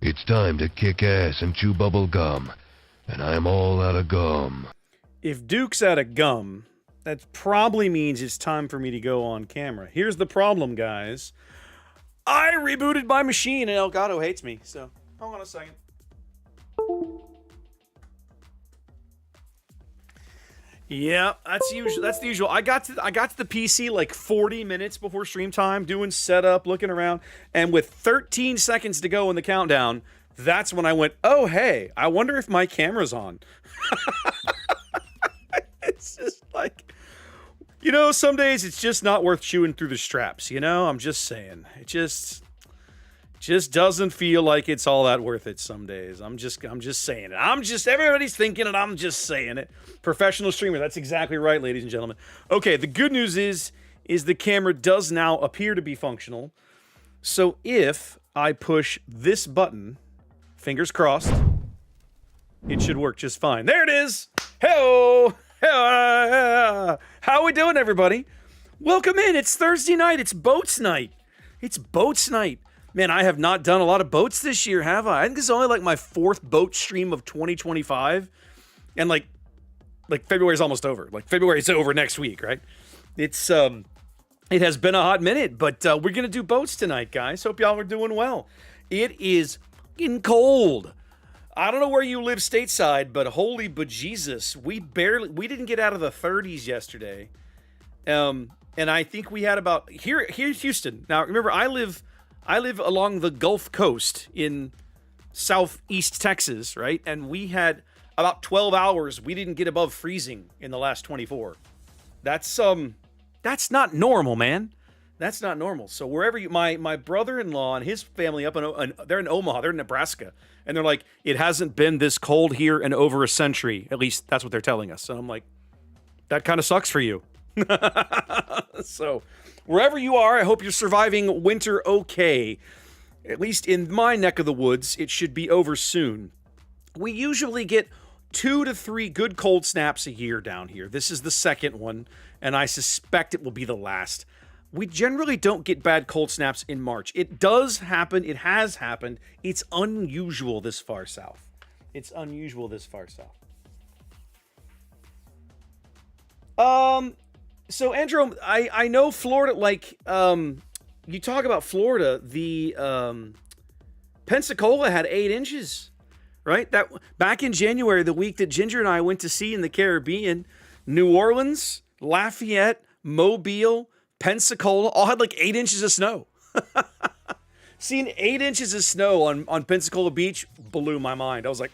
It's time to kick ass and chew bubble gum, and I'm all out of gum. If Duke's out of gum, that probably means it's time for me to go on camera. Here's the problem, guys. I rebooted my machine and Elgato hates me, so hold on a second. Yeah, that's the usual. I got to the PC like 40 minutes before stream time, doing setup, looking around, and with 13 seconds to go in the countdown, that's when I went, "Oh, hey, I wonder if my camera's on." It's just like, some days it's just not worth chewing through the straps, I'm just saying. It just doesn't feel like it's all that worth it some days. I'm just saying it. Everybody's thinking it. I'm just saying it. Professional streamer. That's exactly right, ladies and gentlemen. Okay, the good news is the camera does now appear to be functional. So if I push this button, fingers crossed, it should work just fine. There it is. Hello. How we doing, everybody? Welcome in. It's Thursday night. It's boats night. Man, I have not done a lot of boats this year, have I? I think this is only like my 4th boat stream of 2025. And like February's almost over. Like February's over next week, right? It's it has been a hot minute, but we're going to do boats tonight, guys. Hope y'all are doing well. It is fucking cold. I don't know where you live stateside, but holy bejesus, we didn't get out of the 30s yesterday. And I think we had about here's Houston. Now, remember, I live along the Gulf Coast in southeast Texas, right? And we had about 12 hours. We didn't get above freezing in the last 24. That's not normal, man. That's not normal. So wherever my brother-in-law and his family up they're in Omaha, they're in Nebraska, and they're like, it hasn't been this cold here in over a century. At least that's what they're telling us. And I'm like, that kind of sucks for you. So wherever you are, I hope you're surviving winter okay. At least in my neck of the woods, it should be over soon. We usually get 2 to 3 good cold snaps a year down here. This is the second one, and I suspect it will be the last. We generally don't get bad cold snaps in March. It does happen. It has happened. It's unusual this far south. It's unusual this far south. So Andrew, I know Florida, like, you talk about Florida, the, Pensacola had 8 inches, right? That back in January, the week that Ginger and I went to sea in the Caribbean, New Orleans, Lafayette, Mobile, Pensacola, all had like 8 inches of snow. Seeing 8 inches of snow on Pensacola Beach blew my mind. I was like,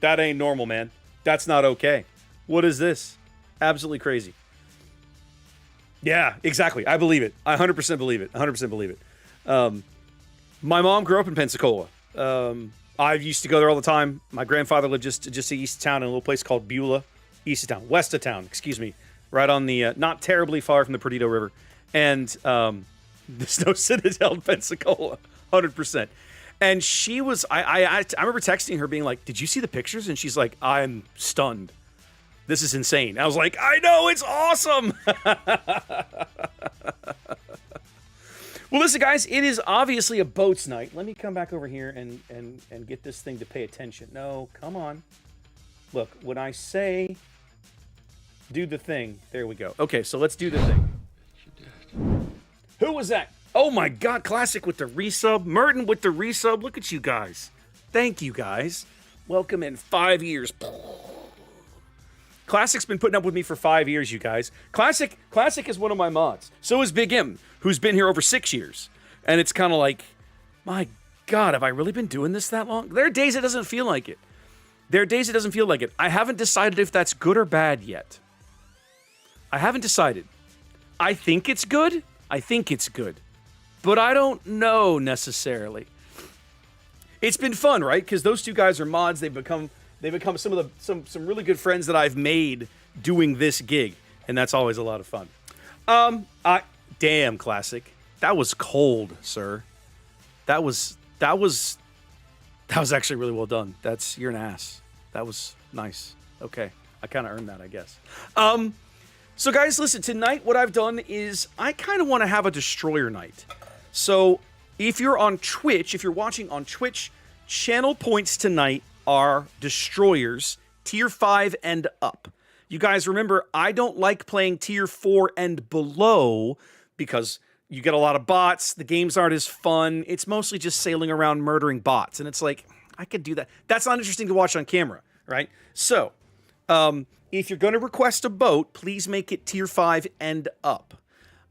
that ain't normal, man. That's not okay. What is this? Absolutely crazy. Yeah, exactly. I believe it. I 100% believe it. 100% believe it. My mom grew up in Pensacola. I used to go there all the time. My grandfather lived just east of town in a little place called Beulah. East of town. West of town, excuse me. Right on the, not terribly far from the Perdido River. And the Snow Citadel in Pensacola. 100%. And she was, I remember texting her being like, did you see the pictures? And she's like, I'm stunned. This is insane. I was like, I know, it's awesome. Well, listen, guys, it is obviously a boats night. Let me come back over here and get this thing to pay attention. No, come on. Look, when I say do the thing, there we go. Okay, so let's do the thing. Who was that? Oh my God, Classic with the resub. Merton with the resub. Look at you guys. Thank you, guys. Welcome in 5 years. Classic's been putting up with me for 5 years, you guys. Classic is one of my mods. So is Big M, who's been here over 6 years. And it's kind of like, my God, have I really been doing this that long? There are days it doesn't feel like it. There are days it doesn't feel like it. I haven't decided if that's good or bad yet. I haven't decided. I think it's good. I think it's good. But I don't know necessarily. It's been fun, right? Because those two guys are mods. They've become some really good friends that I've made doing this gig, and that's always a lot of fun. Damn, Classic, that was cold, sir. That was actually really well done. You're an ass. That was nice. Okay, I kind of earned that, I guess. So guys, listen, tonight what I've done is I kind of want to have a destroyer night. So if you're on Twitch, if you're watching on Twitch, channel points tonight are destroyers, tier 5 and up. You guys remember, I don't like playing tier 4 and below because you get a lot of bots, the games aren't as fun, it's mostly just sailing around murdering bots, and it's like, I could do that. That's not interesting to watch on camera, right? So, if you're going to request a boat, please make it tier 5 and up.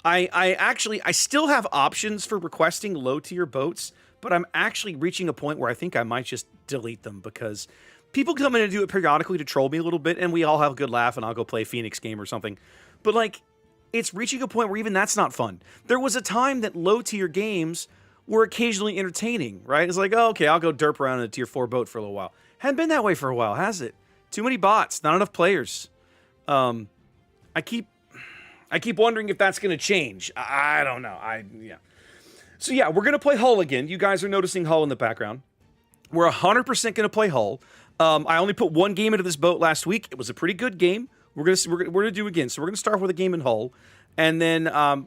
I still have options for requesting low tier boats, but I'm actually reaching a point where I think I might just delete them because people come in and do it periodically to troll me a little bit, and we all have a good laugh, and I'll go play a Phoenix game or something. But, like, it's reaching a point where even that's not fun. There was a time that low-tier games were occasionally entertaining, right? It's like, oh, okay, I'll go derp around in a tier 4 boat for a little while. Hadn't been that way for a while, has it? Too many bots, not enough players. I keep wondering if that's going to change. I don't know. Yeah. So yeah, we're going to play Hull again. You guys are noticing Hull in the background. We're 100% going to play Hull. I only put one game into this boat last week. It was a pretty good game. We're gonna do it again. So we're going to start with a game in Hull, and then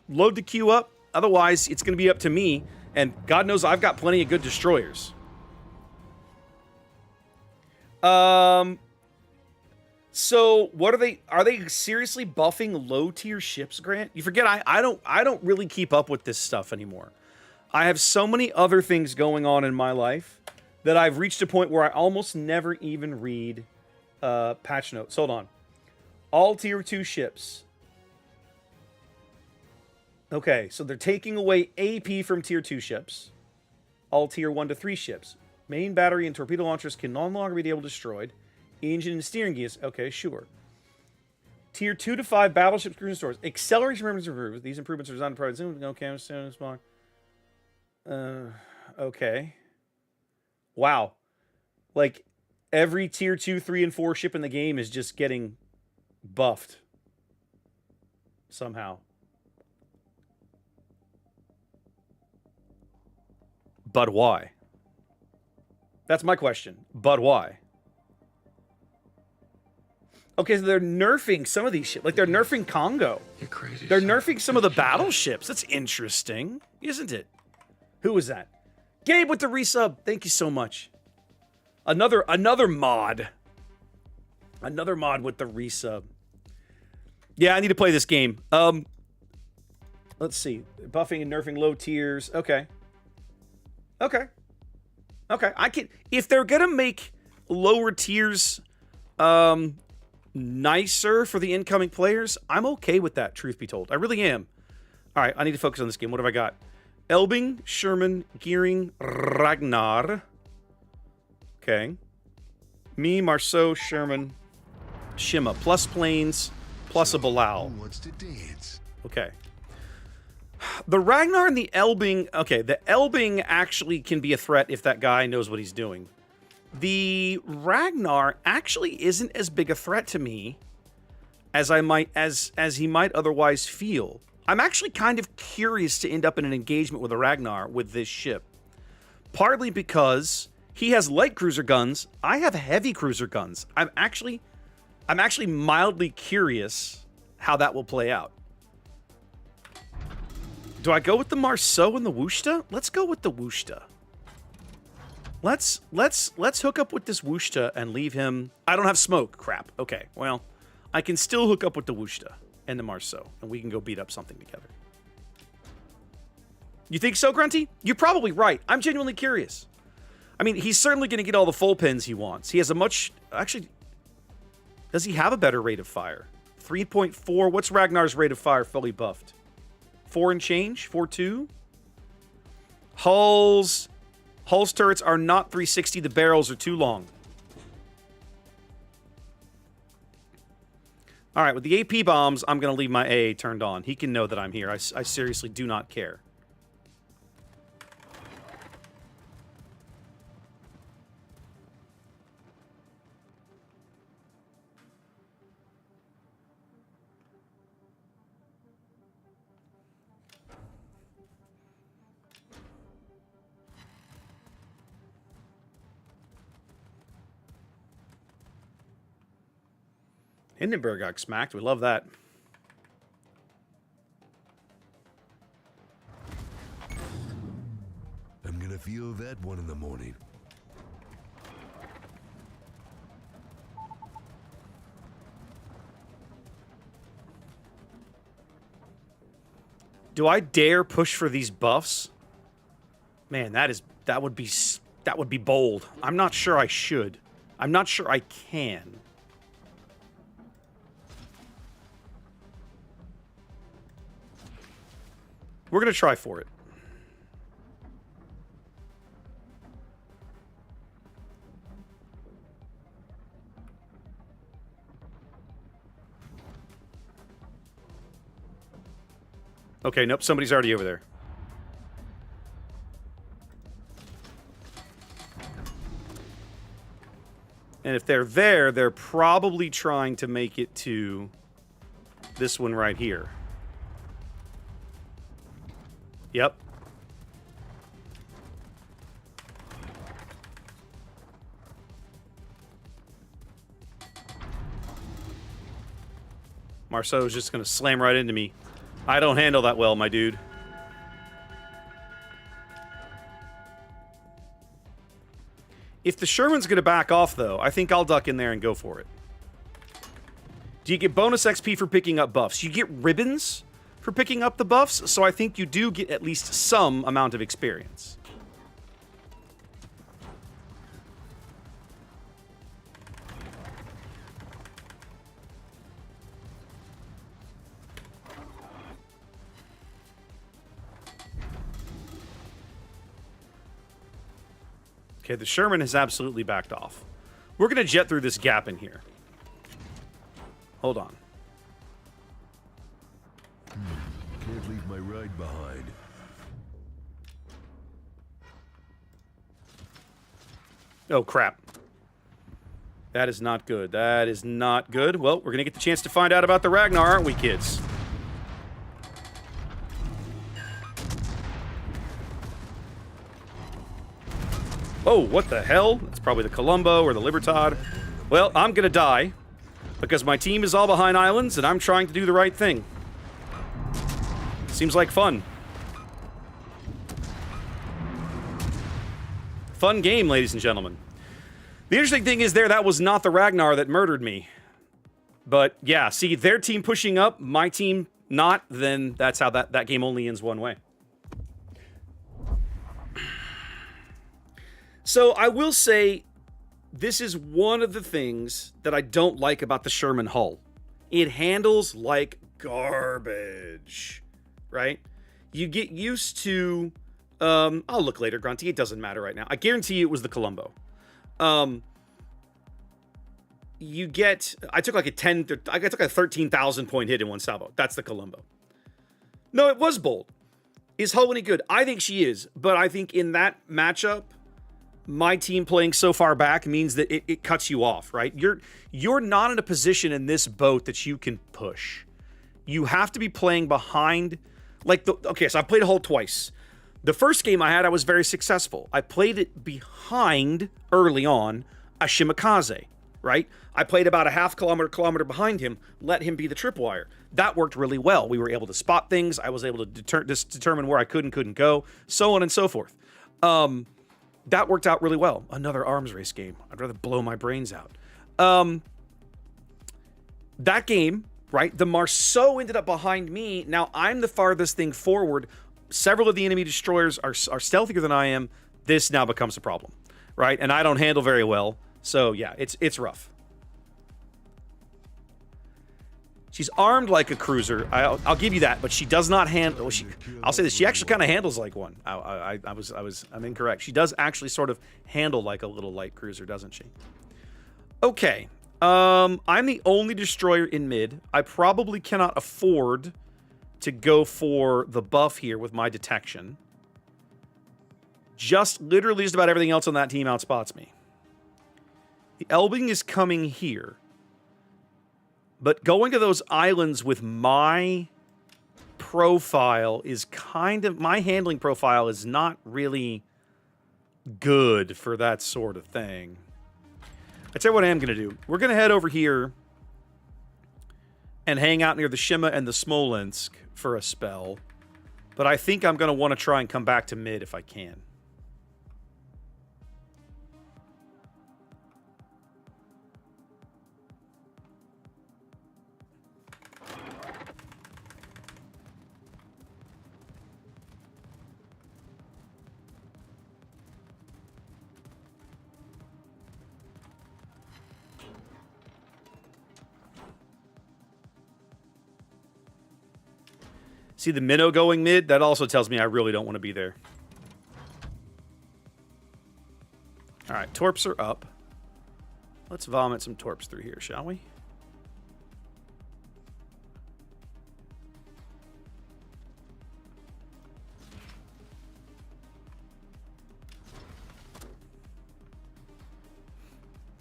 load the queue up. Otherwise, it's going to be up to me. And God knows I've got plenty of good destroyers. So what are they? Are they seriously buffing low tier ships, Grant? You forget I don't really keep up with this stuff anymore. I have so many other things going on in my life that I've reached a point where I almost never even read patch notes. Hold on. All tier 2 ships. Okay, so they're taking away AP from tier 2 ships. All tier 1 to 3 ships. Main battery and torpedo launchers can no longer be able destroyed. Engine and steering gears. Okay, sure. Tier 2 to 5 battleships, cruising stores. Acceleration improvements improved. These improvements are designed to provide zoom. Okay, small. Okay. Wow. Like, every tier 2, 3, and 4 ship in the game is just getting buffed. Somehow. But why? That's my question. But why? Okay, so they're nerfing some of these shit. Like, they're nerfing Congo. You're crazy. They're nerfing some of the battleships. That's interesting, isn't it? Who was that? Gabe with the resub. Thank you so much. Another mod. Another mod with the resub. Yeah, I need to play this game. Let's see. Buffing and nerfing low tiers. Okay. Okay. Okay. I can, if they're gonna make lower tiers nicer for the incoming players, I'm okay with that, truth be told. I really am. All right, I need to focus on this game. What have I got? Elbing, Sherman, Gearing, Ragnar. Okay. Me, Marceau, Sherman, Shima. Plus planes, plus a Bilal. Who wants to dance? Okay. The Ragnar and the Elbing... Okay, the Elbing actually can be a threat if that guy knows what he's doing. The Ragnar actually isn't as big a threat to me as he might otherwise feel. I'm actually kind of curious to end up in an engagement with a Ragnar with this ship. Partly because he has light cruiser guns, I have heavy cruiser guns. I'm actually mildly curious how that will play out. Do I go with the Marceau and the Wushta? Let's go with the Wushta. Let's hook up with this Wushta and leave him... I don't have smoke. Crap. Okay, well, I can still hook up with the Wushta and the Marceau, and we can go beat up something together. You think so, Grunty? You're probably right. I'm genuinely curious. I mean, he's certainly going to get all the full pins he wants. He has a much... Actually, does he have a better rate of fire? 3.4. What's Ragnar's rate of fire fully buffed? 4 and change? 4.2? Hulls turrets are not 360. The barrels are too long. All right, with the AP bombs, I'm going to leave my AA turned on. He can know that I'm here. I seriously do not care. Hindenburg got smacked. We love that. I'm gonna feel that one in the morning. Do I dare push for these buffs? Man, that would be bold. I'm not sure I should. I'm not sure I can. We're going to try for it. Okay, nope, somebody's already over there. And if they're there, they're probably trying to make it to this one right here. Yep. Marceau is just going to slam right into me. I don't handle that well, my dude. If the Sherman's going to back off, though, I think I'll duck in there and go for it. Do you get bonus XP for picking up buffs? You get ribbons for picking up the buffs, so I think you do get at least some amount of experience. Okay, the Sherman has absolutely backed off. We're going to jet through this gap in here. Hold on. Can't leave my ride behind. Oh, crap. That is not good. That is not good. Well, we're going to get the chance to find out about the Ragnar, aren't we, kids? Oh, what the hell? That's probably the Columbo or the Libertad. Well, I'm going to die. Because my team is all behind islands, and I'm trying to do the right thing. Seems like fun. Fun game, ladies and gentlemen. The interesting thing is that was not the Ragnar that murdered me. But, yeah, see, their team pushing up, my team not, then that's how that game only ends one way. So, I will say, this is one of the things that I don't like about the Sherman hull. It handles like garbage, right? You get used to... I'll look later, Grunty. It doesn't matter right now. I guarantee you it was the Columbo. You get... I took like a 13,000 point hit in one salvo. That's the Columbo. No, it was bold. Is Hull any good? I think she is. But I think in that matchup, my team playing so far back means that it cuts you off, right? You're not in a position in this boat that you can push. You have to be playing behind... Okay, so I played a hull twice. The first game I had, I was very successful. I played it behind, early on, a Kamikaze, right? I played about a half kilometer behind him, let him be the tripwire. That worked really well. We were able to spot things. I was able to determine where I could and couldn't go, so on and so forth. That worked out really well. Another arms race game. I'd rather blow my brains out. That game, right? The Marceau ended up behind me. Now, I'm the farthest thing forward. Several of the enemy destroyers are stealthier than I am. This now becomes a problem, right? And I don't handle very well. So, yeah, it's rough. She's armed like a cruiser. I'll give you that, but she does not handle... I'll say this. She actually kind of handles like one. I'm incorrect. She does actually sort of handle like a little light cruiser, doesn't she? Okay. I'm the only destroyer in mid. I probably cannot afford to go for the buff here with my detection. Literally just about everything else on that team outspots me. The Elbing is coming here. But going to those islands with my profile is my handling profile is not really good for that sort of thing. I tell you what I am going to do. We're going to head over here and hang out near the Shima and the Smolensk for a spell. But I think I'm going to want to try and come back to mid if I can. See the minnow going mid? That also tells me I really don't want to be there. Alright, torps are up. Let's vomit some torps through here, shall we?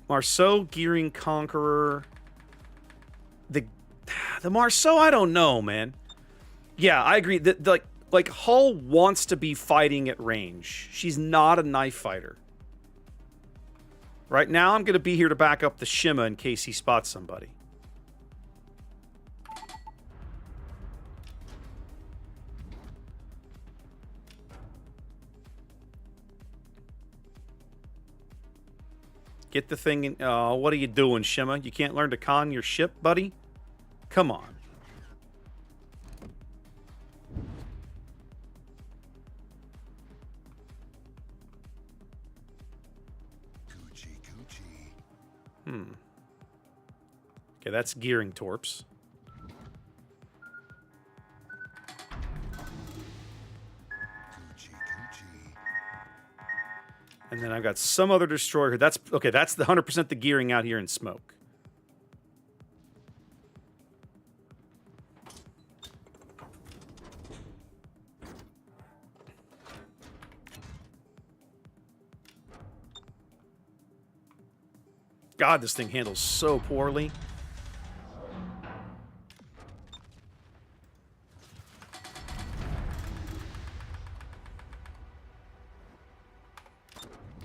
Marceau, Gearing Conqueror. The Marceau, I don't know, man. Yeah, I agree. Like Hull wants to be fighting at range. She's not a knife fighter. Right now, I'm going to be here to back up the Shima in case he spots somebody. Get the thing in... Oh, what are you doing, Shima? You can't learn to con your ship, buddy? Come on. Okay, that's gearing torps. And then I've got some other destroyer. That's okay, that's the 100% the gearing out here in smoke. God, this thing handles so poorly.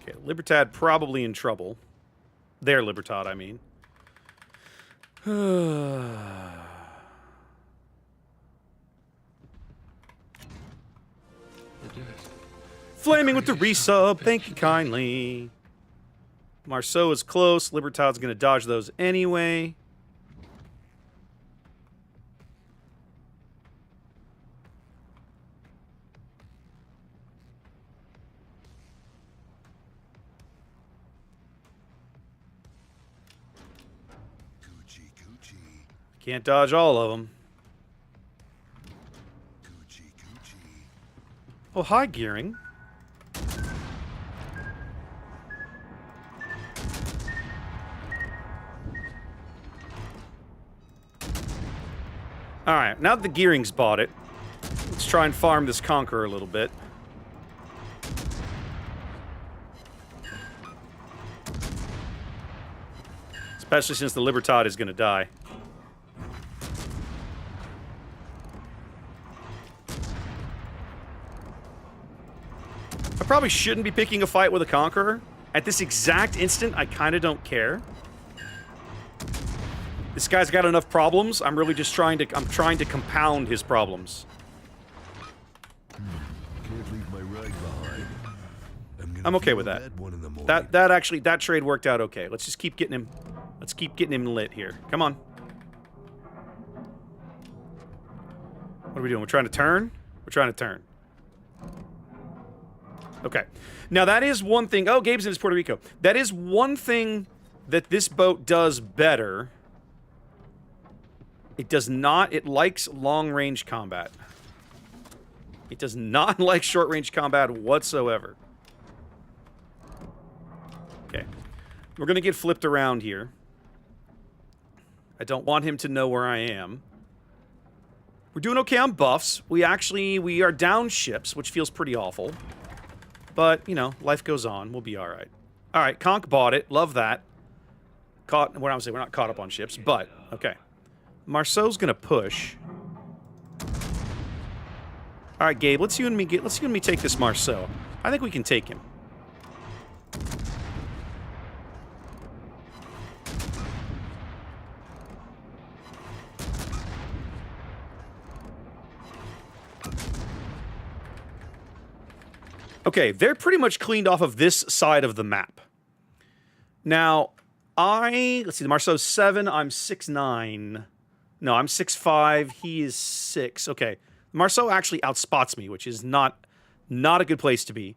Okay, Libertad probably in trouble. Their Libertad, I mean. Flaming with the resub. Thank you kindly. Marceau is close. Libertad's going to dodge those anyway. Can't dodge all of them. Oh, hi, Gearing. Alright, now that the Gearing's bought it, let's try and farm this Conqueror a little bit. Especially since the Libertad is going to die. I probably shouldn't be picking a fight with a Conqueror. At this exact instant, I kind of don't care. This guy's got enough problems. I'm really just trying to compound his problems. Can't leave my rag behind. I'm okay with that. That trade worked out okay. Let's just keep getting him. Let's keep getting him lit here. Come on. What are we doing? We're trying to turn? We're trying to turn. Okay. Now that is one thing. Oh, Gabe's in his Puerto Rico. That is one thing that this boat does better. It does not. It likes long-range combat. It does not like short-range combat whatsoever. Okay. We're going to get flipped around here. I don't want him to know where I am. We're doing okay on buffs. We are down ships, which feels pretty awful. But, you know, life goes on. We'll be all right. All right, Conk bought it. Love that. What I'm saying, we're not caught up on ships, but, okay. Marceau's gonna push. All right, Gabe, let's you and me take this Marceau. I think we can take him. Okay, they're pretty much cleaned off of this side of the map. Now, let's see, the Marceau's 7, I'm 6'9". No, I'm 6'5", he is 6. Okay, Marceau actually outspots me, which is not a good place to be.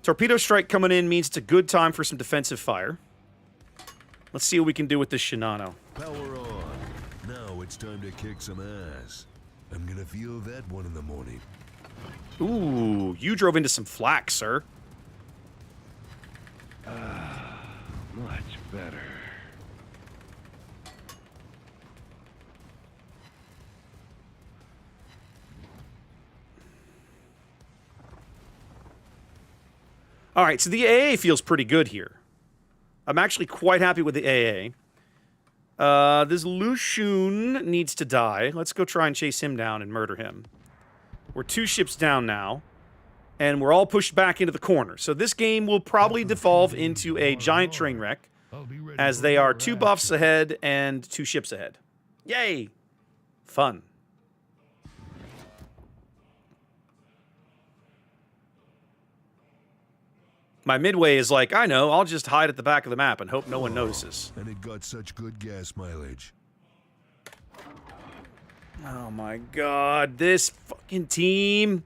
Torpedo strike coming in means it's a good time for some defensive fire. Let's see what we can do with this Shinano. Power on. Now it's time to kick some ass. I'm gonna feel that one in the morning. Ooh, you drove into some flak, sir. Much better. All right, so the AA feels pretty good here. I'm actually quite happy with the AA. This Lushun needs to die. Let's go try and chase him down and murder him. We're 2 ships down now, and we're all pushed back into the corner. So this game will probably devolve into a giant train wreck, as they are 2 buffs ahead and 2 ships ahead. Yay! Fun. My midway is like, I know, I'll just hide at the back of the map and hope no one notices. And it got such good gas mileage. Oh my god, this fucking team.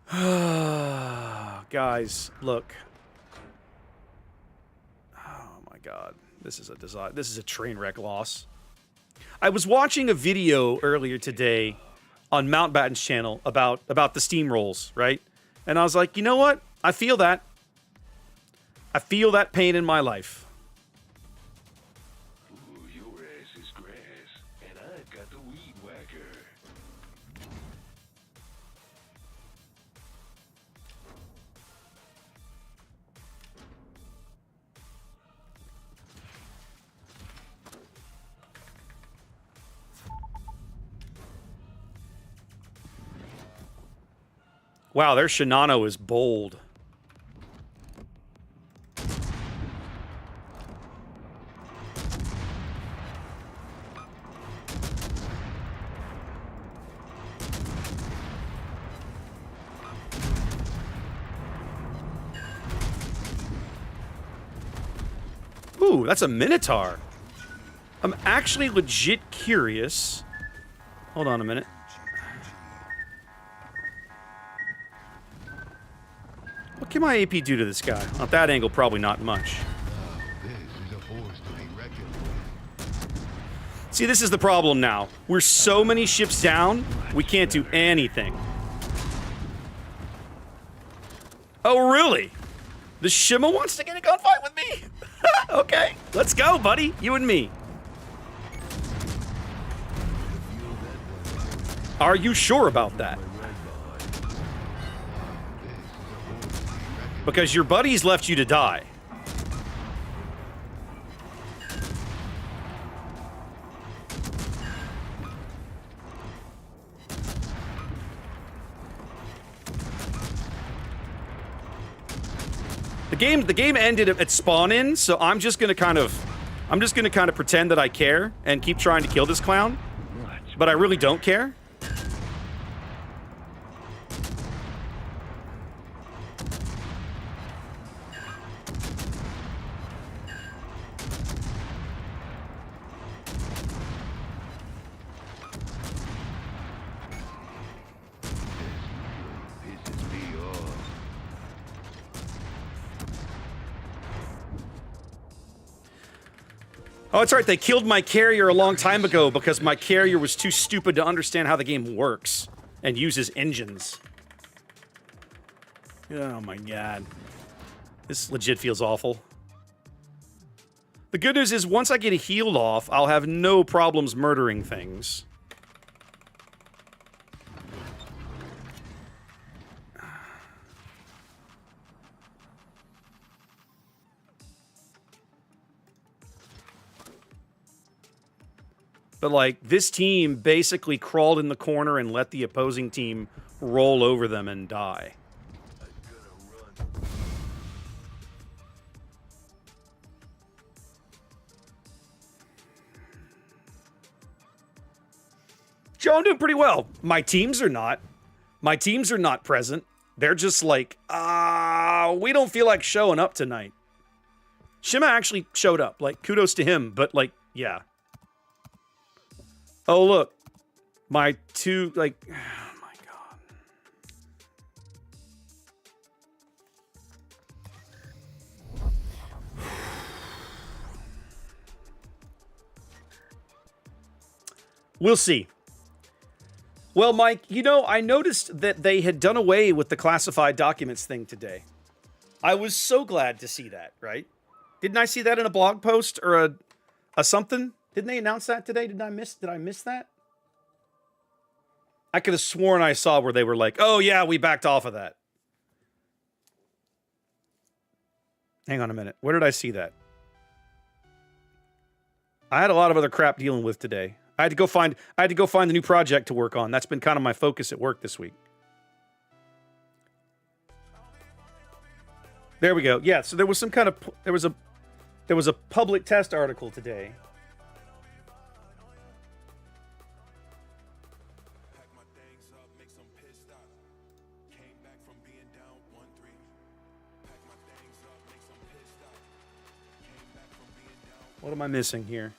Guys, look. Oh my god. This is a train wreck loss. I was watching a video earlier today on Mountbatten's channel about the steamrolls, right? And I was like, you know what? I feel that. I feel that pain in my life. Ooh, your ass is grass, and I've got the weed whacker. Wow, their Shinano is bold. Ooh, that's a Minotaur. I'm actually legit curious. Hold on a minute. What can my AP do to this guy? At that angle, probably not much. See, this is the problem now. We're so many ships down, we can't do anything. Oh, really? The Shima wants to get a gunfight with me? Okay, let's go, buddy. You and me. Are you sure about that? Because your buddies left you to die. The game ended at spawn-in, so I'm just gonna kind of pretend that I care and keep trying to kill this clown. But I really don't care. Oh, that's right. They killed my carrier a long time ago because my carrier was too stupid to understand how the game works and uses engines. Oh my god. This legit feels awful. The good news is once I get healed off, I'll have no problems murdering things. But, like, this team basically crawled in the corner and let the opposing team roll over them and die. Joe, I'm doing pretty well. My teams are not. My teams are not present. They're just like, we don't feel like showing up tonight. Shima actually showed up. Like, kudos to him, but, like, yeah. Oh, look. My two, like... Oh, my God. We'll see. Well, Mike, you know, I noticed that they had done away with the classified documents thing today. I was so glad to see that, right? Didn't I see that in a blog post or a something? Didn't they announce that today? Did I miss that? I could have sworn I saw where they were like, oh yeah, we backed off of that. Hang on a minute. Where did I see that? I had a lot of other crap dealing with today. I had to go find the new project to work on. That's been kind of my focus at work this week. There we go. Yeah, so there was some kind of there was a public test article today. What am I missing here?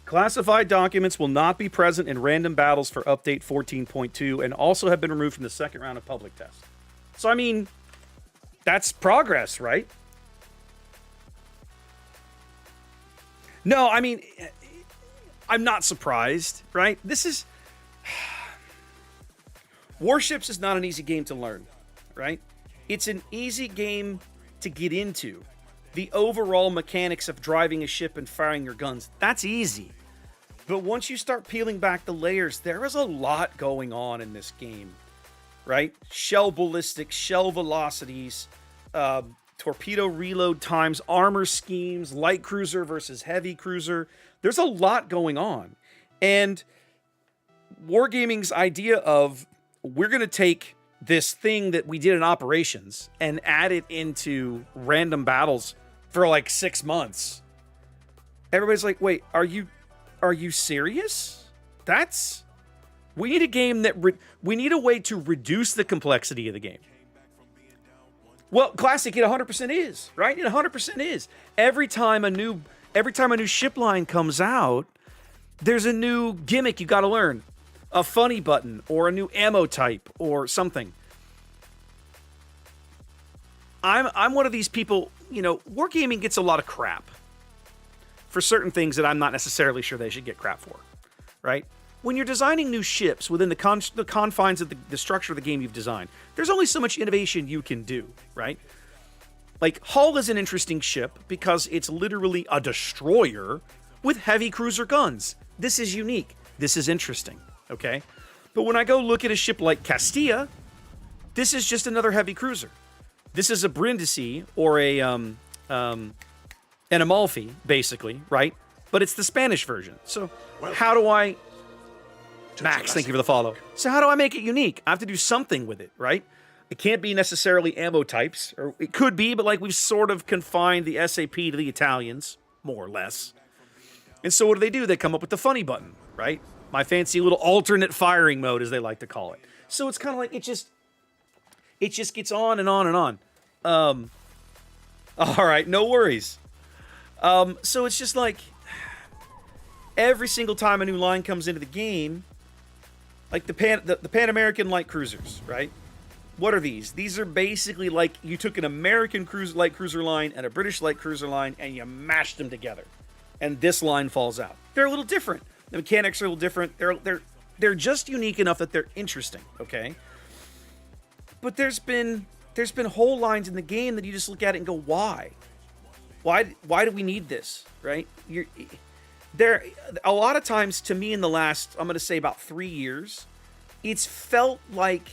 Classified documents will not be present in random battles for update 14.2 and also have been removed from the second round of public tests. So, I mean, that's progress, right? No, I mean, I'm not surprised, right? This is... Warships is not an easy game to learn, right? It's an easy game to get into. The overall mechanics of driving a ship and firing your guns, that's easy. But once you start peeling back the layers, there is a lot going on in this game, right? Shell ballistics, shell velocities, torpedo reload times, armor schemes, light cruiser versus heavy cruiser. There's a lot going on. And Wargaming's idea of, we're going to take this thing that we did in operations and add it into random battles for like 6 months. Everybody's like, wait, are you serious? We need a game that we need a way to reduce the complexity of the game. Well, classic, it 100% is, right? It 100% is. Every time a new ship line comes out, there's a new gimmick you got to learn. A funny button or a new ammo type or something. I'm one of these people, wargaming gets a lot of crap for certain things that I'm not necessarily sure they should get crap for, right? When you're designing new ships within the confines of the structure of the game you've designed, there's only so much innovation you can do, right? Like, Hull is an interesting ship because it's literally a destroyer with heavy cruiser guns. This is unique. This is interesting, okay? But when I go look at a ship like Castilla, this is just another heavy cruiser. This is a Brindisi or an Amalfi, basically, right? But it's the Spanish version. So how do I... Max, thank you for the follow. So how do I make it unique? I have to do something with it, right? It can't be necessarily ammo types, or it could be, but like we've sort of confined the SAP to the Italians, more or less. And so what do? They come up with the funny button, right? My fancy little alternate firing mode, as they like to call it. So it's kind of like it just gets on and on and on. All right, no worries. So it's just like every single time a new line comes into the game, like the Pan American light cruisers, right? What are these? These are basically like you took an American light cruiser line and a British light cruiser line and you mashed them together, and this line falls out. They're a little different. The mechanics are a little different. They're just unique enough that they're interesting, okay? But there's been whole lines in the game that you just look at it and go, why? Why do we need this, right? There, a lot of times, to me, in the last, I'm going to say about 3 years, it's felt like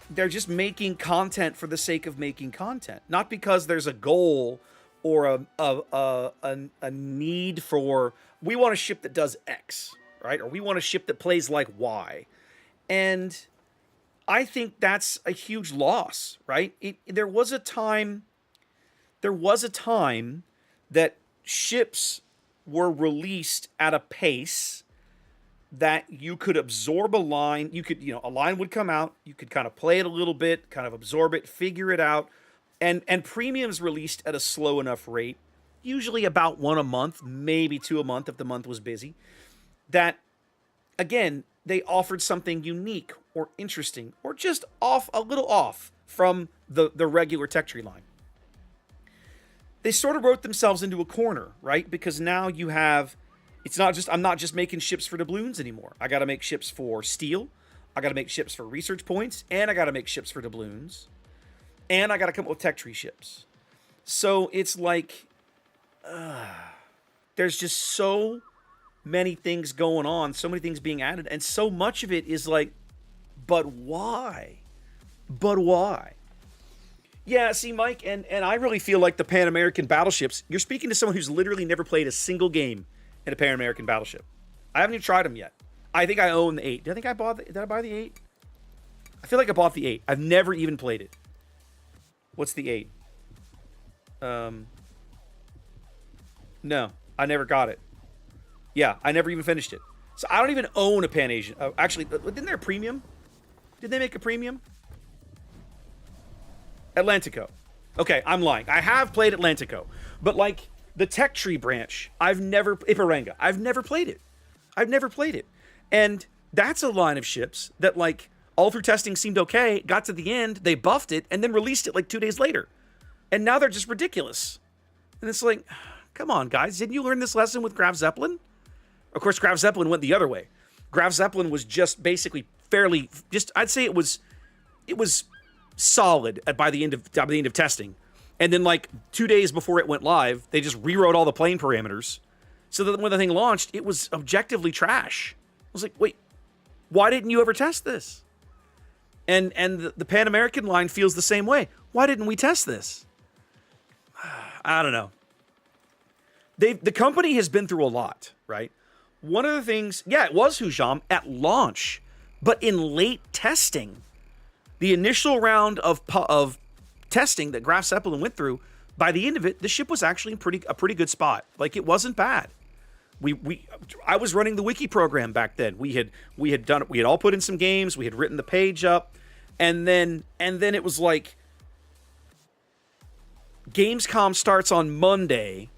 they're just making content for the sake of making content, not because there's a goal or a need for, we want a ship that does X, right? Or we want a ship that plays like Y. And I think that's a huge loss, right? There was a time that ships were released at a pace that you could absorb a line. You could, a line would come out. You could kind of play it a little bit, kind of absorb it, figure it out. And premiums released at a slow enough rate, usually about 1 a month, maybe 2 a month if the month was busy, that, again, they offered something unique or interesting or just a little off from the regular tech tree line. They sort of wrote themselves into a corner, right? Because now you have, I'm not just making ships for doubloons anymore. I got to make ships for steel. I got to make ships for research points. And I got to make ships for doubloons. And I got to come up with tech tree ships. So it's like, there's just so many things going on, so many things being added. And so much of it is like, but why? But why? Yeah, see, Mike, and I really feel like the Pan American battleships, you're speaking to someone who's literally never played a single game in a Pan American battleship. I haven't even tried them yet. I think I own the 8. Did I buy the 8? I feel like I bought the 8. I've never even played it. What's the 8? No, I never got it. Yeah, I never even finished it. So I don't even own a Pan Asian. Actually, didn't there a premium? Did they make a premium? Atlantico. Okay, I'm lying. I have played Atlantico. But like the tech tree branch, Iparanga, I've never played it. And that's a line of ships that like all through testing seemed okay, got to the end, they buffed it, and then released it like 2 days later. And now they're just ridiculous. And it's like, come on, guys, didn't you learn this lesson with Graf Zeppelin? Of course, Graf Zeppelin went the other way. Graf Zeppelin was just basically I'd say it was solid by the end of testing. And then like 2 days before it went live, they just rewrote all the plane parameters so that when the thing launched, it was objectively trash. I was like, wait, why didn't you ever test this? And the Pan American line feels the same way. Why didn't we test this? I don't know. The company has been through a lot, right? One of the things, yeah, it was Hujam at launch, but in late testing, the initial round of testing that Graf Zeppelin went through, by the end of it, the ship was actually in a pretty good spot. Like, it wasn't bad. I was running the wiki program back then. We had all put in some games. We had written the page up, and then it was like Gamescom starts on Monday,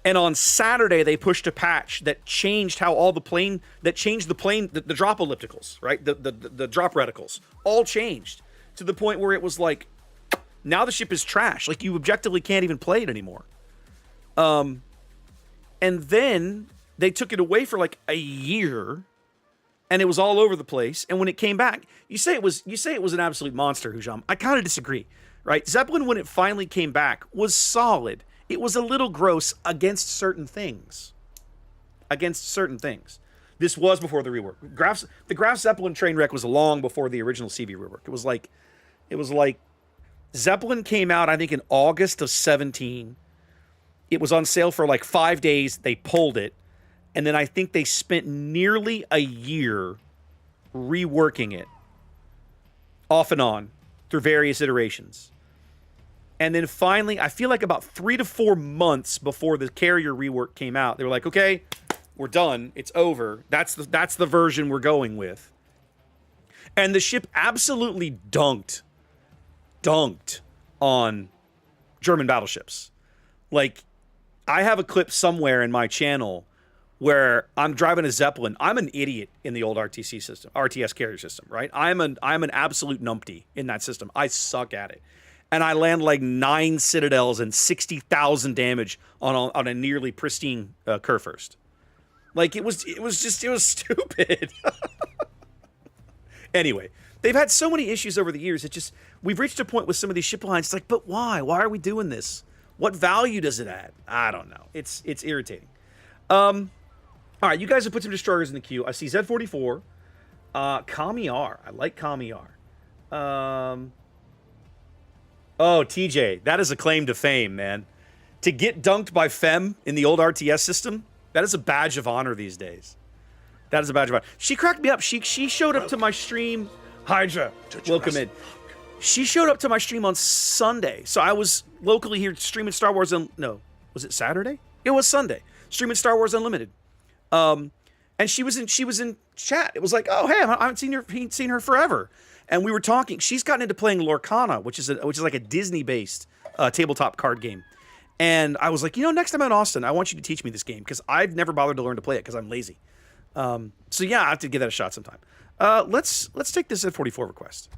and on Saturday they pushed a patch that changed how all the plane, the drop ellipticals, right? The drop reticles, all changed to the point where it was like, now the ship is trash. Like, you objectively can't even play it anymore. And then they took it away for like a year, and it was all over the place. And when it came back, you say it was an absolute monster, Hujam. I kind of disagree, right? Zeppelin, when it finally came back, was solid. It was a little gross against certain things. This was before the rework. The Graf Zeppelin train wreck was long before the original CV rework. It was like Zeppelin came out, I think, in August of 17. It was on sale for like 5 days. They pulled it. And then I think they spent nearly a year reworking it off and on through various iterations. And then finally, I feel like about 3 to 4 months before the carrier rework came out, they were like, okay, we're done. It's over. That's the version we're going with. And the ship absolutely dunked on German battleships. Like, I have a clip somewhere in my channel where I'm driving a Zeppelin. I'm an idiot in the old RTS carrier system, right? I'm an absolute numpty in that system. I suck at it. And I land like 9 citadels and 60,000 damage on a nearly pristine Kurfürst. Like, it was stupid. Anyway, they've had so many issues over the years. We've reached a point with some of these ship lines. It's like, but why? Why are we doing this? What value does it add? I don't know. It's irritating. All right, you guys have put some destroyers in the queue. I see Z44, Kami R. I like Kami R. Oh, TJ, that is a claim to fame, man. To get dunked by Fem in the old RTS system, that is a badge of honor these days. That is a badge of honor. She cracked me up. She showed up to my stream. Hydra, welcome in. She showed up to my stream on Sunday. So I was locally here streaming Star Wars. No, was it Saturday? It was Sunday. Streaming Star Wars Unlimited. And she was in chat. It was like, oh, hey, I haven't seen her forever. And we were talking. She's gotten into playing Lorcana, which is like a Disney-based tabletop card game. And I was like, next time I'm in Austin, I want you to teach me this game, because I've never bothered to learn to play it because I'm lazy. So yeah, I have to give that a shot sometime. Let's take this Z44 request.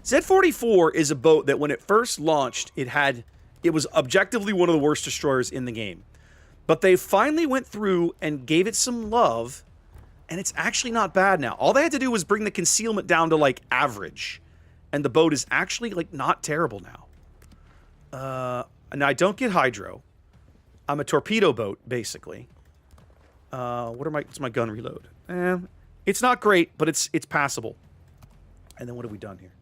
Z44 is a boat that when it first launched, it was objectively one of the worst destroyers in the game. But they finally went through and gave it some love, and it's actually not bad now. All they had to do was bring the concealment down to like average, and the boat is actually like not terrible now. And I don't get hydro. I'm a torpedo boat, basically. What's my gun reload? It's not great, but it's passable. And then what have we done here?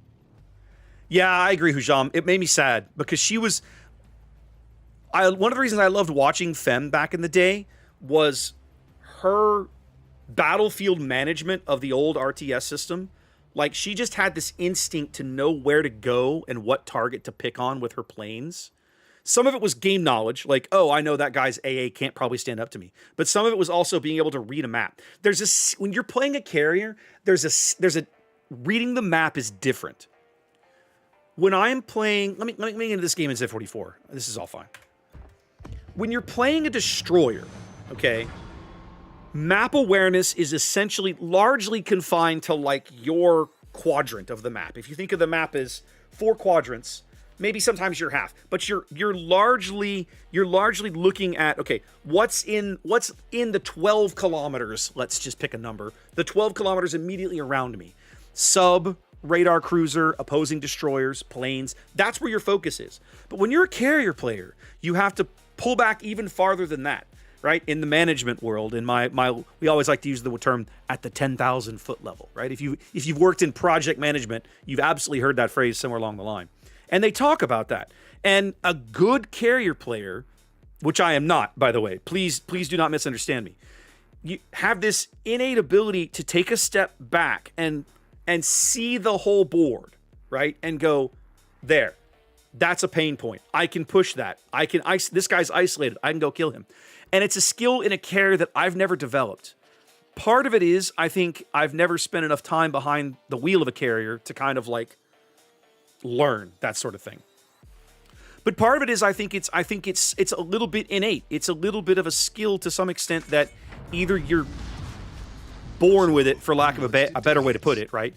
Yeah, I agree, Hujam. It made me sad because she was... one of the reasons I loved watching Fem back in the day was her battlefield management of the old RTS system. Like, she just had this instinct to know where to go and what target to pick on with her planes. Some of it was game knowledge, like, oh, I know that guy's AA can't probably stand up to me. But some of it was also being able to read a map. When you're playing a carrier, reading the map is different. When I'm playing, let me get into this game in Z44. This is all fine. When you're playing a destroyer, okay, map awareness is essentially largely confined to like your quadrant of the map. If you think of the map as 4 quadrants, maybe sometimes you're half, but you're largely looking at, okay, what's in the 12 kilometers, let's just pick a number, the 12 kilometers immediately around me. Sub, radar cruiser, opposing destroyers, planes, that's where your focus is. But when you're a carrier player, you have to pull back even farther than that, right? In the management world, we always like to use the term at the 10,000 foot level, right? If you've worked in project management, you've absolutely heard that phrase somewhere along the line. And they talk about that. And a good carrier player, which I am not, by the way, please do not misunderstand me. You have this innate ability to take a step back and see the whole board, right? And go, there. That's a pain point. I can push that. This guy's isolated. I can go kill him. And it's a skill in a carrier that I've never developed. Part of it is, I think I've never spent enough time behind the wheel of a carrier to kind of like learn that sort of thing. But part of it is I think it's a little bit innate. It's a little bit of a skill to some extent that either you're born with it, for lack of a better way to put it, right?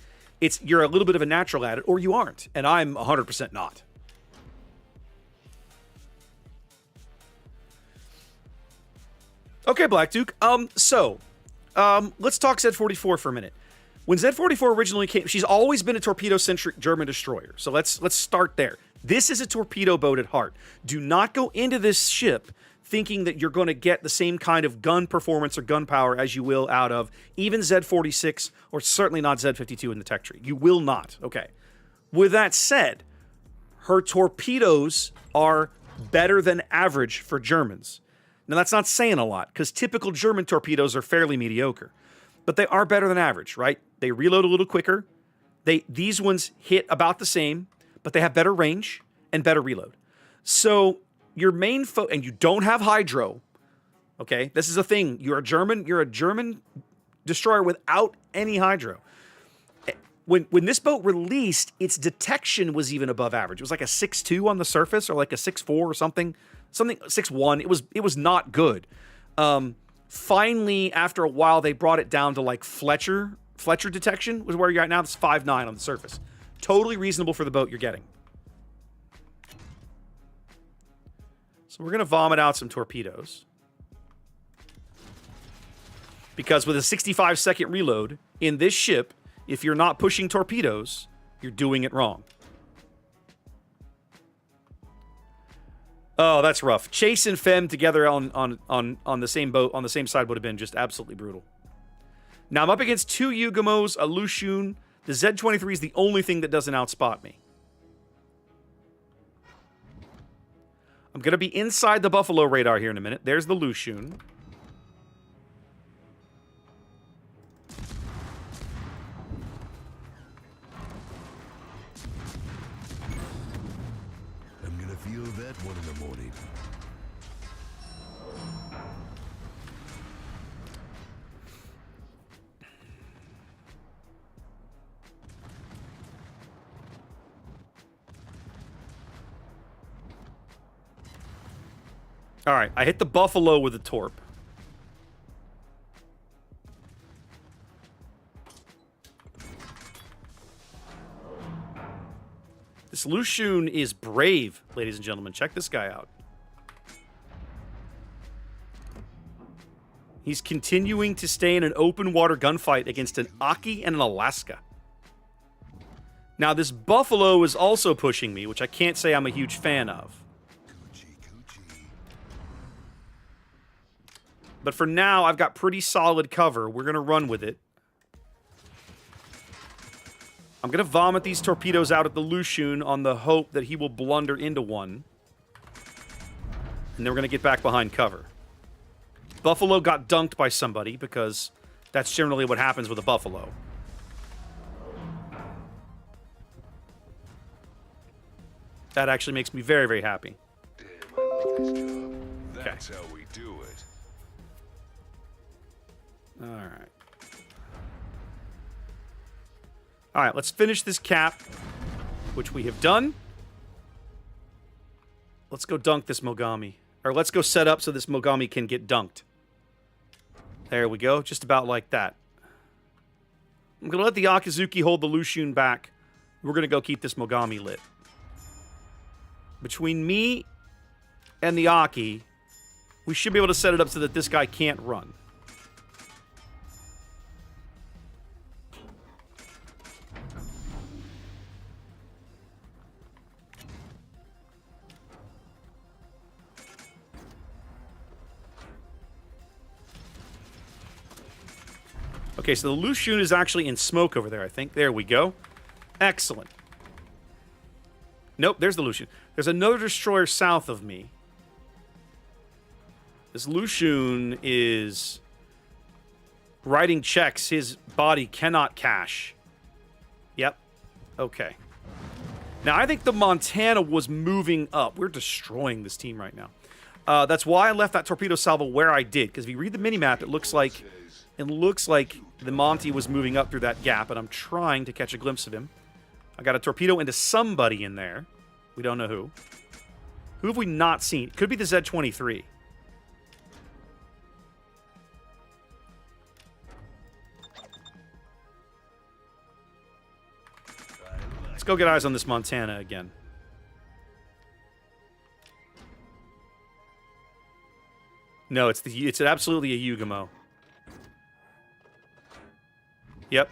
You're a little bit of a natural at it, or you aren't, and I'm 100% not. Okay, Black Duke. Let's talk Z-44 for a minute. When Z-44 originally came, she's always been a torpedo-centric German destroyer. So let's start there. This is a torpedo boat at heart. Do not go into this ship thinking that you're going to get the same kind of gun performance or gun power as you will out of even Z-46 or certainly not Z-52 in the tech tree. You will not. Okay. With that said, her torpedoes are better than average for Germans. Now, that's not saying a lot because typical German torpedoes are fairly mediocre, but they are better than average, right? They reload a little quicker. These ones hit about the same, but they have better range and better reload. So your main and you don't have hydro. Okay, this is a thing. You're a German destroyer without any hydro. When this boat released, its detection was even above average. It was like a 6.2 on the surface, or like a 6.4 or something 6.1. It was not good. Finally, after a while, they brought it down to like Fletcher detection was where you're at now. It's 5.9 on the surface. Totally reasonable for the boat you're getting. So we're going to vomit out some torpedoes. Because with a 65-second reload in this ship, if you're not pushing torpedoes, you're doing it wrong. Oh, that's rough. Chase and Fem together on the same boat, on the same side would have been just absolutely brutal. Now I'm up against two Yugamos, a Lushun. The Z-23 is the only thing that doesn't outspot me. I'm going to be inside the Buffalo radar here in a minute. There's the Lushun. I'm going to feel that one in the morning. All right, I hit the Buffalo with a torp. This Lushun is brave, ladies and gentlemen. Check this guy out. He's continuing to stay in an open water gunfight against an Aki and an Alaska. Now, this Buffalo is also pushing me, which I can't say I'm a huge fan of. But for now, I've got pretty solid cover. We're going to run with it. I'm going to vomit these torpedoes out at the Lushun on the hope that he will blunder into one. And then we're going to get back behind cover. Buffalo got dunked by somebody because that's generally what happens with a Buffalo. That actually makes me very, very happy. Damn, I love this job. That's how we do it. All right. All right, let's finish this cap, which we have done. Let's go dunk this Mogami. Or let's go set up so this Mogami can get dunked. There we go, just about like that. I'm going to let the Akizuki hold the Lushun back. We're going to go keep this Mogami lit. Between me and the Aki, we should be able to set it up so that this guy can't run. Okay, so the Lushun is actually in smoke over there, I think. There we go. Excellent. Nope, there's the Lushun. There's another destroyer south of me. This Lushun is writing checks. His body cannot cache. Yep. Okay. Now, I think the Montana was moving up. We're destroying this team right now. That's why I left that torpedo salvo where I did, because if you read the minimap, it looks like the Monty was moving up through that gap, and I'm trying to catch a glimpse of him. I got a torpedo into somebody in there. We don't know who. Who have we not seen? Could be the Z-23. Let's go get eyes on this Montana again. No, it's absolutely a Yugamo. Yep.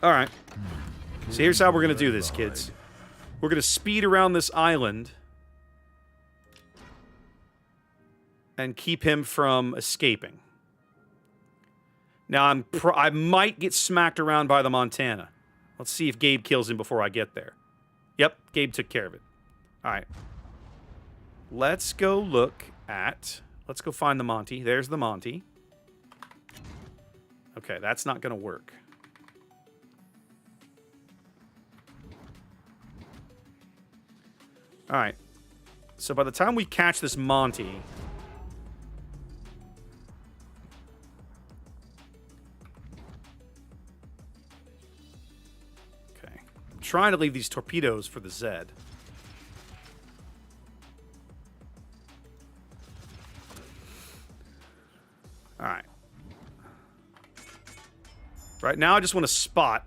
All right. So here's how we're going to do this, kids. We're going to speed around this island and keep him from escaping. Now, I might get smacked around by the Montana. Let's see if Gabe kills him before I get there. Yep, Gabe took care of it. All right. Let's go look at... Let's go find the Monty. There's the Monty. Okay, that's not going to work. All right. So by the time we catch this Monty... Okay. I'm trying to leave these torpedoes for the Zed. All right. Right now, I just want to spot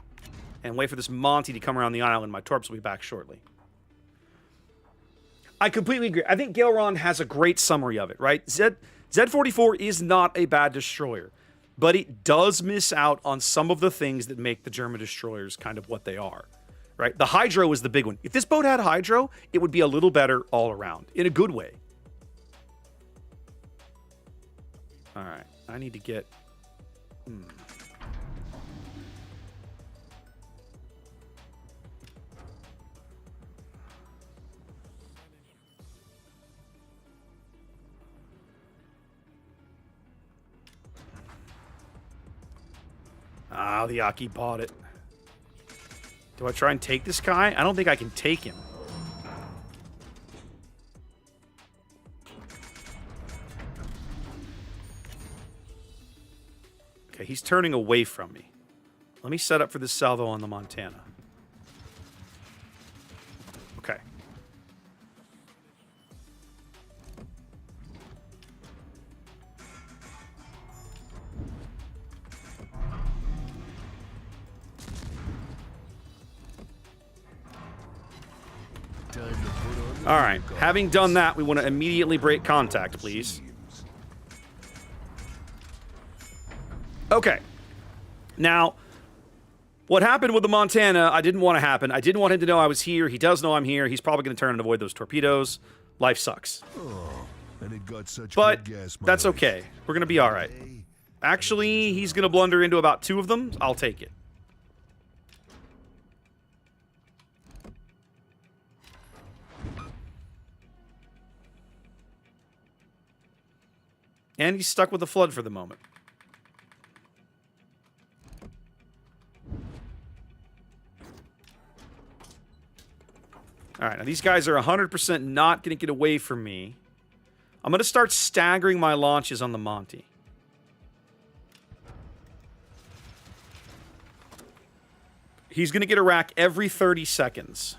and wait for this Monty to come around the island. My torps will be back shortly. I completely agree. I think Galeron has a great summary of it, right? Z-44 is not a bad destroyer, but it does miss out on some of the things that make the German destroyers kind of what they are, right? The Hydro is the big one. If this boat had Hydro, it would be a little better all around, in a good way. All right. I need to get... Ah, the Aki bought it. Do I try and take this guy? I don't think I can take him. Okay, he's turning away from me. Let me set up for this salvo on the Montana. Okay. All right. Having done that, we want to immediately break contact, please. Okay. Now, what happened with the Montana, I didn't want to happen. I didn't want him to know I was here. He does know I'm here. He's probably going to turn and avoid those torpedoes. Life sucks. Oh, and it got such But good gas that's mileage. okay. We're going to be all right. Actually, he's going to blunder into about 2 of them. I'll take it. And he's stuck with the flood for the moment. All right, now these guys are 100% not going to get away from me. I'm going to start staggering my launches on the Monty. He's going to get a rack every 30 seconds.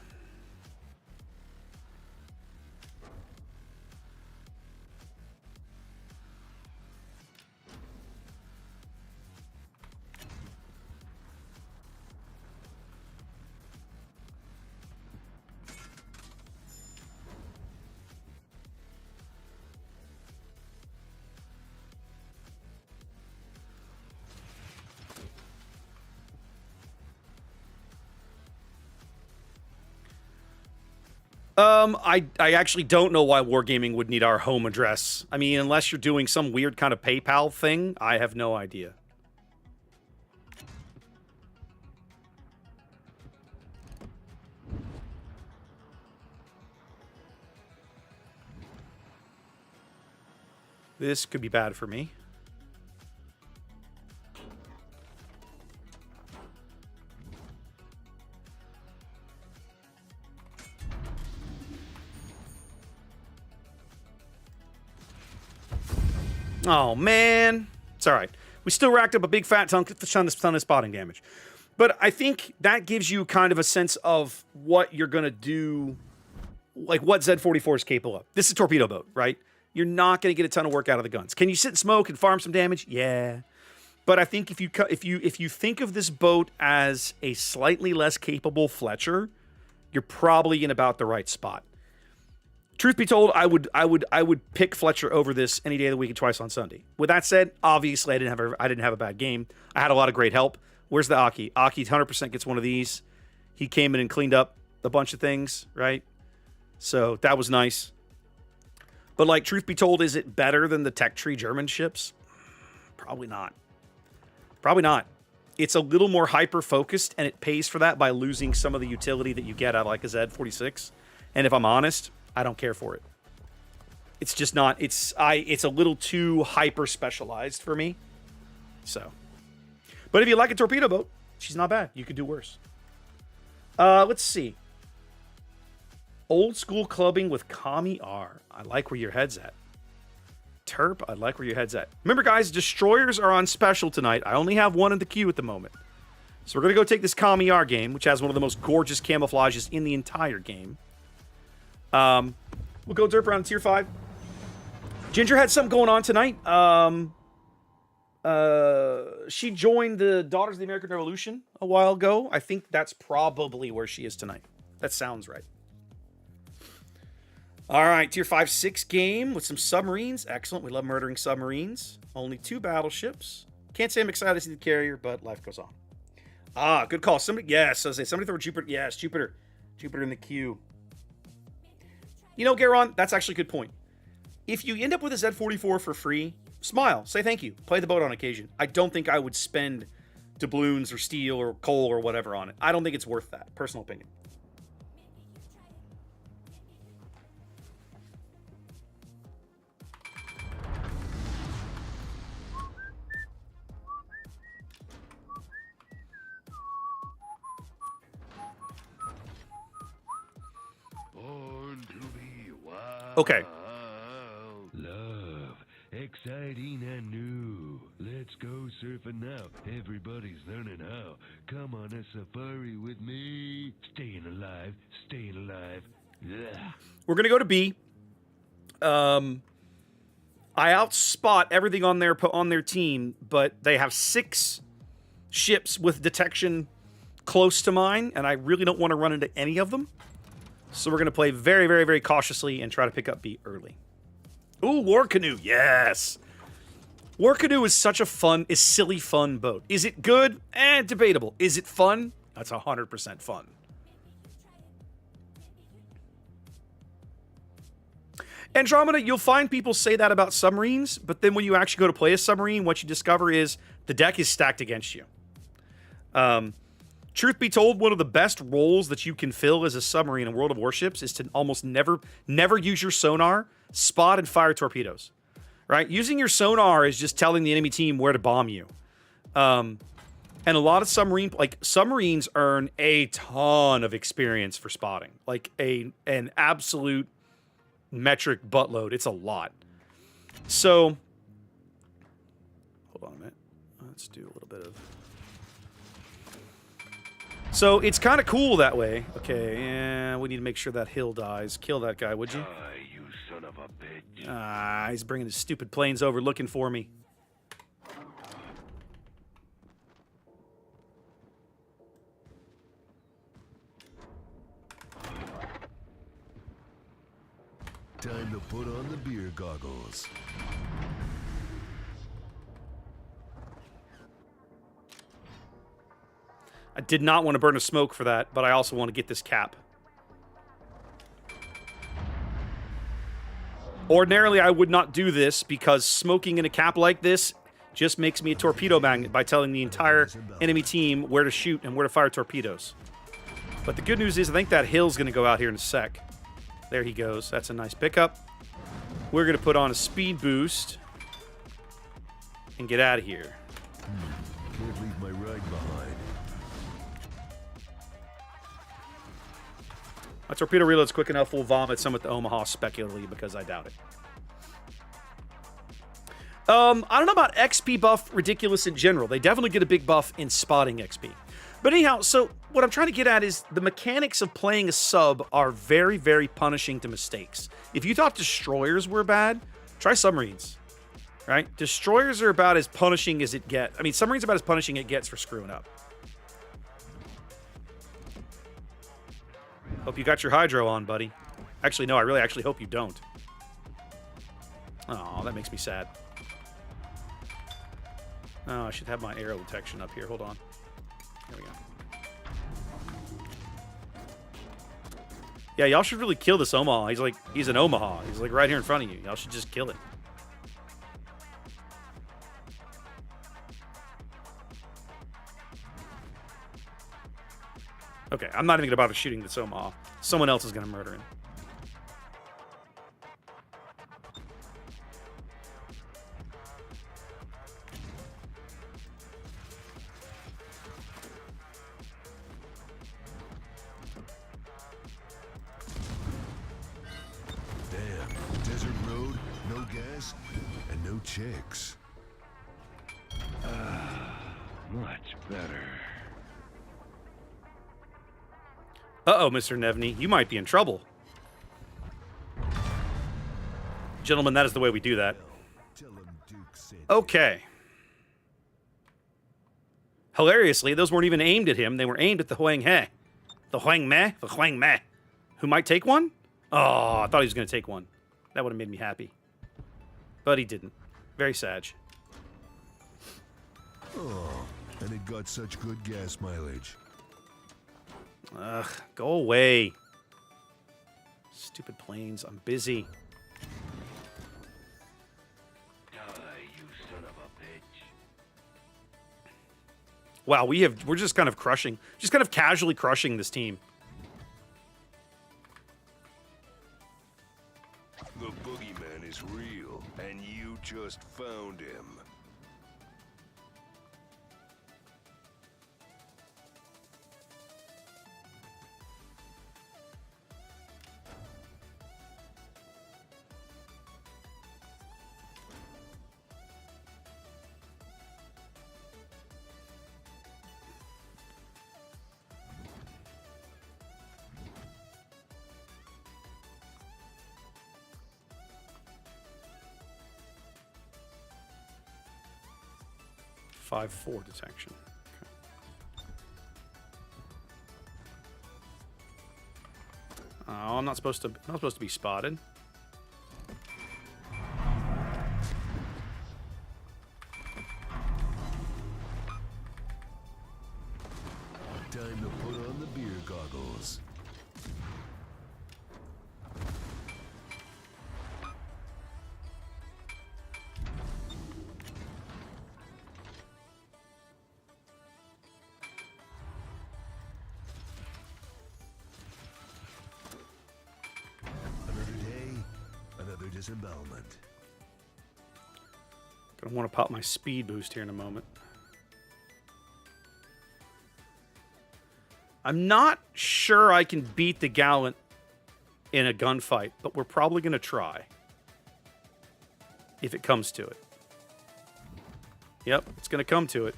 I actually don't know why Wargaming would need our home address. I mean, unless you're doing some weird kind of PayPal thing, I have no idea. This could be bad for me. Oh, man. It's all right. We still racked up a big fat ton of spotting damage. But I think that gives you kind of a sense of what you're going to do, like what Z44 is capable of. This is a torpedo boat, right? You're not going to get a ton of work out of the guns. Can you sit and smoke and farm some damage? Yeah. But I think if you think of this boat as a slightly less capable Fletcher, you're probably in about the right spot. Truth be told, I would pick Fletcher over this any day of the week and twice on Sunday. With that said, obviously I didn't have a bad game. I had a lot of great help. Where's the Aki? Aki 100% gets one of these. He came in and cleaned up a bunch of things, right? So that was nice. But like, truth be told, is it better than the Tech Tree German ships? Probably not. Probably not. It's a little more hyper-focused, and it pays for that by losing some of the utility that you get out of like a Z46. And if I'm honest, I don't care for it. It's just not. It's a little too hyper-specialized for me. So, but if you like a torpedo boat, she's not bad. You could do worse. Let's see. Old school clubbing with Kami R. I like where your head's at. Terp, I like where your head's at. Remember, guys, destroyers are on special tonight. I only have one in the queue at the moment. So we're going to go take this Kami R game, which has one of the most gorgeous camouflages in the entire game. We'll go derp around tier 5. Ginger had something going on tonight. She joined the Daughters of the American Revolution a while ago. I think that's probably where she is tonight. That sounds right. All right, tier 5-6 game with some submarines. Excellent. We love murdering submarines. Only 2 battleships. Can't say I'm excited to see the carrier, but life goes on. Ah, good call. Somebody, yes, I was saying, somebody throw Jupiter. Yes, Jupiter. Jupiter in the queue. You know, Garon, that's actually a good point. If you end up with a Z44 for free, smile. Say thank you. Play the boat on occasion. I don't think I would spend doubloons or steel or coal or whatever on it. I don't think it's worth that. Personal opinion. Okay. Love, exciting and new. Let's go surfing now. Everybody's learning how. Come on a safari with me. Staying alive, staying alive. Ugh. We're going to go to B. I outspot everything on their team, but they have 6 ships with detection close to mine, and I really don't want to run into any of them. So we're going to play very, very, very cautiously and try to pick up B early. Ooh, War Canoe. Yes. War Canoe is such a silly fun boat. Is it good? Debatable. Is it fun? That's 100% fun. Andromeda, you'll find people say that about submarines, but then when you actually go to play a submarine, what you discover is the deck is stacked against you. Truth be told, one of the best roles that you can fill as a submarine in World of Warships is to almost never use your sonar, spot, and fire torpedoes. Right? Using your sonar is just telling the enemy team where to bomb you. And a lot of submarines earn a ton of experience for spotting. Like an absolute metric buttload. It's a lot. So, hold on a minute. Let's do a little bit of... So it's kind of cool that way. Okay, yeah, we need to make sure that hill dies. Kill that guy, would you? You son of a bitch. Ah, he's bringing his stupid planes over looking for me. Time to put on the beer goggles. I did not want to burn a smoke for that, but I also want to get this cap. Ordinarily, I would not do this because smoking in a cap like this just makes me a torpedo magnet by telling the entire enemy team where to shoot and where to fire torpedoes. But the good news is I think that hill's going to go out here in a sec. There he goes. That's a nice pickup. We're going to put on a speed boost and get out of here. Can't leave my ride behind. My torpedo reload's quick enough. We'll vomit some at the Omaha speculatively because I doubt it. I don't know about XP buff ridiculous in general. They definitely get a big buff in spotting XP. But anyhow, so what I'm trying to get at is the mechanics of playing a sub are very, very punishing to mistakes. If you thought destroyers were bad, try submarines. Right? Destroyers are about as punishing as it gets. I mean, submarines are about as punishing it gets for screwing up. Hope you got your hydro on, buddy. Actually, no, I really actually hope you don't. Oh, that makes me sad. Oh, I should have my arrow detection up here. Hold on. There we go. Yeah, y'all should really kill this Omaha. He's an Omaha. He's like right here in front of you. Y'all should just kill it. Okay, I'm not even gonna bother shooting this Omaha. Someone else is gonna murder him. Damn, desert road, no gas, and no chicks. Much better. Uh-oh, Mr. Nevney, you might be in trouble. Gentlemen, that is the way we do that. Okay. Hilariously, those weren't even aimed at him. They were aimed at the Huang He. The Huang Meh? The Huang Meh. Who might take one? Oh, I thought he was going to take one. That would have made me happy. But he didn't. Very sad. Oh, and it got such good gas mileage. Ugh, go away. Stupid planes. I'm busy. Die, you son of a bitch. Wow, we're just kind of crushing. Just kind of casually crushing this team. The boogeyman is real, and you just found him. (5-4) detection. Okay. Oh, I'm not supposed to be spotted. Time to put on the beer goggles. Disembowelment. Gonna want to pop my speed boost here in a moment. I'm not sure I can beat the Gallant in a gunfight, but we're probably gonna try. If it comes to it. Yep, it's gonna come to it.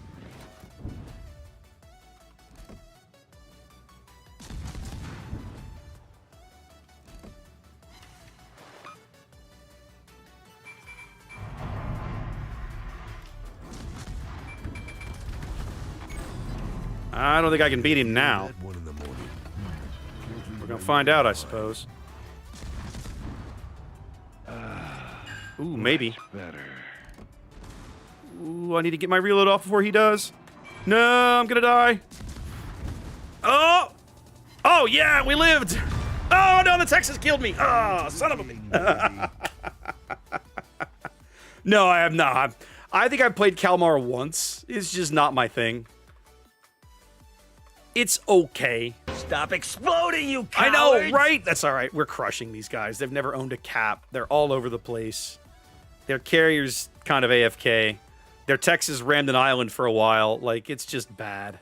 I don't think I can beat him now. We're gonna find out, I suppose. Ooh, maybe. Better. Ooh, I need to get my reload off before he does. No, I'm gonna die. Oh! Oh, yeah, we lived! Oh, no, the Texas killed me! Oh, son of a... No, I have not. I think I played Kalmar once. It's just not my thing. It's okay. Stop exploding, you cowards! I know, right? That's all right. We're crushing these guys. They've never owned a cap. They're all over the place. Their carrier's kind of AFK. Their Texas rammed an island for a while. Like, it's just bad.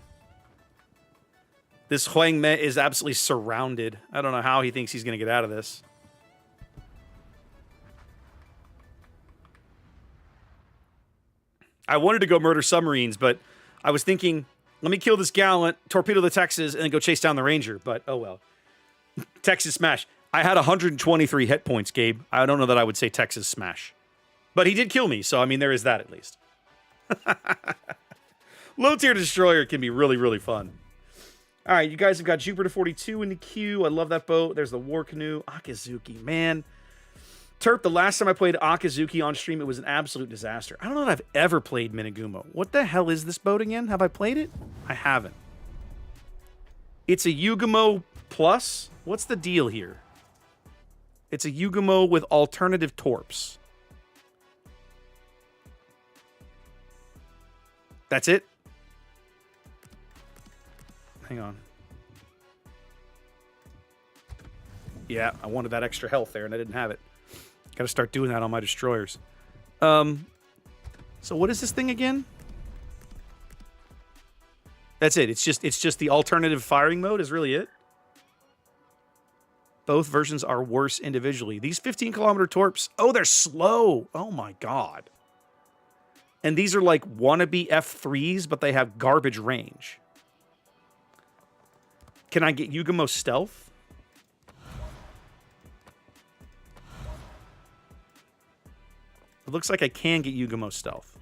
This Huang Me is absolutely surrounded. I don't know how he thinks he's going to get out of this. I wanted to go murder submarines, but I was thinking... Let me kill this gallant, torpedo the Texas, and then go chase down the Ranger. But, oh well. Texas smash. I had 123 hit points, Gabe. I don't know that I would say Texas smash. But he did kill me, so, I mean, there is that at least. Low-tier destroyer can be really, really fun. All right, you guys have got Jupiter 42 in the queue. I love that boat. There's the War Canoe. Akizuki, man. Terp, the last time I played Akizuki on stream, it was an absolute disaster. I don't know that I've ever played Minagumo. What the hell is this boat again? Have I played it? I haven't. It's a Yugumo Plus? What's the deal here? It's a Yugumo with alternative torps. That's it? Hang on. Yeah, I wanted that extra health there, and I didn't have it. Got to start doing that on my destroyers. So what is this thing again? That's it. It's just the alternative firing mode is really it. Both versions are worse individually. These 15-kilometer torps, oh, they're slow. Oh my god. And these are like wannabe F3s, but they have garbage range. Can I get Yugumo stealth? It looks like I can get Yugumo stealth.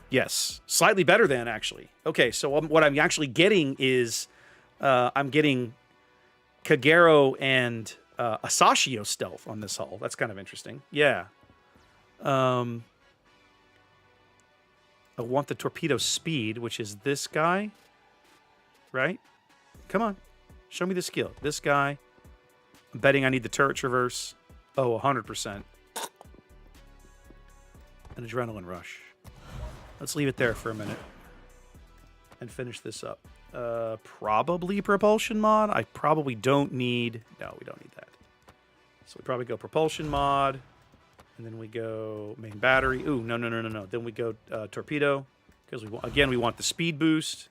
Yes. Slightly better than, actually. Okay, so what I'm actually getting is... I'm getting Kagero and Asashio stealth on this hull. That's kind of interesting. Yeah. I want the torpedo speed, which is this guy. Right? Come on. Show me the skill. This guy. I'm betting I need the turret traverse. Oh, 100%. An adrenaline rush. Let's leave it there for a minute. And finish this up. Probably propulsion mod. I probably don't need... No, we don't need that. So we probably go propulsion mod. And then we go main battery. Ooh, no. Then we go torpedo. Because we want the speed boost.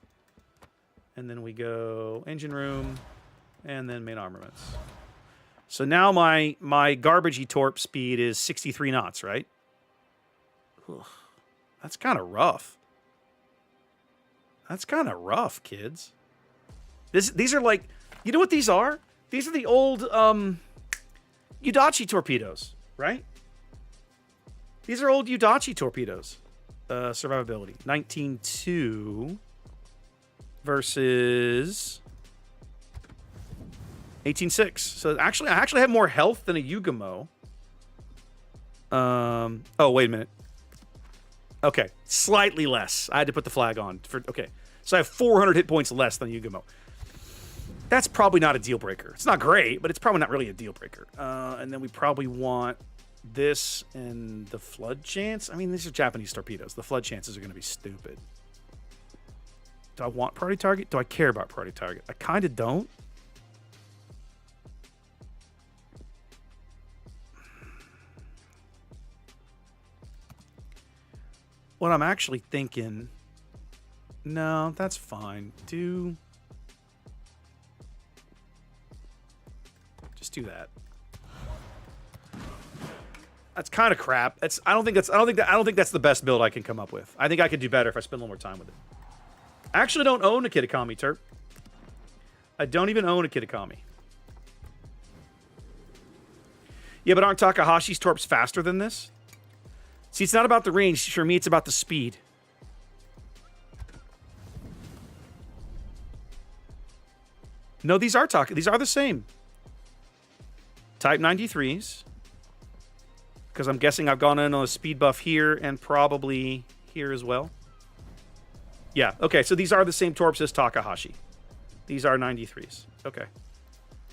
And then we go engine room. And then main armaments. So now my garbagey torp speed is 63 knots, right? Ugh, that's kind of rough. That's kind of rough, kids. These are like... You know what these are? These are the old Udachi torpedoes, right? These are old Udachi torpedoes. Survivability. 19.2 versus 18.6. So I actually have more health than a Yugumo. Oh, wait a minute. Okay, slightly less. I had to put the flag on. Okay, so I have 400 hit points less than Yugumo. That's probably not a deal breaker. It's not great, but it's probably not really a deal breaker. And then we probably want this and the flood chance. I mean, these are Japanese torpedoes. The flood chances are going to be stupid. Do I want priority target? Do I care about priority target? I kind of don't. What I'm actually thinking... No, that's fine. Just do that. That's kind of crap. I don't think that's the best build I can come up with. I think I could do better if I spend a little more time with it. I actually don't own a Kitakami, Terp. I don't even own a Kitakami. Yeah, but aren't Takahashi's torps faster than this? See, it's not about the range. For me, it's about the speed. No, these are the same. Type 93s. Because I'm guessing I've gone in on a speed buff here and probably here as well. Yeah, okay, so these are the same torps as Takahashi. These are 93s. Okay.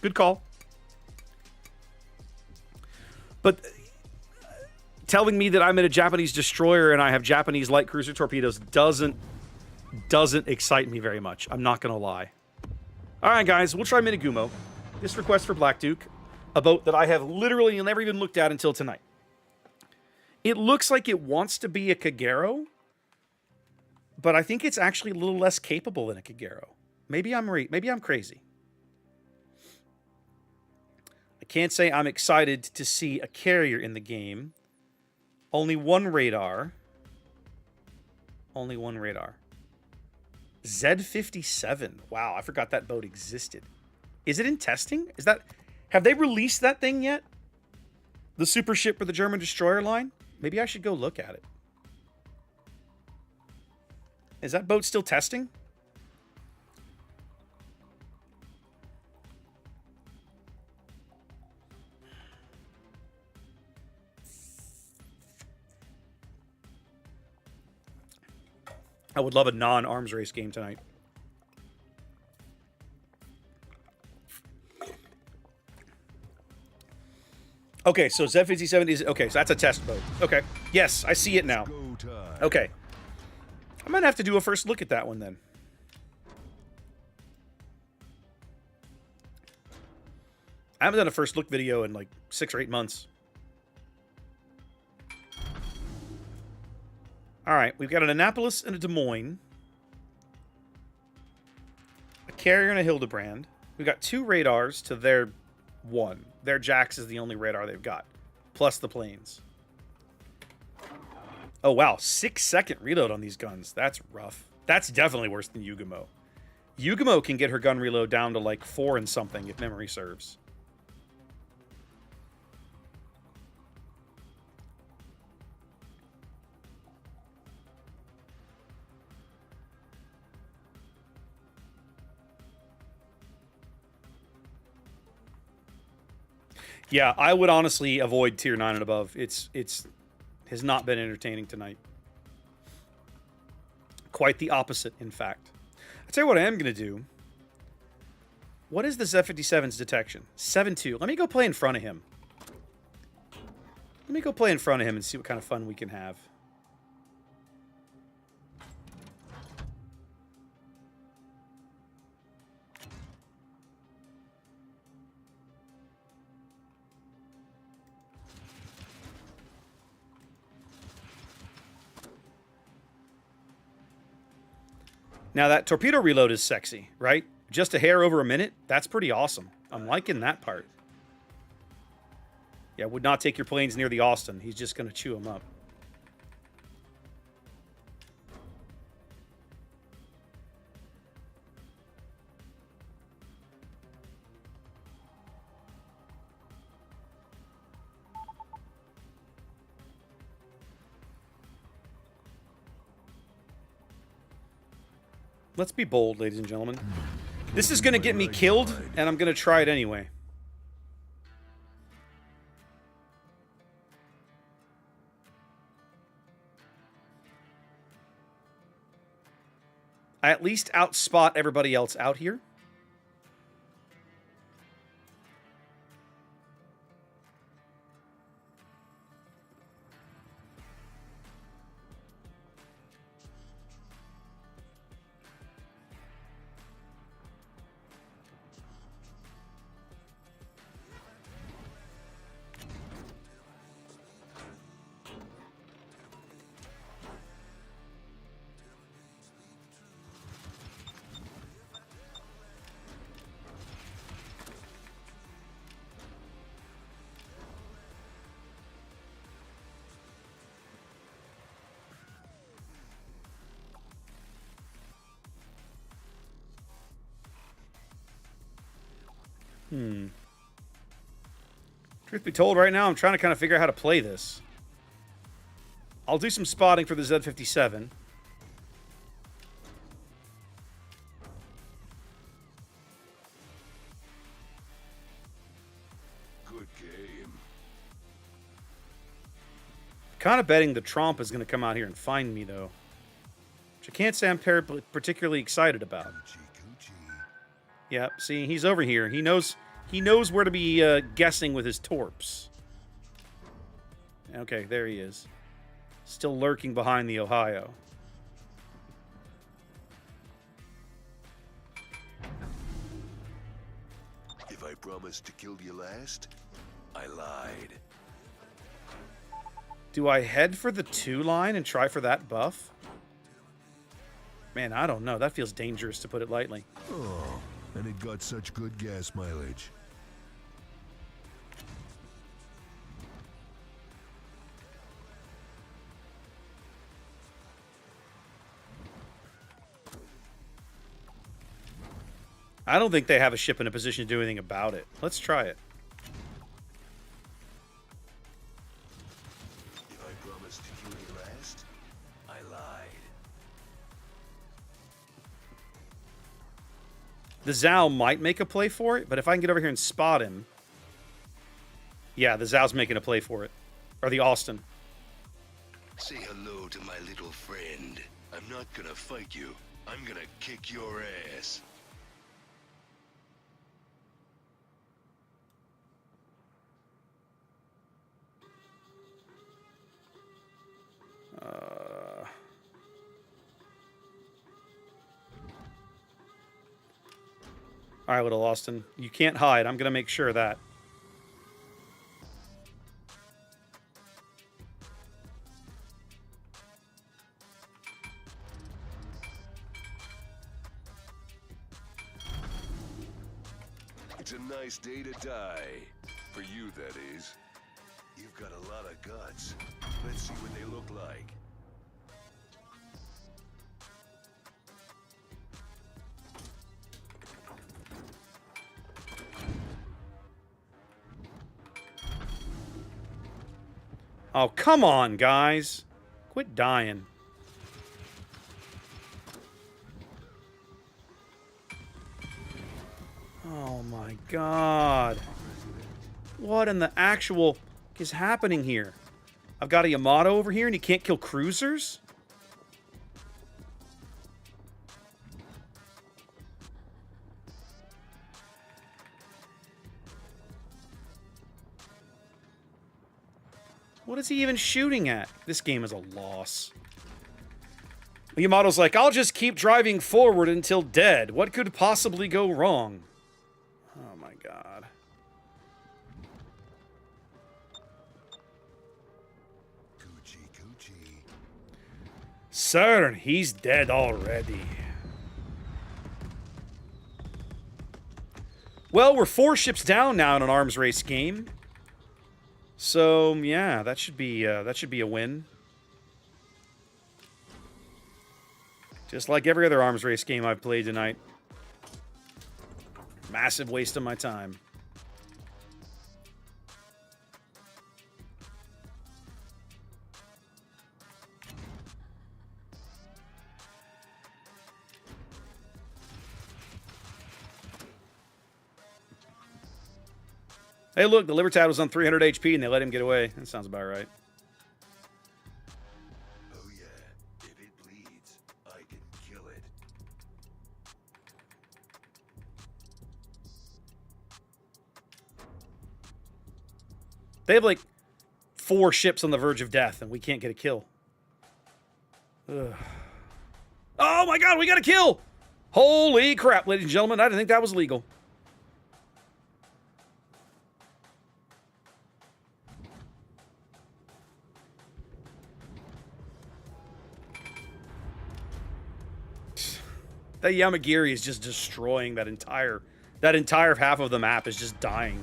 Good call. But telling me that I'm in a Japanese destroyer and I have Japanese light cruiser torpedoes doesn't excite me very much. I'm not going to lie. All right, guys, we'll try Minagumo. This request for Black Duke, a boat that I have literally never even looked at until tonight. It looks like it wants to be a Kagero, but I think it's actually a little less capable than a Kagero. Maybe I'm crazy. I can't say I'm excited to see a carrier in the game. Only one radar. Only one radar. Z57. Wow, I forgot that boat existed. Is it in testing? Is that... Have they released that thing yet? The super ship for the German destroyer line? Maybe I should go look at it. Is that boat still testing? I would love a non-arms race game tonight. Okay, so Z57 is... Okay, so that's a test boat. Okay. Yes, I see it now. Okay. I might have to do a first look at that one then. I haven't done a first look video in like 6 or 8 months. All right, we've got an Annapolis and a Des Moines. A carrier and a Hildebrand. We've got 2 radars to their 1. Their Jax is the only radar they've got, plus the planes. Oh, wow. 6-second reload on these guns. That's rough. That's definitely worse than Yugamo. Yugamo can get her gun reload down to like 4 and something, if memory serves. Yeah, I would honestly avoid tier 9 and above. It's has not been entertaining tonight. Quite the opposite, in fact. I'll tell you what I am going to do. What is this F-57's detection? 7-2. Let me go play in front of him. Let me go play in front of him and see what kind of fun we can have. Now, that torpedo reload is sexy, right? Just a hair over a minute? That's pretty awesome. I'm liking that part. Yeah, would not take your planes near the Austin. He's just going to chew them up. Let's be bold, ladies and gentlemen. This is going to get me killed, and I'm going to try it anyway. I at least outspot everybody else out here. Truth be told, right now, I'm trying to kind of figure out how to play this. I'll do some spotting for the Z57. Good game. Kind of betting the Tromp is going to come out here and find me, though. Which I can't say I'm particularly excited about. Coochie. Yep, see, he's over here. He knows where to be guessing with his torps. Okay, there he is. Still lurking behind the Ohio. If I promised to kill you last, I lied. Do I head for the 2 line and try for that buff? Man, I don't know. That feels dangerous, to put it lightly. Oh, and it got such good gas mileage. I don't think they have a ship in a position to do anything about it. Let's try it. If I promised to kill you last, I lied. The Zhao might make a play for it, but if I can get over here and spot him... Yeah, the Zhao's making a play for it. Or the Austin. Say hello to my little friend. I'm not gonna fight you. I'm gonna kick your ass. All right, little Austin. You can't hide. I'm going to make sure of that. It's a nice day to die. For you, that is. You've got a lot of guts. Let's see what they look like. Oh, come on, guys. Quit dying. Oh, my God. What in the actual is happening here? I've got a Yamato over here, and he can't kill cruisers? What is he even shooting at? This game is a loss. Yamato's like, I'll just keep driving forward until dead. What could possibly go wrong? Oh my God. Coochie, coochie. Sir, he's dead already. Well, we're 4 ships down now in an arms race game. So, yeah, that should be a win. Just like every other arms race game I've played tonight. Massive waste of my time. Hey, look, the Libertad was on 300 HP and they let him get away. That sounds about right. Oh yeah, if it bleeds, I can kill it. They have like 4 ships on the verge of death and we can't get a kill. Ugh. Oh my God, we got a kill! Holy crap, ladies and gentlemen, I didn't think that was legal. That Yamagiri is just destroying that entire half of the map is just dying.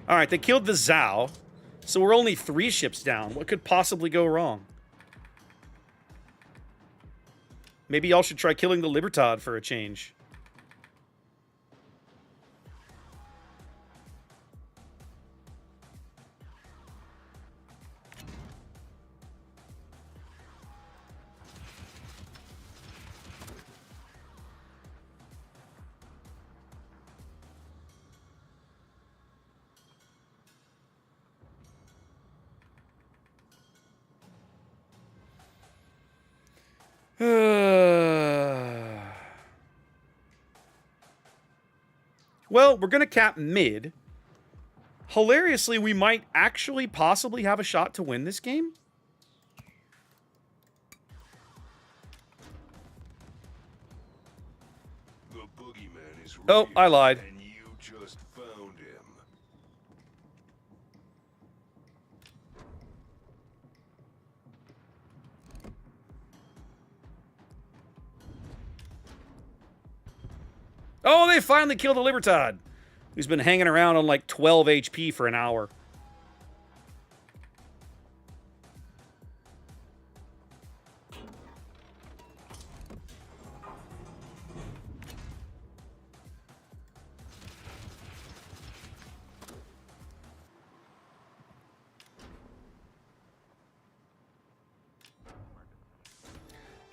All right, they killed the Zhao, so we're only 3 ships down. What could possibly go wrong? Maybe y'all should try killing the Libertad for a change. Well, we're going to cap mid. Hilariously, we might actually possibly have a shot to win this game. The boogeyman is Oh, real, I lied. and you just found him. Oh, they finally killed the Libertad, who's been hanging around on like 12 HP for an hour.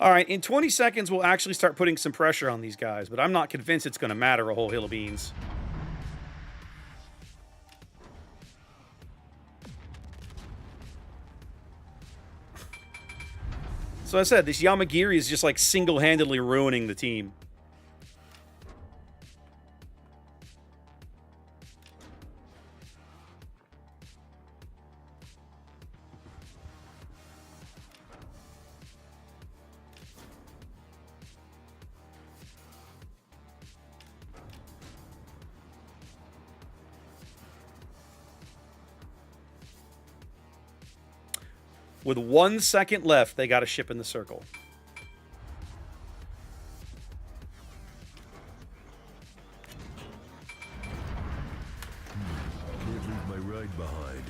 All right, in 20 seconds, we'll actually start putting some pressure on these guys, but I'm not convinced it's going to matter a whole hill of beans. So I said, this Yamagiri is just like single-handedly ruining the team. With 1 second left, they got a ship in the circle. Can't leave my ride behind.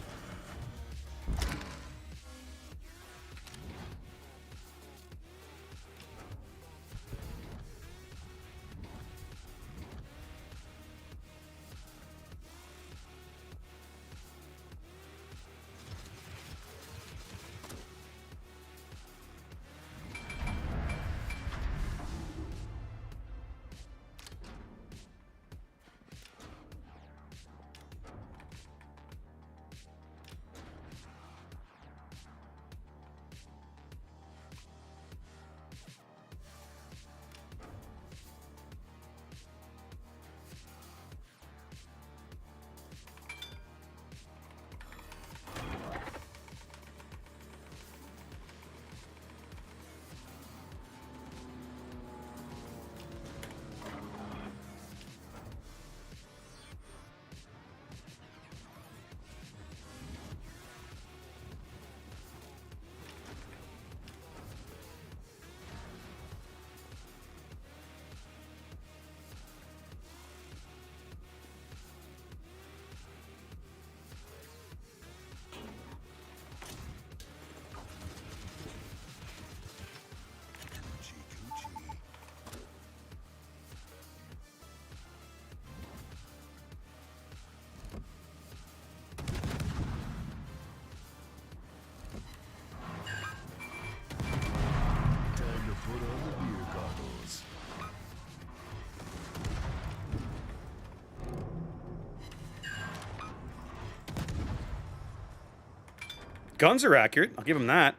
Guns are accurate. I'll give him that.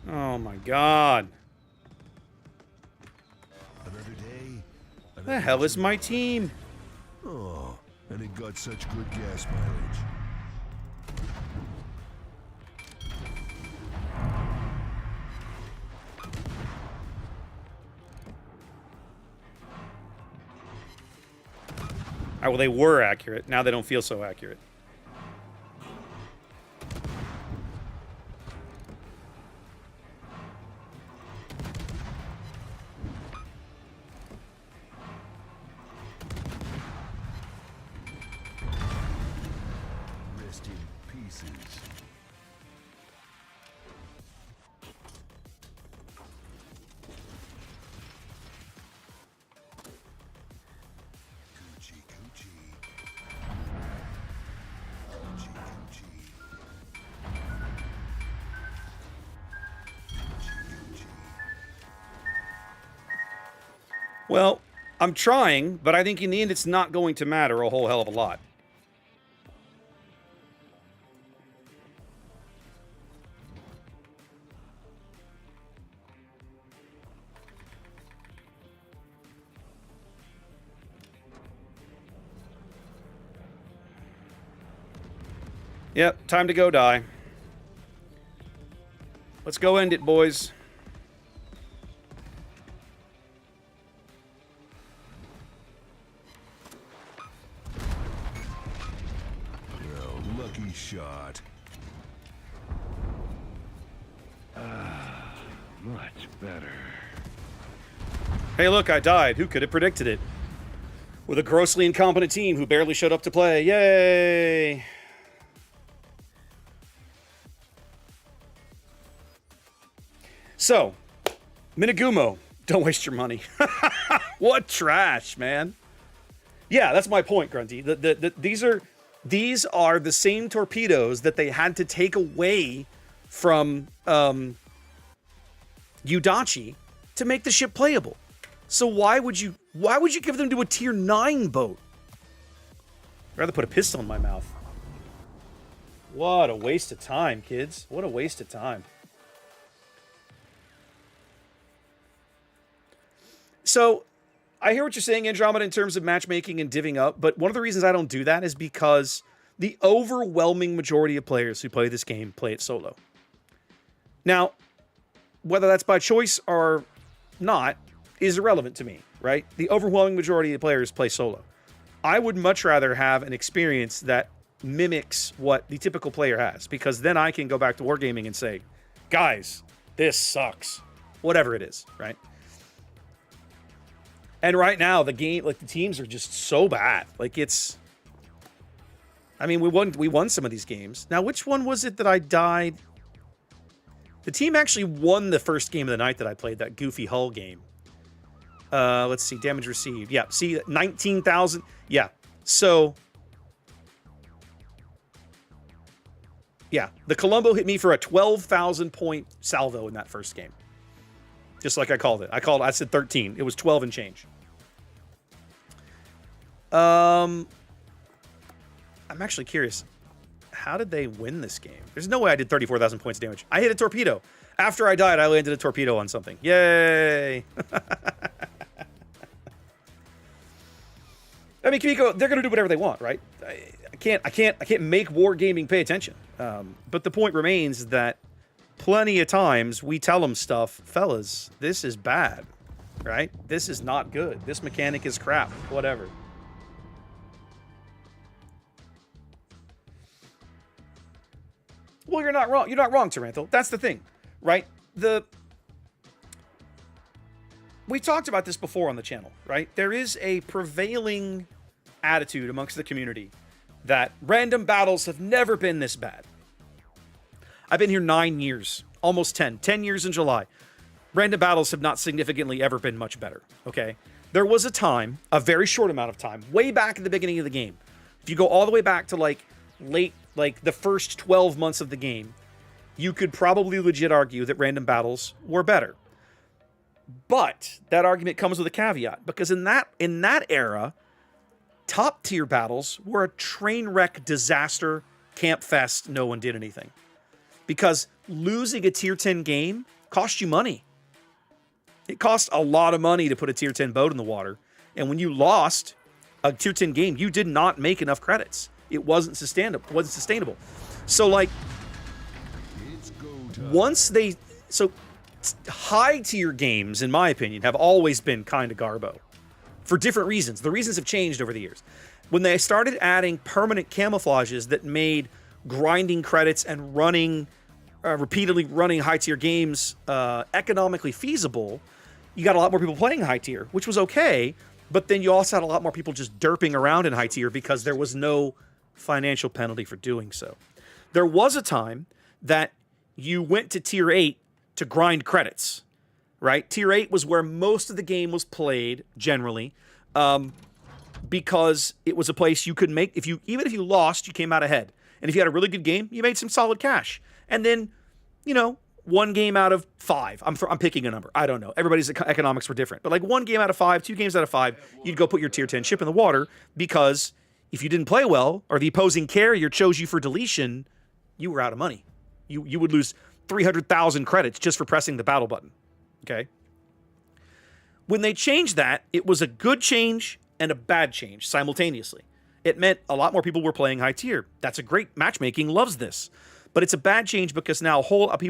Oh my god. Another day. The hell is my team? Oh, and it got such good gas mileage. Well, they were accurate. Now they don't feel so accurate. Rest in pieces. Well, I'm trying, but I think in the end it's not going to matter a whole hell of a lot. Yep, time to go die. Let's go end it, boys. Lucky shot. Much better. Hey, look, I died. Who could have predicted it? With a grossly incompetent team who barely showed up to play. Yay! So, Minagumo, don't waste your money. What trash, man. Yeah, that's my point, Grunty. These are the same torpedoes that they had to take away from Udachi to make the ship playable. So why would you give them to a tier 9 boat? I'd rather put a pistol in my mouth. What a waste of time, kids. What a waste of time. So, I hear what you're saying, Andromeda, in terms of matchmaking and divvying up, but one of the reasons I don't do that is because the overwhelming majority of players who play this game play it solo. Now, whether that's by choice or not is irrelevant to me, right? The overwhelming majority of players play solo. I would much rather have an experience that mimics what the typical player has, because then I can go back to wargaming and say, guys, this sucks. Whatever it is, right? And right now, the game, like the teams are just so bad. Like it's, I mean, we won some of these games. Now, which one was it that I died? The team actually won the first game of the night that I played, that goofy hull game. Let's see, damage received. Yeah, see, 19,000. Yeah, so, yeah, the Colombo hit me for a 12,000 point salvo in that first game. Just like I called it. I said 13. It was 12 and change. I'm actually curious. How did they win this game? There's no way I did 34,000 points of damage. I hit a torpedo. After I died, I landed a torpedo on something. Yay! I mean, Kamiko, they're gonna do whatever they want, right? I can't make wargaming pay attention. But the point remains that plenty of times we tell them stuff, fellas, this is bad, right? This is not good. This mechanic is crap, whatever. Well, you're not wrong. You're not wrong, Taranthal. That's the thing, right? We talked about this before on the channel, right? There is a prevailing attitude amongst the community that random battles have never been this bad. I've been here 9 years, almost 10 years in July. Random battles have not significantly ever been much better, okay? There was a time, a very short amount of time, way back at the beginning of the game. If you go all the way back to like the first 12 months of the game, you could probably legit argue that random battles were better. But that argument comes with a caveat, because in that era, top tier battles were a train wreck disaster, camp fest, no one did anything. Because losing a tier 10 game cost you money. It cost a lot of money to put a tier 10 boat in the water. And when you lost a tier 10 game, you did not make enough credits. It wasn't sustainable. So like, high tier games, in my opinion, have always been kind of garbo. For different reasons. The reasons have changed over the years. When they started adding permanent camouflages that made grinding credits and repeatedly running high tier games economically feasible, you got a lot more people playing high tier, which was okay, but then you also had a lot more people just derping around in high tier because there was no financial penalty for doing so. There was a time that you went to tier 8 to grind credits, right? Tier 8 was where most of the game was played, generally, because it was a place you could make, even if you lost, you came out ahead. And if you had a really good game, you made some solid cash. And then, one game out of 5. I'm picking a number. I don't know. Everybody's economics were different. But like 1 game out of 5, 2 games out of 5, you'd go put your tier 10 ship in the water, because if you didn't play well, or the opposing carrier chose you for deletion, you were out of money. You would lose 300,000 credits just for pressing the battle button. Okay? When they changed that, it was a good change and a bad change simultaneously. It meant a lot more people were playing high tier. That's a great matchmaking, loves this. But it's a bad change because now a lot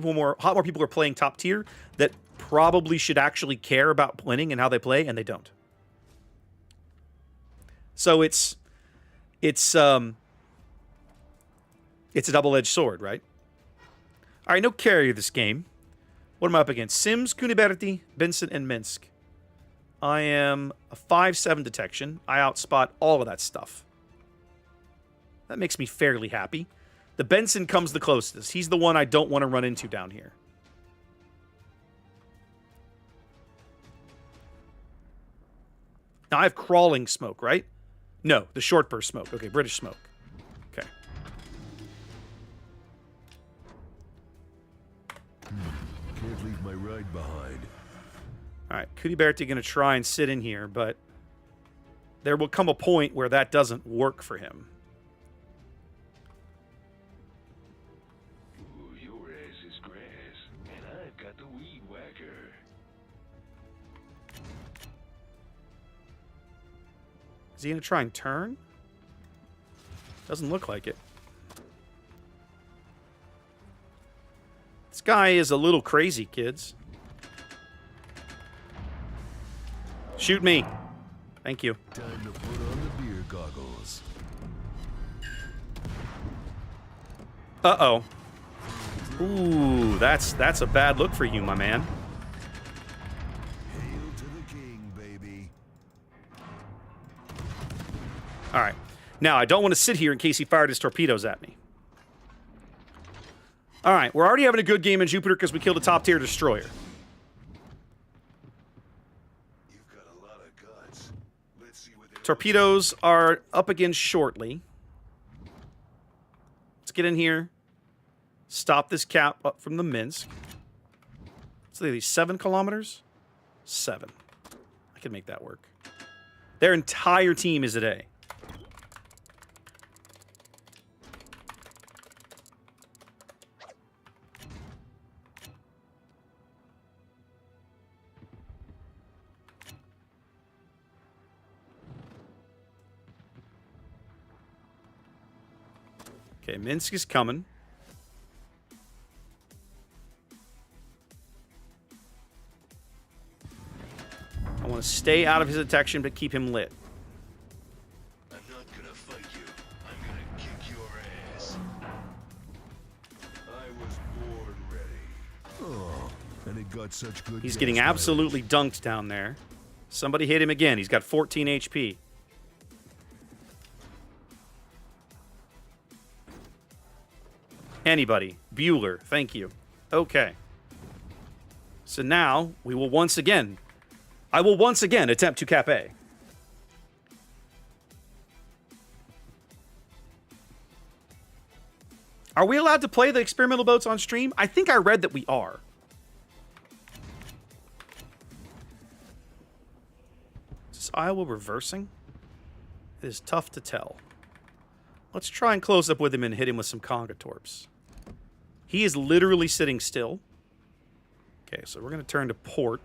more people are playing top tier that probably should actually care about winning and how they play, and they don't. So it's a double-edged sword, right? All right, no carrier this game. What am I up against? Sims, Kuniberti, Benson, and Minsk. I am a 5-7 detection. I outspot all of that stuff. That makes me fairly happy. The Benson comes the closest. He's the one I don't want to run into down here. Now I have crawling smoke, right? No, the short burst smoke. Okay, British smoke. Okay. All right, Kudiberti going to try and sit in here, but there will come a point where that doesn't work for him. Ooh, your ass is grass, and I've got the weed whacker. Is he going to try and turn? Doesn't look like it. This guy is a little crazy, kids. Shoot me. Thank you. Time to put on the beer goggles. Uh-oh. Ooh, that's a bad look for you, my man. Hail to the king, baby. All right. Now, I don't want to sit here in case he fired his torpedoes at me. All right, we're already having a good game in Jupiter because we killed a top-tier destroyer. You've got a lot of guts. Let's see what they Torpedoes are up again shortly. Let's get in here. Stop this cap up from the Minsk. So these 7 kilometers? 7. I can make that work. Their entire team is at A. Okay, Minsk is coming. I want to stay out of his detection, but keep him lit. I'm not gonna fight you. I'm gonna kick your ass. I was born ready. Oh, and it got such good. He's getting absolutely dunked down there. Somebody hit him again. He's got 14 HP. Anybody. Bueller. Thank you. Okay. So now we will once again... I will once again attempt to cap A. Are we allowed to play the experimental boats on stream? I think I read that we are. Is this Iowa reversing? It is tough to tell. Let's try and close up with him and hit him with some conga torps. He is literally sitting still. Okay, so we're going to turn to port.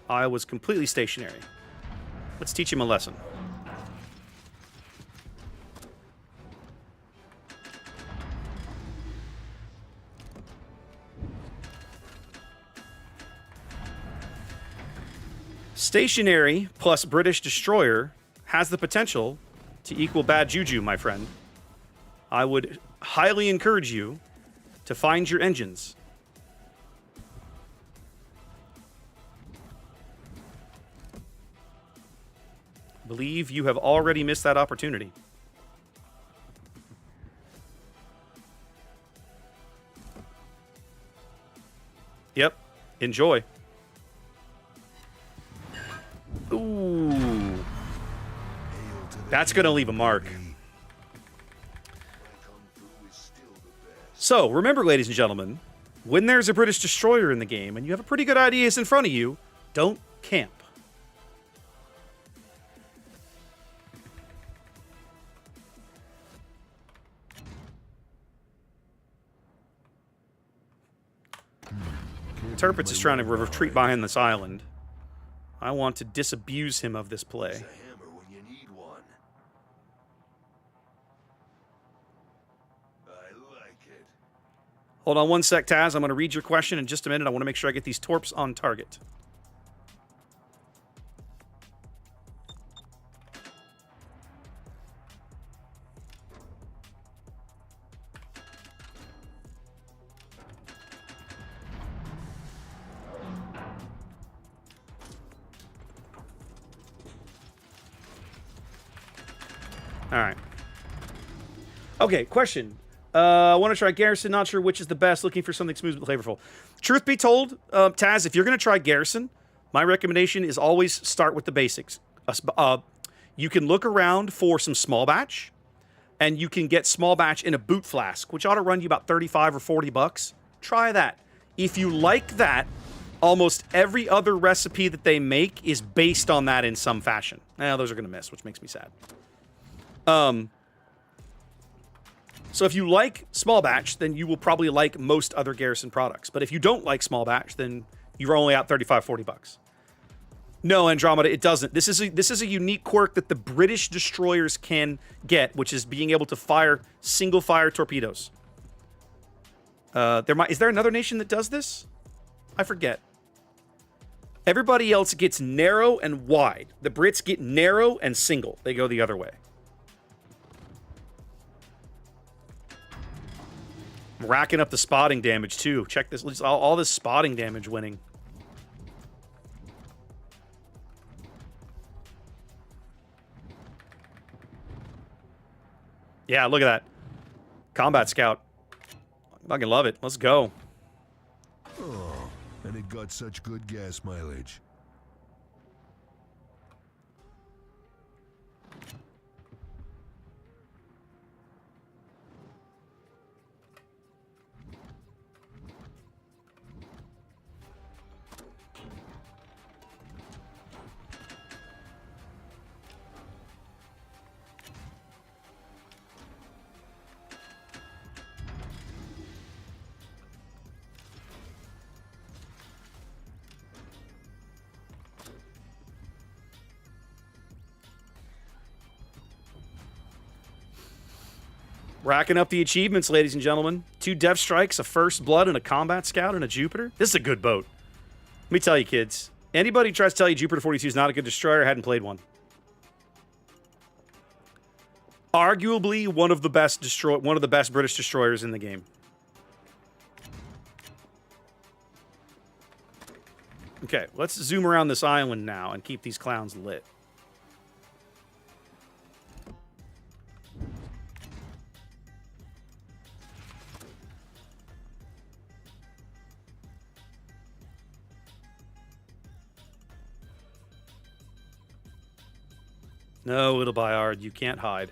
Iowa's completely stationary. Let's teach him a lesson. Stationary plus British destroyer has the potential to equal bad juju, my friend. I would highly encourage you to find your engines. I believe you have already missed that opportunity. Yep. Enjoy. Ooh. That's going to leave a mark. So, remember, ladies and gentlemen, when there's a British destroyer in the game and you have a pretty good ideas in front of you, don't camp. Tirpitz is trying to retreat behind this island. I want to disabuse him of this play. It's a hammer when you need one. I like it. Hold on one sec, Taz. I'm going to read your question in just a minute. I want to make sure I get these torps on target. All right. Okay, question. I want to try Garrison. Not sure which is the best. Looking for something smooth but flavorful. Truth be told, Taz, if you're going to try Garrison, my recommendation is always start with the basics. You can look around for some small batch, and you can get small batch in a boot flask, which ought to run you about 35 or 40 bucks. Try that. If you like that, almost every other recipe that they make is based on that in some fashion. Now, those are going to miss, which makes me sad. So if you like small batch, then you will probably like most other Garrison products. But if you don't like small batch, then you're only out 35, 40 bucks. No, Andromeda, it doesn't. This is a unique quirk that the British destroyers can get, which is being able to fire single-fire torpedoes. Is there another nation that does this? I forget. Everybody else gets narrow and wide. The Brits get narrow and single. They go the other way. I'm racking up the spotting damage, too. Check this. All this spotting damage winning. Yeah, look at that. Combat Scout. Fucking love it. Let's go. Oh, and it got such good gas mileage. Racking up the achievements, ladies and gentlemen. 2 Death Strikes, a First Blood, and a Combat Scout, and a Jupiter. This is a good boat. Let me tell you, kids. Anybody who tries to tell you Jupiter 42 is not a good destroyer hadn't played one. Arguably one of the best British destroyers in the game. Okay, let's zoom around this island now and keep these clowns lit. No, Little Bayard, you can't hide.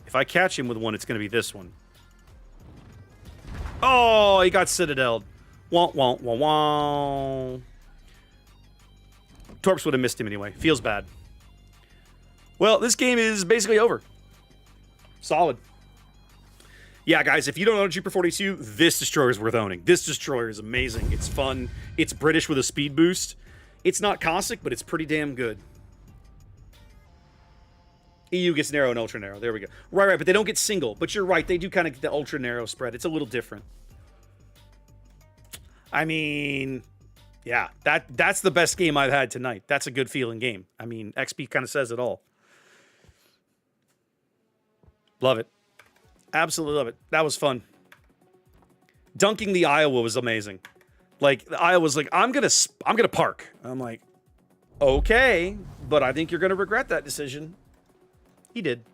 If I catch him with one, it's going to be this one. Oh, he got citadeled. Wah, wah, wah, wah. Torps would have missed him anyway. Feels bad. Well, this game is basically over. Solid. Yeah, guys, if you don't own a Jupiter 42, this destroyer is worth owning. This destroyer is amazing. It's fun. It's British with a speed boost. It's not caustic, but it's pretty damn good. EU gets narrow and ultra narrow. There we go. Right, but they don't get single. But you're right, they do kind of get the ultra narrow spread. It's a little different. I mean, yeah, that's the best game I've had tonight. That's a good feeling game. I mean, XP kind of says it all. Love it. Absolutely love it. That was fun. Dunking the Iowa was amazing. Like, the Iowa's like, I'm gonna park. I'm like, okay, but I think you're gonna regret that decision. He did.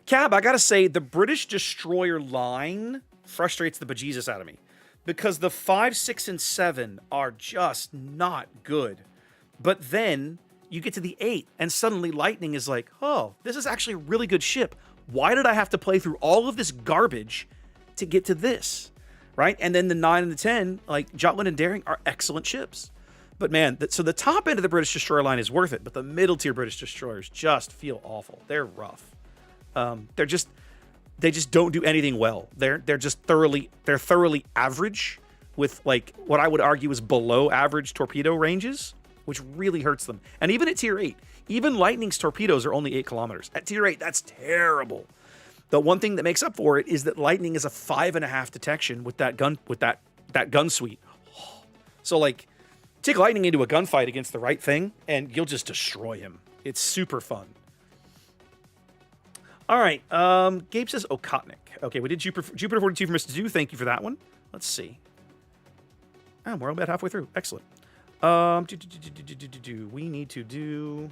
Cab, I gotta say, the British destroyer line frustrates the bejesus out of me. Because the 5, 6, and 7 are just not good. But then you get to the 8, and suddenly Lightning is like, oh, this is actually a really good ship. Why did I have to play through all of this garbage to get to this? Right? And then the 9 and the 10, like Jutland and Daring, are excellent ships. But man, so the top end of the British destroyer line is worth it, but the middle tier British destroyers just feel awful. They're rough. They just don't do anything well. They're thoroughly average with like what I would argue is below average torpedo ranges, which really hurts them. And even at tier 8, even Lightning's torpedoes are only 8 kilometers. At tier 8, that's terrible. The one thing that makes up for it is that Lightning is a 5.5 detection with that gun suite. So like, take Lightning into a gunfight against the right thing, and you'll just destroy him. It's super fun. All right, Gabe says Okhotnik. Okay, we did Jupiter 42 for Mr. Do. Thank you for that one. Let's see. Oh, we're about halfway through. Excellent. We need to do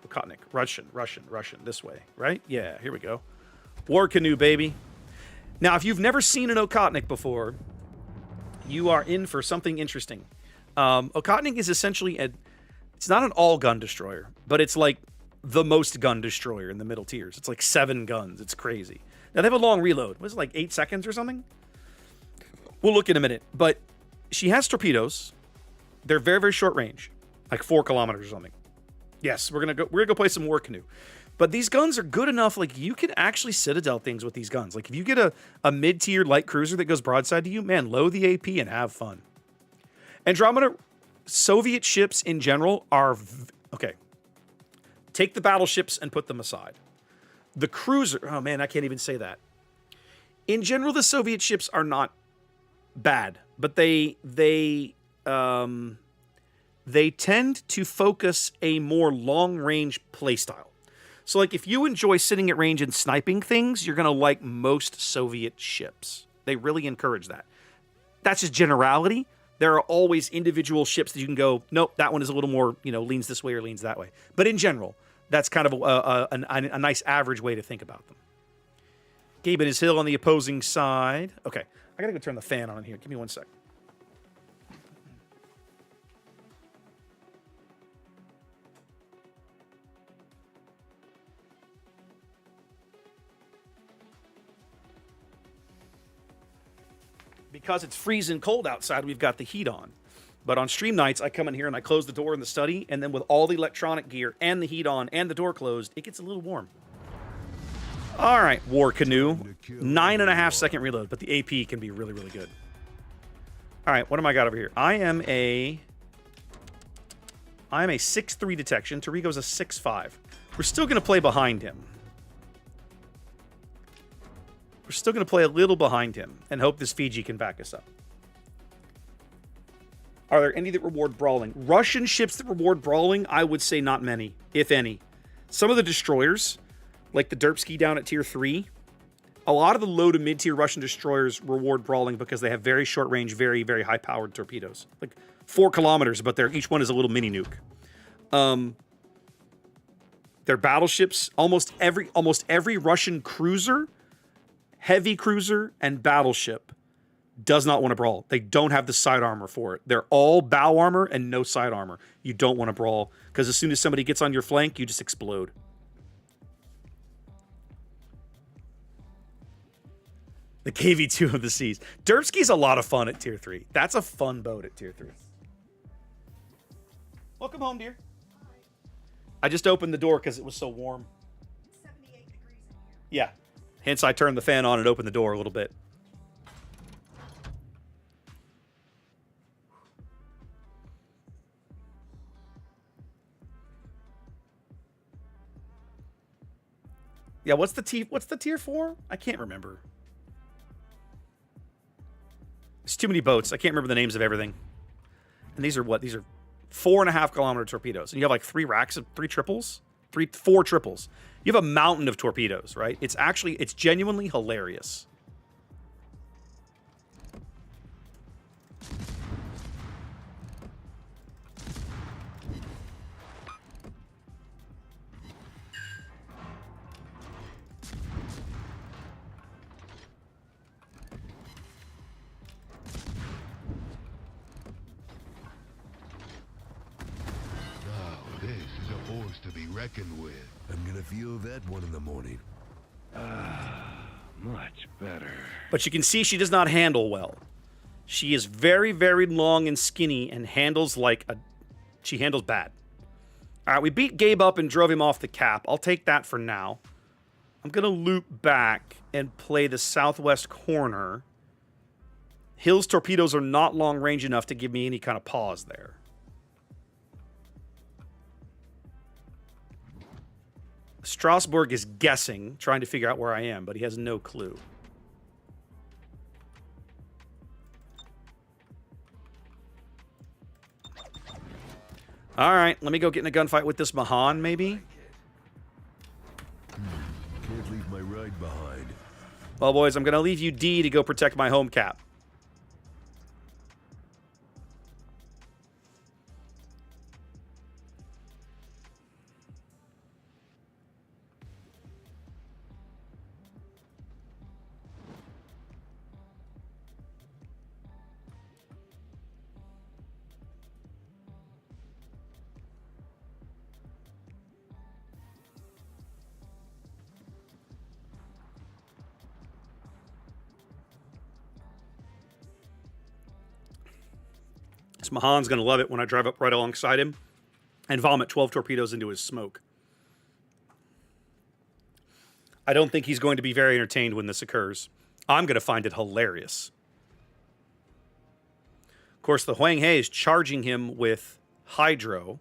Okhotnik. Russian. This way, right? Yeah, here we go. War Canoe, baby. Now, if you've never seen an Okhotnik before, you are in for something interesting. Okhotnik is essentially it's not an all-gun destroyer, but it's like the most gun destroyer in the middle tiers. It's like 7 guns. It's crazy. Now, they have a long reload. Was it like 8 seconds or something? We'll look in a minute. But she has torpedoes. They're very, very short range. Like 4 kilometers or something. Yes, we're gonna go play some War Canoe. But these guns are good enough, like, you can actually Citadel things with these guns. Like, if you get a mid-tier light cruiser that goes broadside to you, man, load the AP and have fun. Andromeda, Soviet ships in general are... Okay. Take the battleships and put them aside. The cruiser... Oh, man, I can't even say that. In general, the Soviet ships are not bad, but they tend to focus a more long-range playstyle. So, like, if you enjoy sitting at range and sniping things, you're going to like most Soviet ships. They really encourage that. That's just generality. There are always individual ships that you can go, nope, that one is a little more, leans this way or leans that way. But in general, that's kind of a nice average way to think about them. Gabe and his hill on the opposing side. Okay, I got to go turn the fan on here. Give me 1 sec. Because it's freezing cold outside, we've got the heat on. But on stream nights, I come in here and I close the door in the study, and then with all the electronic gear and the heat on and the door closed, it gets a little warm. All right, War Canoe. 9.5 second reload, but the AP can be really, really good. All right, what am I got over here? I am a 6.3 detection. Tarigo's a 6.5. We're still going to play behind him. We're still going to play a little behind him and hope this Fiji can back us up. Are there any that reward brawling? Russian ships that reward brawling, I would say not many, if any. Some of the destroyers, like the Derpski down at tier 3, a lot of the low to mid-tier Russian destroyers reward brawling because they have very short range, very, very high-powered torpedoes. Like 4 kilometers, but each one is a little mini nuke. Their battleships, almost every Russian cruiser, heavy cruiser, and battleship does not want to brawl. They don't have the side armor for it. They're all bow armor and no side armor. You don't want to brawl, because as soon as somebody gets on your flank, you just explode. The KV-2 of the seas. Derpski's a lot of fun at tier 3. That's a fun boat at tier 3. Welcome home, dear. I just opened the door because it was so warm. 78 degrees in here. Yeah. Hence, I turned the fan on and opened the door a little bit. Yeah, what's the tier 4? I can't remember. There's too many boats. I can't remember the names of everything. And these are what? These are 4.5 kilometer torpedoes. And you have like 3 racks of 4 triples. You have a mountain of torpedoes, right? It's genuinely hilarious. This is a force to be reckoned with. I'm gonna feel that one in the morning. Much better. But you can see she does not handle well. She is very, very long and skinny and handles she handles bad. All right, we beat Gabe up and drove him off the cap. I'll take that for now. I'm going to loop back and play the southwest corner. Hill's torpedoes are not long range enough to give me any kind of pause there. Strasbourg is guessing, trying to figure out where I am, but he has no clue. All right, let me go get in a gunfight with this Mahan, maybe? Can't leave my ride behind. Well, boys, I'm going to leave you D to go protect my home cap. This Mahan's going to love it when I drive up right alongside him and vomit 12 torpedoes into his smoke. I don't think he's going to be very entertained when this occurs. I'm going to find it hilarious. Of course, the Huang He is charging him with hydro.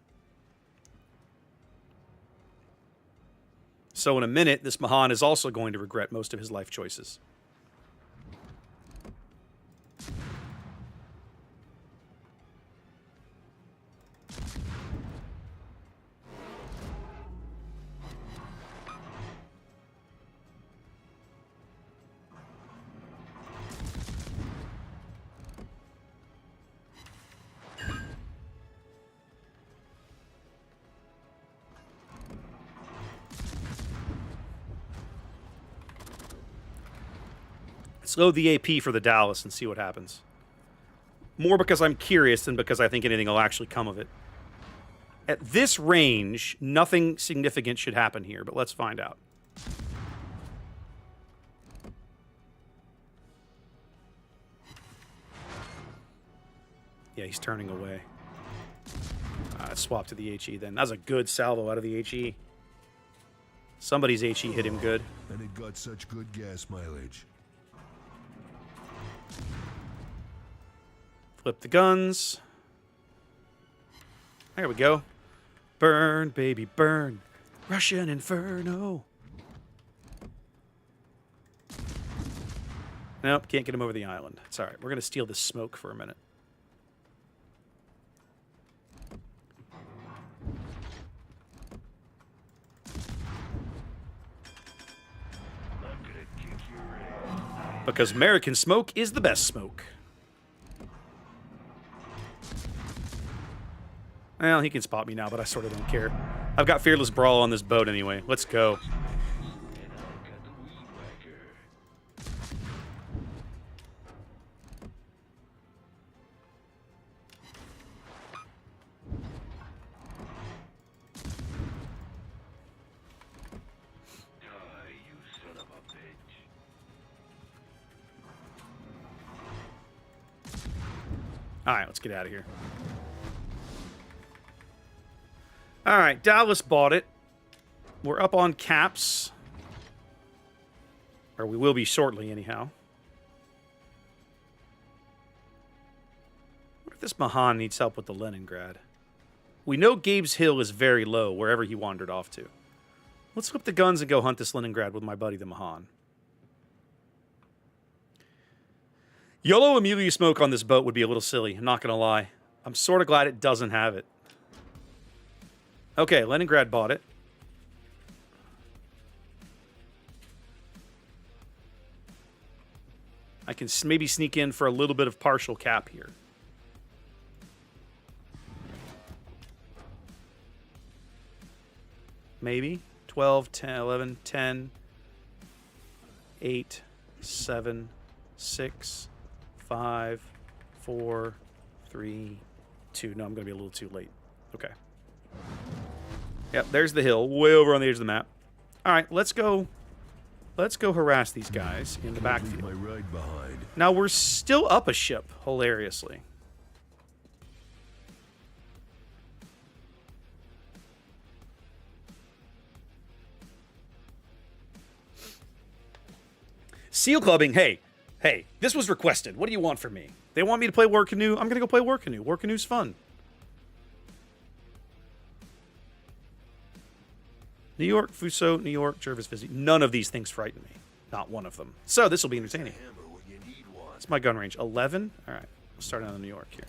So in a minute, this Mahan is also going to regret most of his life choices. Let's load the AP for the Dallas and see what happens. More because I'm curious than because I think anything will actually come of it. At this range, nothing significant should happen here, but let's find out. Yeah, he's turning away. Let's swap to the HE then. That was a good salvo out of the HE. Somebody's HE hit him good. And it got such good gas mileage. Flip the guns. There we go. Burn, baby, burn. Russian Inferno. Nope, can't get him over the island. It's all right. We're going to steal this smoke for a minute. Because American smoke is the best smoke. Well, he can spot me now, but I sort of don't care. I've got Fearless Brawl on this boat anyway. Let's go. All right, let's get out of here. All right, Dallas bought it. We're up on caps. Or we will be shortly, anyhow. What if this Mahan needs help with the Leningrad? We know Gabe's Hill is very low, wherever he wandered off to. Let's flip the guns and go hunt this Leningrad with my buddy, the Mahan. YOLO Amelia Smoke on this boat would be a little silly, I'm not going to lie. I'm sort of glad it doesn't have it. Okay, Leningrad bought it. I can maybe sneak in for a little bit of partial cap here. Maybe. 12, 10, 11, 10, 8, 7, 6, 5, 4, 3, 2. No, I'm going to be a little too late. Okay. Yep, there's the hill, way over on the edge of the map. All right, let's go harass these guys in the backfield. My ride behind. Now, we're still up a ship, hilariously. Seal clubbing, hey, this was requested. What do you want from me? They want me to play War Canoe. I'm going to go play War Canoe. War Canoe's fun. New York, Fuso, New York, Jervis, Vizzy. None of these things frighten me. Not one of them. So this will be entertaining. It's my gun range. 11? All right. We'll start on New York here.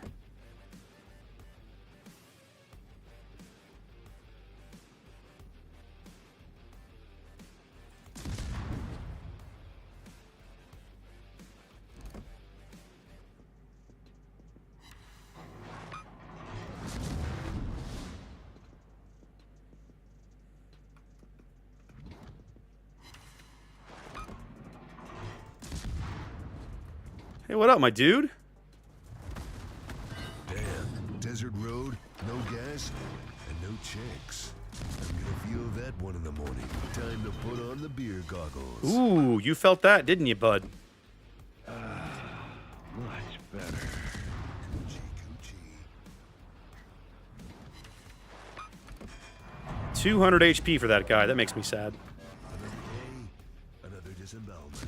Hey, what up, my dude? Damn, desert road, no gas, and no chicks. I'm gonna feel that one in the morning. Time to put on the beer goggles. Ooh, you felt that, didn't you, bud? Much better. Coochie, coochie. 200 HP for that guy. That makes me sad. Another day, another disembowelment.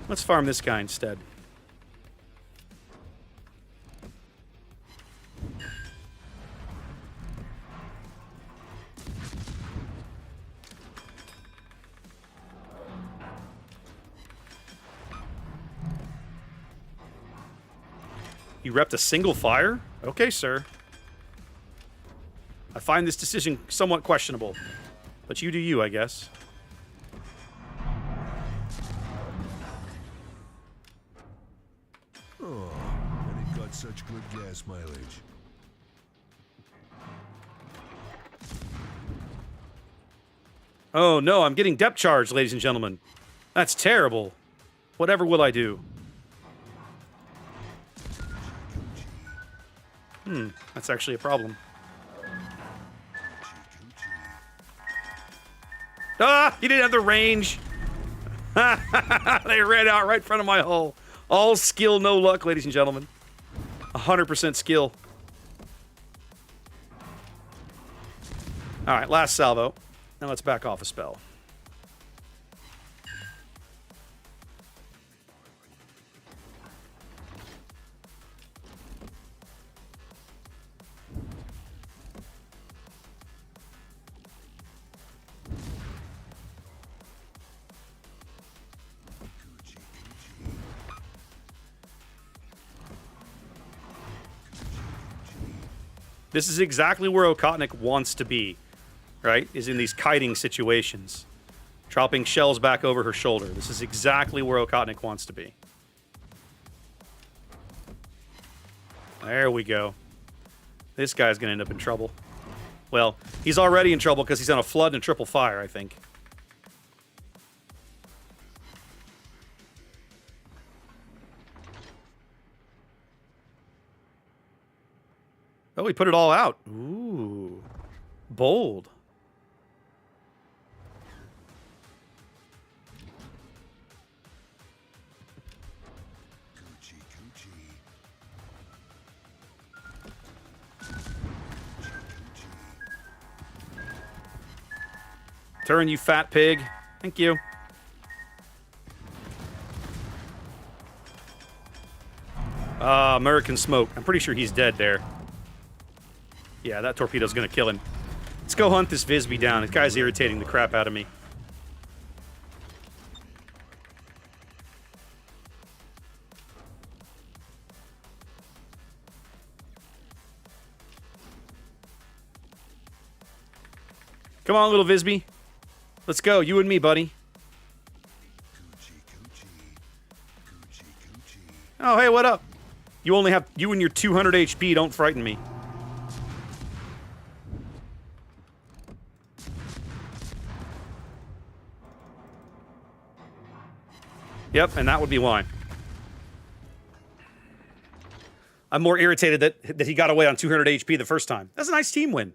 Let's farm this guy instead. You repped a single fire? Okay, sir. I find this decision somewhat questionable. But you do you, I guess. Oh, and it got such good gas mileage. Oh no, I'm getting depth charged, ladies and gentlemen. That's terrible. Whatever will I do? That's actually a problem. Ah, he didn't have the range. They ran out right in front of my hull. All skill, no luck, ladies and gentlemen. 100% skill. All right, last salvo. Now let's back off a spell. This is exactly where Okhotnik wants to be, right? Is in these kiting situations. Dropping shells back over her shoulder. This is exactly where Okhotnik wants to be. There we go. This guy's going to end up in trouble. Well, he's already in trouble because he's on a flood and a triple fire, I think. Oh, he put it all out. Ooh. Bold. Coochie, coochie. Turn, you fat pig. Thank you. American Smoke. I'm pretty sure he's dead there. Yeah, that torpedo's gonna kill him. Let's go hunt this Visby down. This guy's irritating the crap out of me. Come on, little Visby. Let's go, you and me, buddy. Coochie, coochie. Coochie, coochie. Oh, hey, what up? You only have... You and your 200 HP, don't frighten me. Yep, and that would be why. I'm more irritated that he got away on 200 HP the first time. That's a nice team win.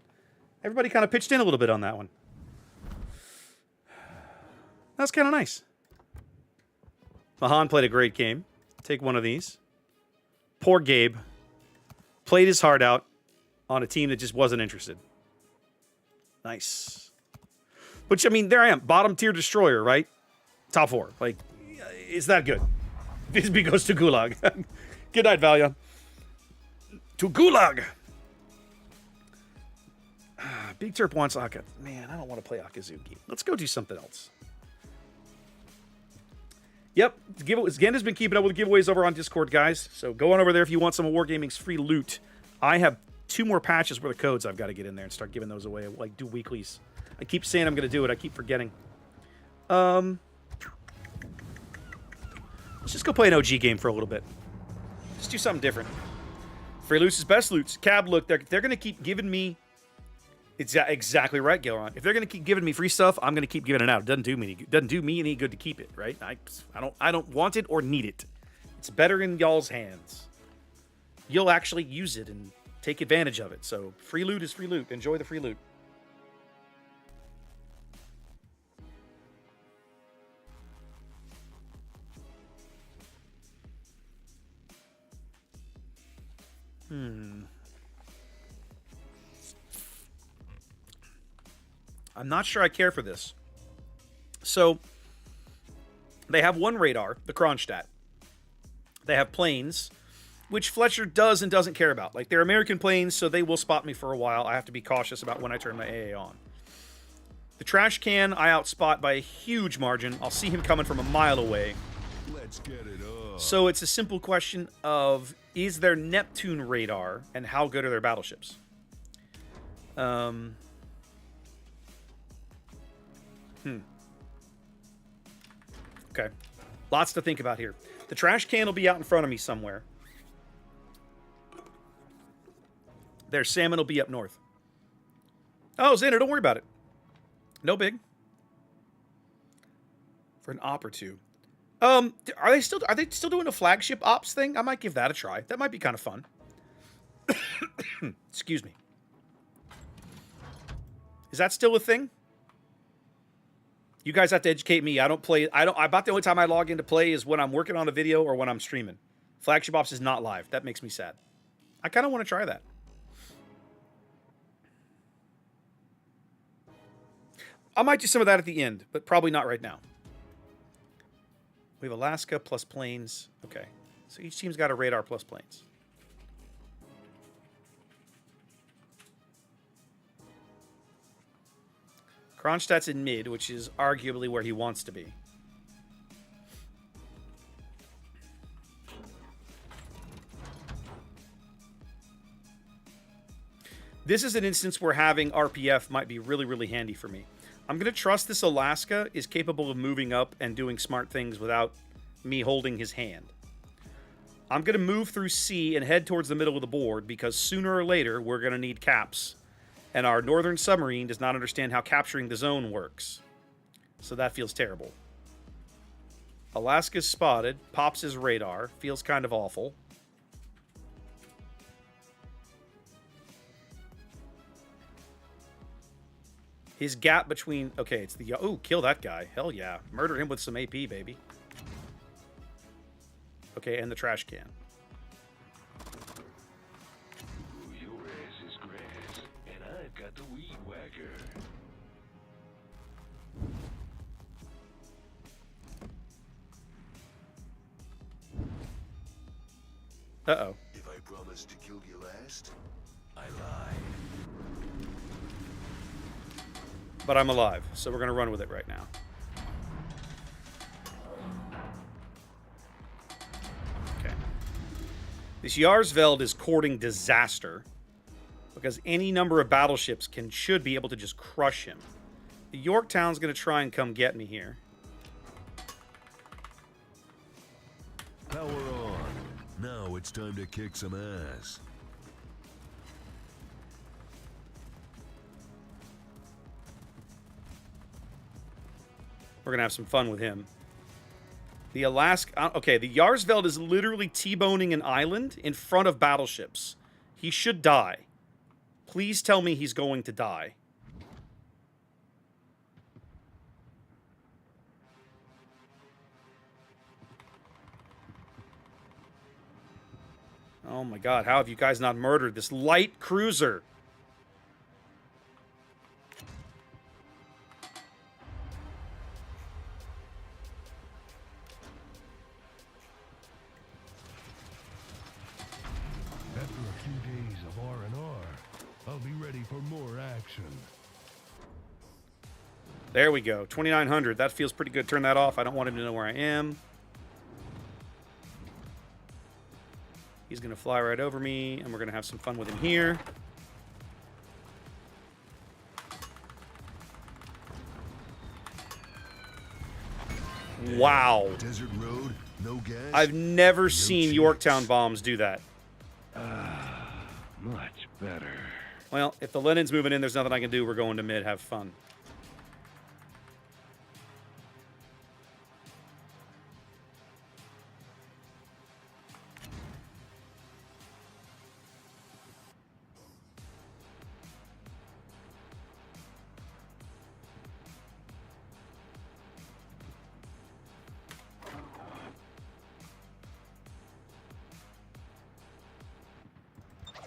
Everybody kind of pitched in a little bit on that one. That's kind of nice. Mahan played a great game. Take one of these. Poor Gabe. Played his heart out on a team that just wasn't interested. Nice. Which, I mean, there I am. Bottom tier destroyer, right? Top 4. Like, it's that good. Visby goes to Gulag. Good night, Valia. To Gulag! Big Terp wants Akka. Man, I don't want to play Akazuki. Let's go do something else. Yep, Genda's been keeping up with giveaways over on Discord, guys. So go on over there if you want some of Wargaming's free loot. I have 2 more patches worth of codes I've got to get in there and start giving those away. Like, do weeklies. I keep saying I'm going to do it. I keep forgetting. Let's just go play an OG game for a little bit. Just do something different. Free loot's best loot. Cab, look, they're going to keep giving me... Exactly right, Gilron. If they're going to keep giving me free stuff, I'm going to keep giving it out. It doesn't do me any good to keep it, right? I don't want it or need it. It's better in y'all's hands. You'll actually use it and take advantage of it. So free loot is free loot. Enjoy the free loot. I'm not sure I care for this. So, they have one radar, the Kronstadt. They have planes, which Fletcher does and doesn't care about. Like, they're American planes, so they will spot me for a while. I have to be cautious about when I turn my AA on. The trash can, I outspot by a huge margin. I'll see him coming from a mile away. Let's get it on. So it's a simple question of, is there Neptune radar, and how good are their battleships? Okay. Lots to think about here. The trash can will be out in front of me somewhere. Their salmon will be up north. Oh, Xander, don't worry about it. No big. For an op or two. Are they still doing a flagship ops thing? I might give that a try. That might be kind of fun. Excuse me. Is that still a thing? You guys have to educate me. I don't play. About the only time I log in to play is when I'm working on a video or when I'm streaming. Flagship ops is not live. That makes me sad. I kind of want to try that. I might do some of that at the end, but probably not right now. We have Alaska plus planes. Okay. So each team's got a radar plus planes. Kronstadt's in mid, which is arguably where he wants to be. This is an instance where having RPF might be really, really handy for me. I'm going to trust this Alaska is capable of moving up and doing smart things without me holding his hand. I'm going to move through C and head towards the middle of the board because sooner or later we're going to need caps. And our northern submarine does not understand how capturing the zone works. So that feels terrible. Alaska's spotted. Pops his radar. Feels kind of awful. His gap between... Okay, it's the... Oh, kill that guy. Hell yeah. Murder him with some AP, baby. Okay, and the trash can. Your ass is grass, and I've got the weed whacker. Uh-oh. If I promise to kill you last, I lie. But I'm alive, so we're going to run with it right now. Okay. This Jarsveld is courting disaster because any number of battleships should be able to just crush him. The Yorktown's going to try and come get me here. Power on. Now it's time to kick some ass. We're going to have some fun with him. The Alaska... Okay, the Jarsveld is literally T-boning an island in front of battleships. He should die. Please tell me he's going to die. Oh my god, how have you guys not murdered this light cruiser? After a few days of R&R, I'll be ready for more action. There we go. 2,900. That feels pretty good. Turn that off. I don't want him to know where I am. He's going to fly right over me, and we're going to have some fun with him here. Wow. Desert road, no gas. I've never seen chance. Yorktown bombs do that. Much better. Well, if the Lenin's moving in, there's nothing I can do. We're going to mid. Have fun.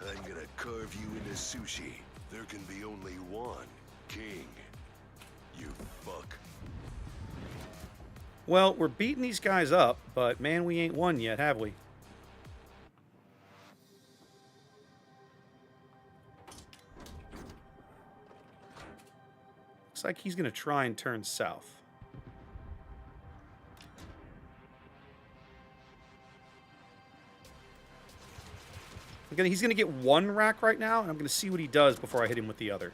I'm gonna carve you into sushi. There can be only one king. Well, we're beating these guys up, but man, we ain't won yet, have we? Looks like he's going to try and turn south. He's going to get one rack right now, and I'm going to see what he does before I hit him with the other.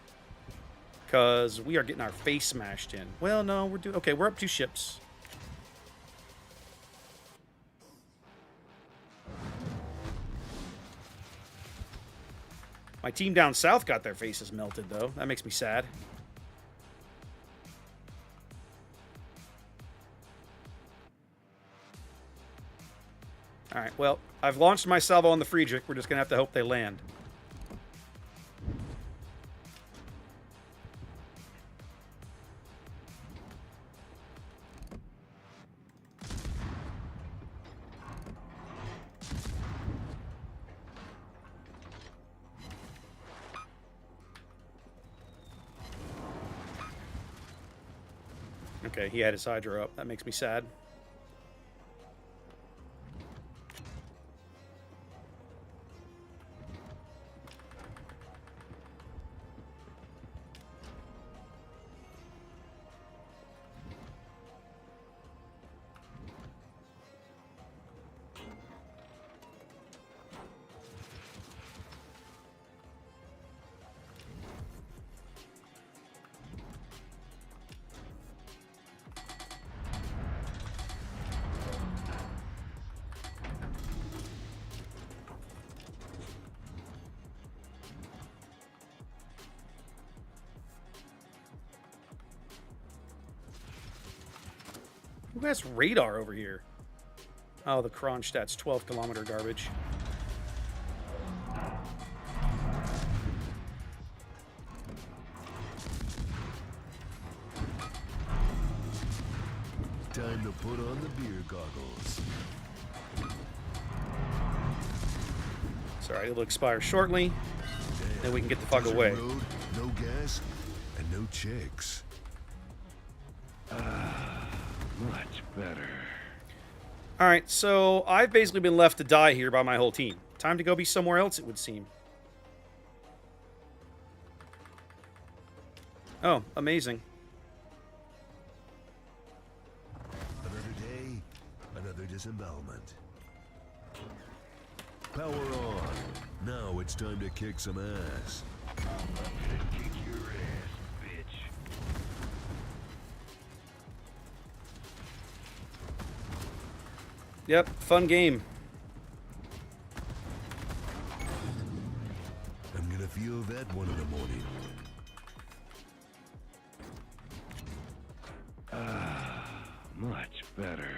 Because we are getting our face smashed in. Well, no, we're doing... Okay, we're up 2 ships. My team down south got their faces melted, though. That makes me sad. Alright, well, I've launched my salvo on the Friedrich. We're just going to have to hope they land. Okay, he had his Hydra up. That makes me sad. Who has radar over here? Oh, the Kronstadt's 12-kilometer garbage. Time to put on the beer goggles. Sorry, it'll expire shortly. Then we can get the fuck Desert away. road, no gas, and no chicks. Much better. Alright, so I've basically been left to die here by my whole team. Time to go be somewhere else, it would seem. Oh, amazing. Another day, another disembowelment. Power on. Now it's time to kick some ass. I'm gonna kick your ass, bitch. Yep, fun game. I'm gonna feel that one in the morning. Much better.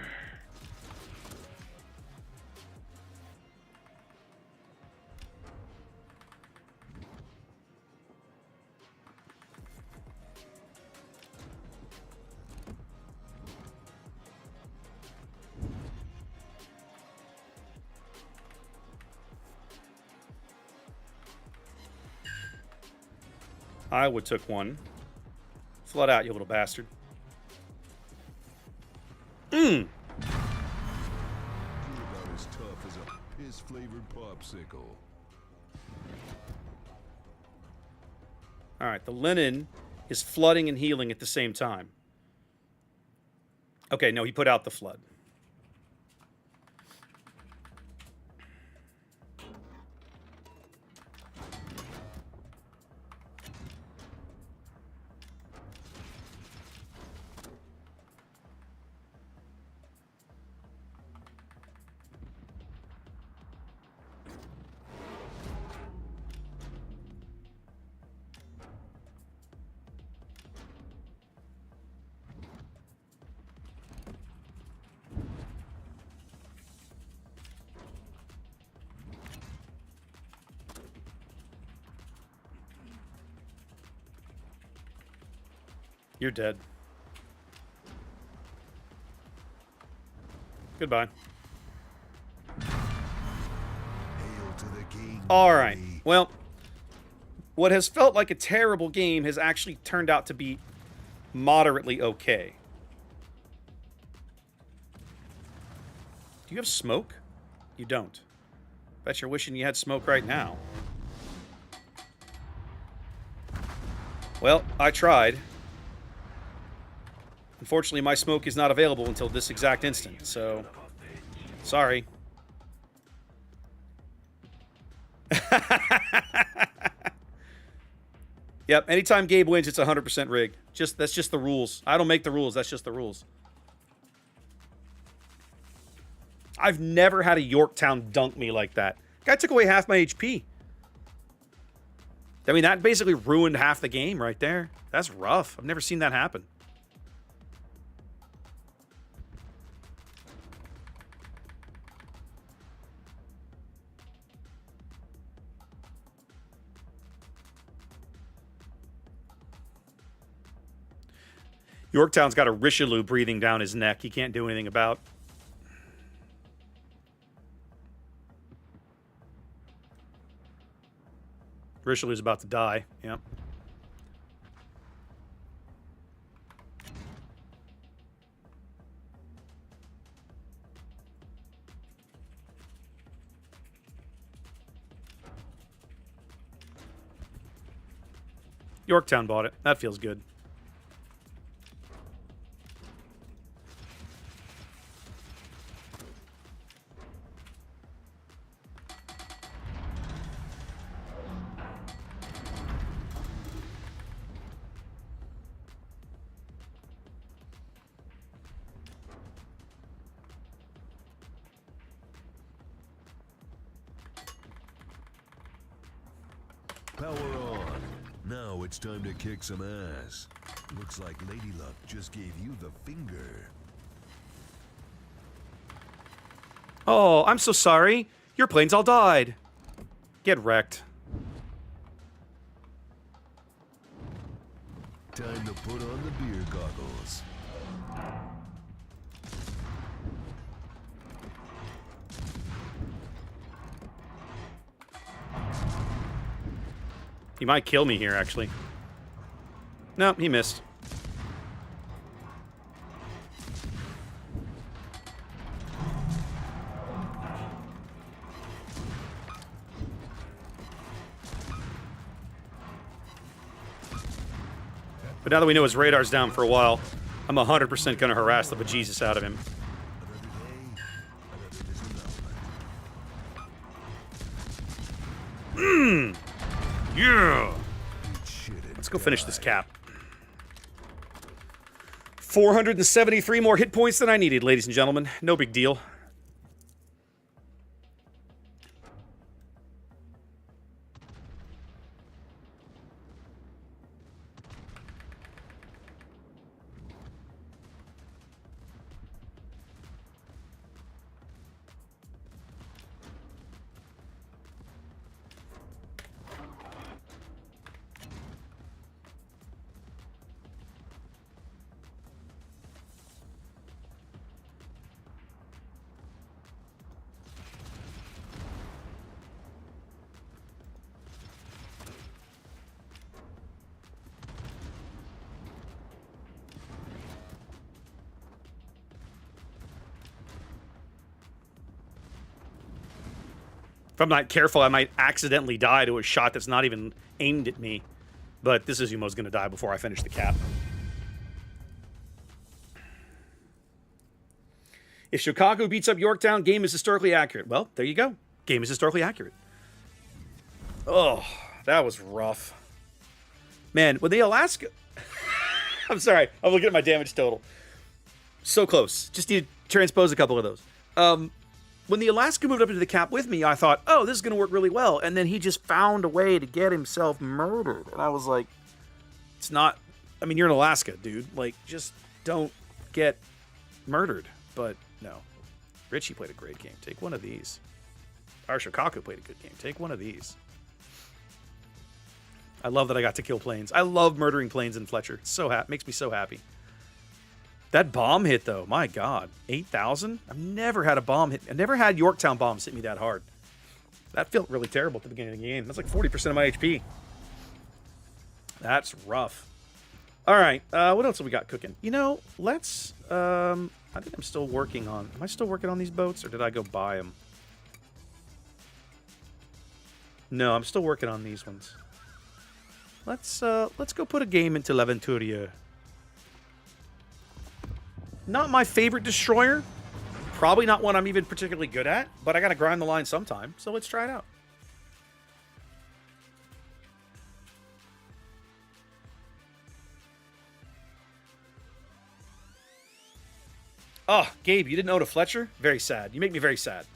Iowa took one. Flood out, you little bastard. You're about as tough as a piss-flavored popsicle. Alright, the linen is flooding and healing at the same time. Okay, no, he put out the flood. You're dead. Goodbye. Hail to the king. All right. baby. Well, what has felt like a terrible game has actually turned out to be moderately okay. Do you have smoke? You don't. Bet you're wishing you had smoke right now. Well, I tried. Unfortunately, my smoke is not available until this exact instant, so... Sorry. Yep, anytime Gabe wins, it's 100% rigged. That's just the rules. I don't make the rules, that's just the rules. I've never had a Yorktown dunk me like that. Guy took away half my HP. I mean, that basically ruined half the game right there. That's rough. I've never seen that happen. Yorktown's got a Richelieu breathing down his neck. He can't do anything about. Richelieu's about to die. Yep. Yorktown bought it. That feels good. Power on. Now it's time to kick some ass. Looks like Lady Luck just gave you the finger. Oh, I'm so sorry. Your planes all died. Get wrecked. Time to put on the beer goggles. He might kill me here, actually. No, he missed. But now that we know his radar's down for a while, I'm 100% going to harass the bejesus out of him. Yeah! Let's go finish this cap. 473 more hit points than I needed, ladies and gentlemen. No big deal. If I'm not careful, I might accidentally die to a shot that's not even aimed at me. But this Izumo's going to die before I finish the cap. If Shokaku beats up Yorktown, game is historically accurate. Well, there you go. Game is historically accurate. Oh, that was rough. Man, with the Alaska... I'm sorry. I'm looking at my damage total. So close. Just need to transpose a couple of those. When the Alaska moved up into the cap with me, I thought, oh, this is going to work really well. And then he just found a way to get himself murdered. And I was like, it's not... I mean, you're in Alaska, dude. Like, just don't get murdered. But, no. Richie played a great game. Take one of these. Our Shokaku played a good game. Take one of these. I love that I got to kill planes. I love murdering planes in Fletcher. It's so makes me so happy. That bomb hit, though, my God. 8,000? I've never had a bomb hit. I've never had Yorktown bombs hit me that hard. That felt really terrible at the beginning of the game. That's like 40% of my HP. That's rough. All right, what else have we got cooking? You know, let's I think I'm still working on... Am I still working on these boats, or did I go buy them? No, I'm still working on these ones. Let's go put a game into L'Aventurier. Not my favorite destroyer. Probably not one I'm even particularly good at, but I gotta grind the line sometime, so let's try it out. Oh, Gabe, you didn't own a Fletcher? Very sad. You make me very sad.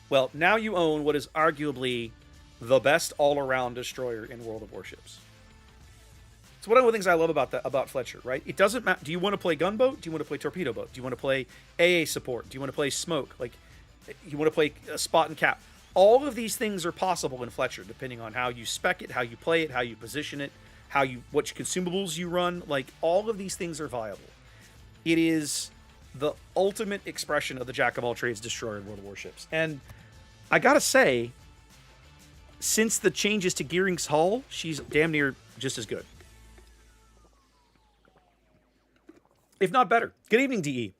Well, now you own what is arguably the best all-around destroyer in World of Warships. It's one of the things I love about Fletcher, right? It doesn't matter. Do you want to play gunboat? Do you want to play torpedo boat? Do you want to play AA support? Do you want to play smoke? Like, you want to play spot and cap? All of these things are possible in Fletcher, depending on how you spec it, how you play it, how you position it, what consumables you run. Like, all of these things are viable. It is the ultimate expression of the jack-of-all-trades destroyer in World of Warships. And I gotta say, since the changes to Gearing's hull, she's damn near just as good. If not better. Good evening, DE.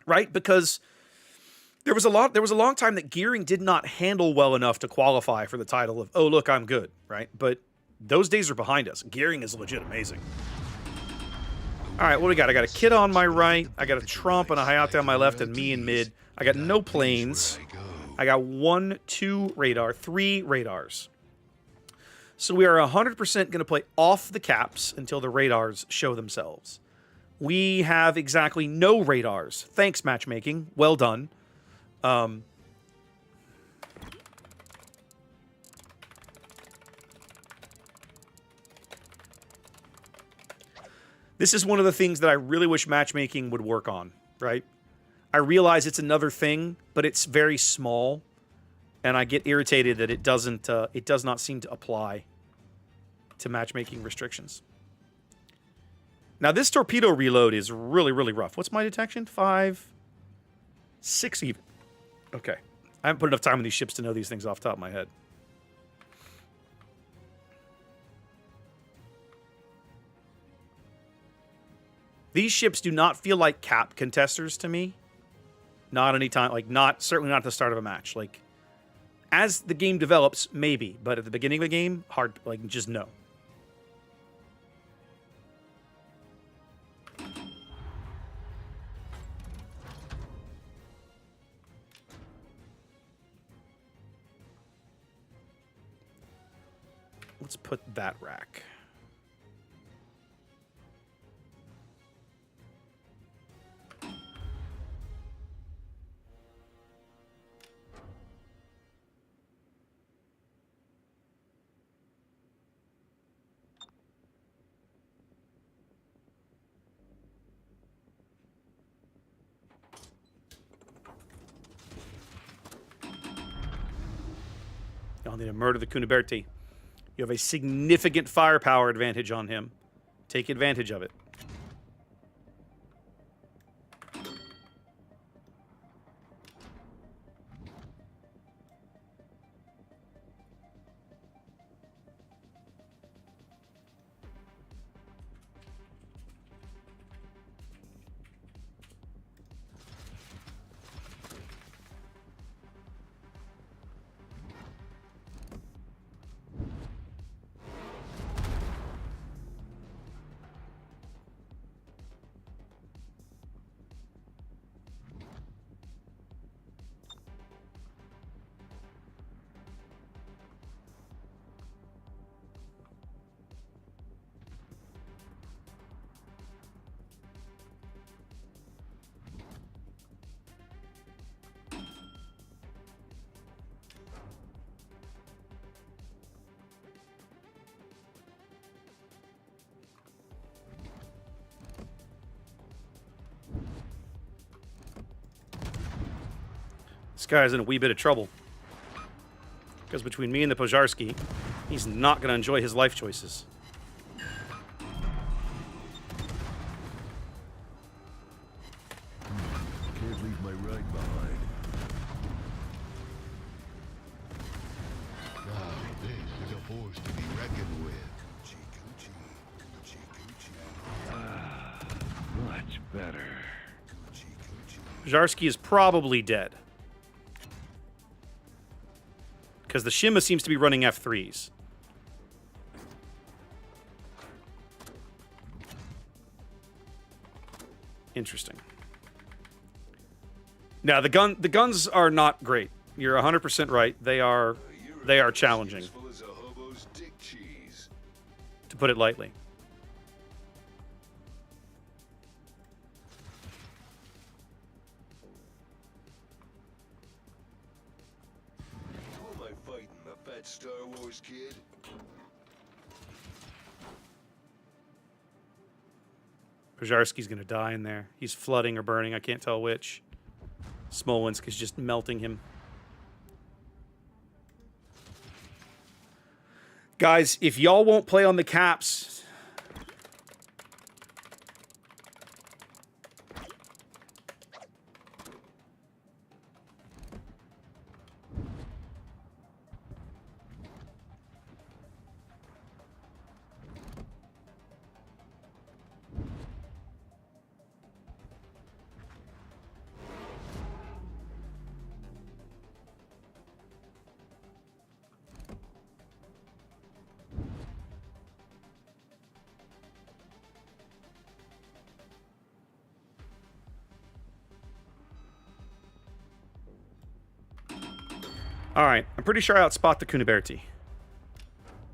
Right? Because there was a long time that Gearing did not handle well enough to qualify for the title of, oh, look, I'm good, right? But those days are behind us. Gearing is legit amazing. All right, what do we got? I got a Kid on my right. I got a Trump and a Hayate on my left and me in mid. I got no planes. I got 1, 2 radar, 3 radars. So we are 100% going to play off the caps until the radars show themselves. We have exactly no radars. Thanks, matchmaking. Well done. This is one of the things that I really wish matchmaking would work on, right? I realize it's another thing, but it's very small, and I get irritated that it does not seem to apply to matchmaking restrictions. Now, this torpedo reload is really, really rough. What's my detection? 5, 6 even. Okay. I haven't put enough time on these ships to know these things off the top of my head. These ships do not feel like cap contesters to me. Not any time, certainly not at the start of a match. Like, as the game develops, maybe, but at the beginning of the game, hard, just no. Let's put that rack. Y'all need to murder the Cuniberti. You have a significant firepower advantage on him. Take advantage of it. This guy's in a wee bit of trouble. Because between me and the Pojarski, he's not going to enjoy his life choices. Can't leave my ride behind. Now, this is a force to be reckoned with. Much better. Zharsky is probably dead. Because the Shima seems to be running F3s. Interesting. Now, the guns are not great. You're 100% right. They are challenging, Useful as a hobo's dick cheese. to put it lightly. Who am I fighting? The fat Star Wars kid? Zharsky's going to die in there. He's flooding or burning. I can't tell which. Smolensk is just melting him. Guys, if y'all won't play on the caps... All right, I'm pretty sure I outspot the Kuniberti.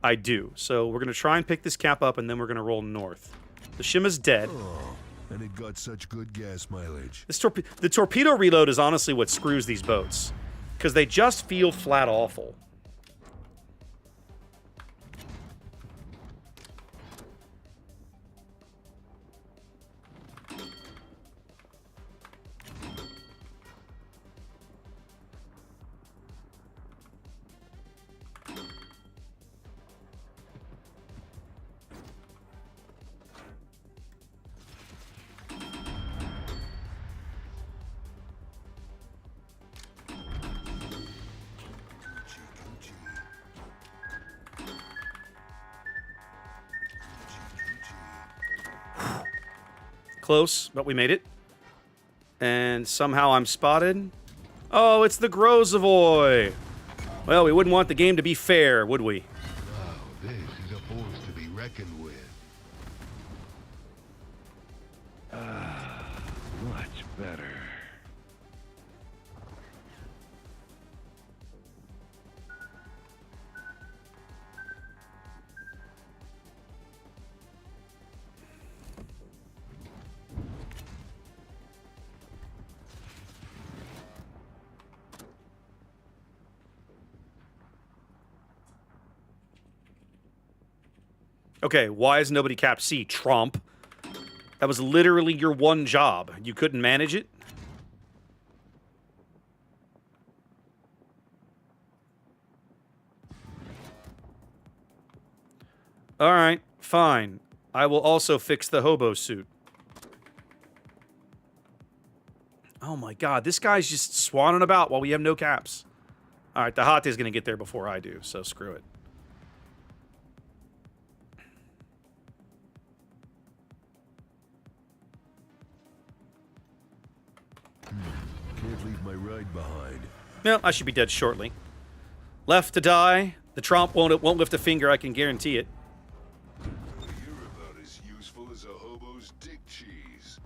I do. So we're going to try and pick this cap up, and then we're going to roll north. The Shima's dead. Oh, and it got such good gas mileage. The torpedo reload is honestly what screws these boats. Because they just feel flat awful. Close, but we made it. And somehow I'm spotted. Oh, it's the Grozavoy. Well, we wouldn't want the game to be fair, would we? Wow, this is a force to be reckoned with. Much better. Okay, why is nobody capped C? Trump. That was literally your one job. You couldn't manage it? Alright, fine. I will also fix the hobo suit. Oh my god, this guy's just swanning about while we have no caps. Alright, the Hate is going to get there before I do, so screw it. Can't leave my ride behind. Well, I should be dead shortly. Left to die. The Trump won't lift a finger, I can guarantee it. You're about as useful as a hobo's dick cheese.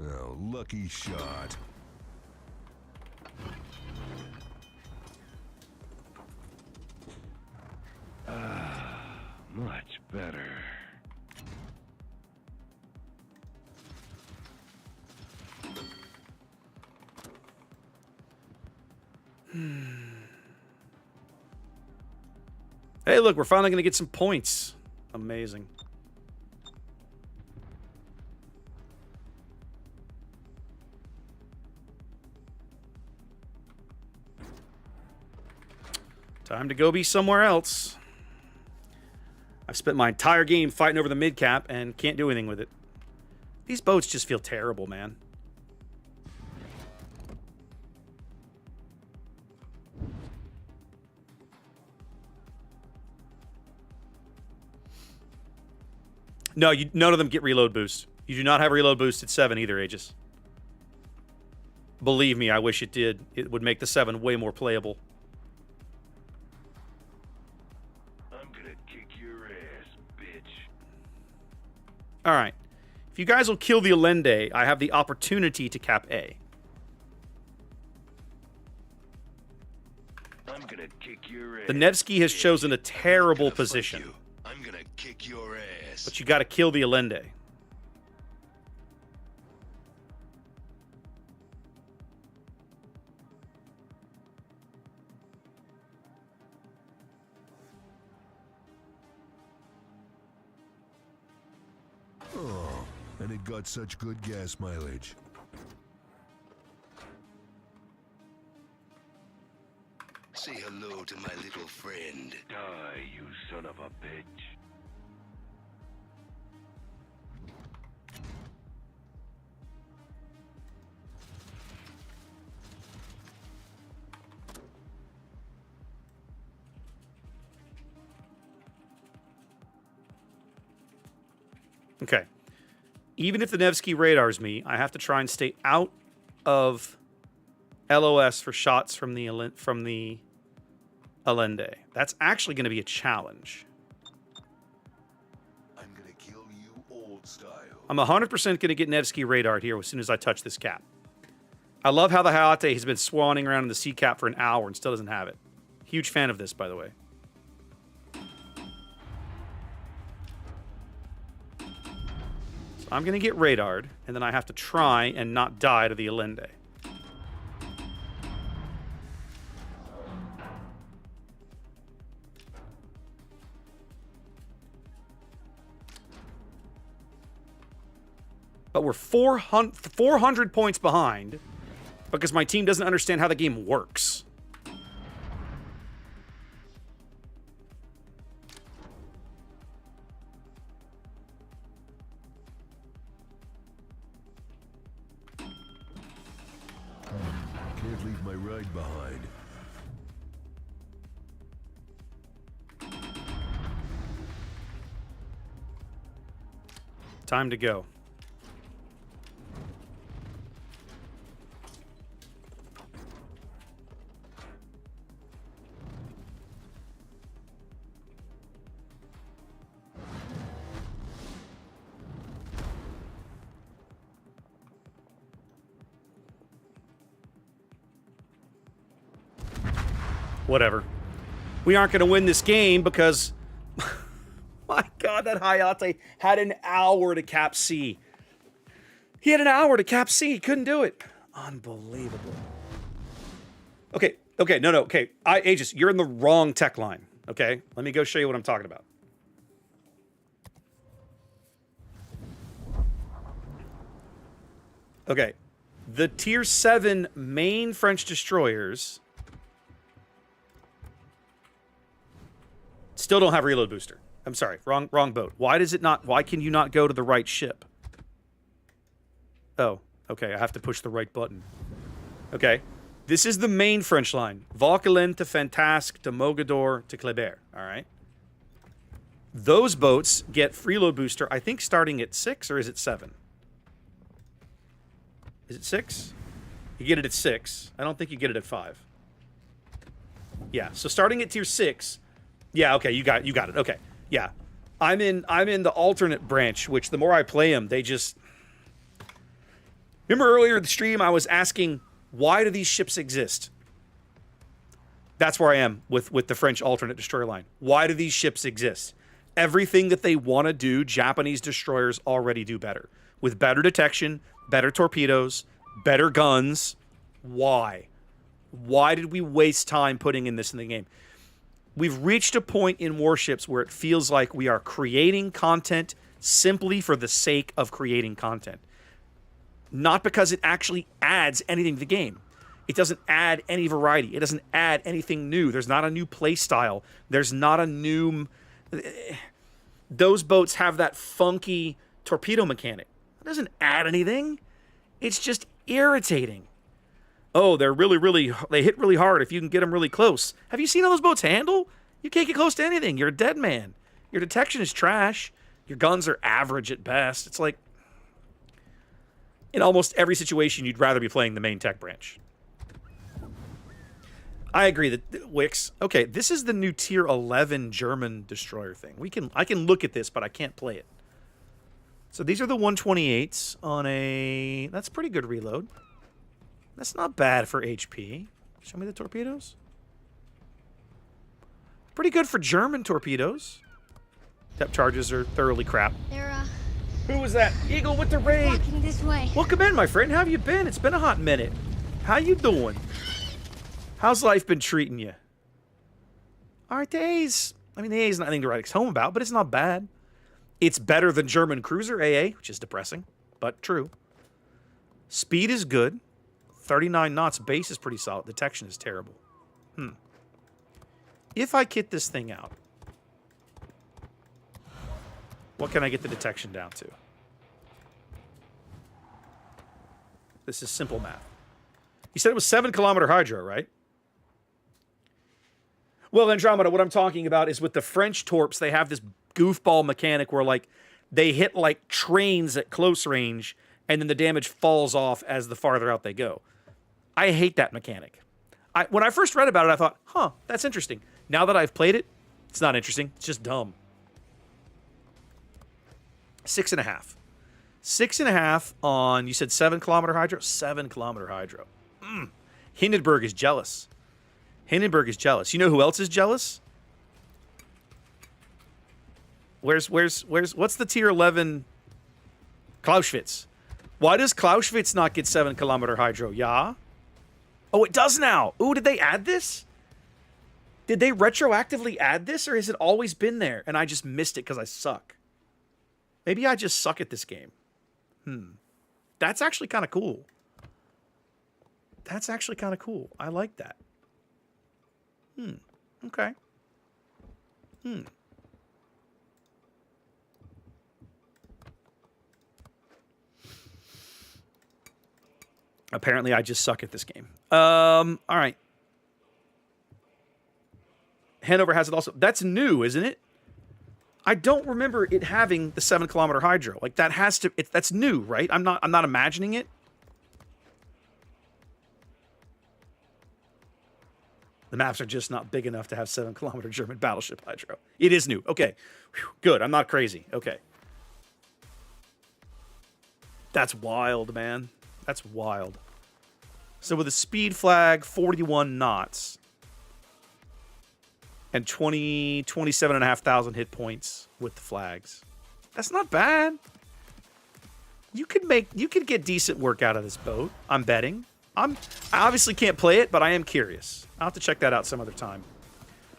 Oh, lucky shot. Much better. Hey, look, we're finally going to get some points. Amazing. Time to go be somewhere else. I've spent my entire game fighting over the mid-cap and can't do anything with it. These boats just feel terrible, man. No, none of them get reload boost. You do not have reload boost at 7 either, Aegis. Believe me, I wish it did. It would make the 7 way more playable. I'm gonna kick your ass, bitch. All right. If you guys will kill the Allende, I have the opportunity to cap A. I'm gonna kick your ass. The Nevsky has chosen a terrible Gonna fight position, you. I'm gonna kick your ass. but you got to kill the Allende. Oh, and it got such good gas mileage. Say hello to my little friend. Die, you son of a bitch. Okay. Even if the Nevsky radars me, I have to try and stay out of LOS for shots from the Allende. That's actually going to be a challenge. I'm gonna kill you old style. I'm 100% going to get Nevsky radared here as soon as I touch this cap. I love how the Hayate has been swanning around in the sea cap for an hour and still doesn't have it. Huge fan of this, by the way. So I'm going to get radared, and then I have to try and not die to the Allende. But we're 400 points behind because my team doesn't understand how the game works. Can't leave my ride behind. Time to go. Whatever. We aren't going to win this game because, my God, that Hayate had an hour to cap C. He had an hour to cap C. He couldn't do it. Unbelievable. Okay, okay. Aegis, you're in the wrong tech line, okay? Let me go show you what I'm talking about. Okay, the Tier 7 main French destroyers still don't have reload booster. I'm sorry, wrong boat. Why can you not go to the right ship? Oh, okay, I have to push the right button. Okay, this is the main French line. Vauquelin to Fantasque to Mogador to Kléber, all right? Those boats get freeload booster, I think starting at 6, or is it 7? Is it 6? You get it at 6. I don't think you get it at 5. Yeah, so starting at tier 6... Yeah, okay, you got it. Okay, yeah. I'm in the alternate branch, which the more I play them, they just... Remember earlier in the stream, I was asking, why do these ships exist? That's where I am with the French alternate destroyer line. Why do these ships exist? Everything that they want to do, Japanese destroyers already do better. With better detection, better torpedoes, better guns. Why? Why did we waste time putting in this in the game? We've reached a point in Warships where it feels like we are creating content simply for the sake of creating content. Not because it actually adds anything to the game. It doesn't add any variety. It doesn't add anything new. There's not a new play style. There's not a new... Those boats have that funky torpedo mechanic. It doesn't add anything. It's just irritating. Oh, they hit really hard if you can get them really close. Have you seen how those boats handle? You can't get close to anything. You're a dead man. Your detection is trash. Your guns are average at best. It's like, in almost every situation, you'd rather be playing the main tech branch. I agree that Wix. Okay, this is the new tier 11 German destroyer thing. I can look at this, but I can't play it. So these are the 128s on a... That's pretty good reload. That's not bad for HP. Show me the torpedoes. Pretty good for German torpedoes. Depth charges are thoroughly crap. They're, Who was that? Eagle with the raid. walking this way. Welcome in, my friend. How have you been? It's been a hot minute. How you doing? How's life been treating you? All right, the A's. I mean, the A's not anything to write home about, but it's not bad. It's better than German cruiser AA, which is depressing, but true. Speed is good. 39 knots. Base is pretty solid. Detection is terrible. If I kit this thing out, what can I get the detection down to? This is simple math. You said it was 7-kilometer hydro, right? Well, Andromeda, what I'm talking about is with the French torps, they have this goofball mechanic where, like, they hit, like, trains at close range, and then the damage falls off as the farther out they go. I hate that mechanic. When I first read about it, I thought, huh, that's interesting. Now that I've played it, it's not interesting. It's just dumb. 6.5. 6.5 on, you said 7-kilometer hydro? 7-kilometer hydro. Hindenburg is jealous. Hindenburg is jealous. You know who else is jealous? What's the tier 11? Clausewitz. Why does Clausewitz not get 7-kilometer hydro? Yeah? Oh, it does now. Ooh, did they add this? Did they retroactively add this, or has it always been there and I just missed it because I suck? Maybe I just suck at this game. That's actually kind of cool. That's actually kind of cool. I like that. Okay. Apparently, I just suck at this game. All right. Hanover has it also. That's new, isn't it? I don't remember it having the 7-kilometer hydro. Like, that has to... that's new, right? I'm not imagining it. The maps are just not big enough to have 7-kilometer German battleship hydro. It is new. Okay. Whew. Good. I'm not crazy. Okay. That's wild, man. That's wild. So with a speed flag, 41 knots. And 27,500 hit points with the flags. That's not bad. You could get decent work out of this boat, I'm betting. I obviously can't play it, but I am curious. I'll have to check that out some other time.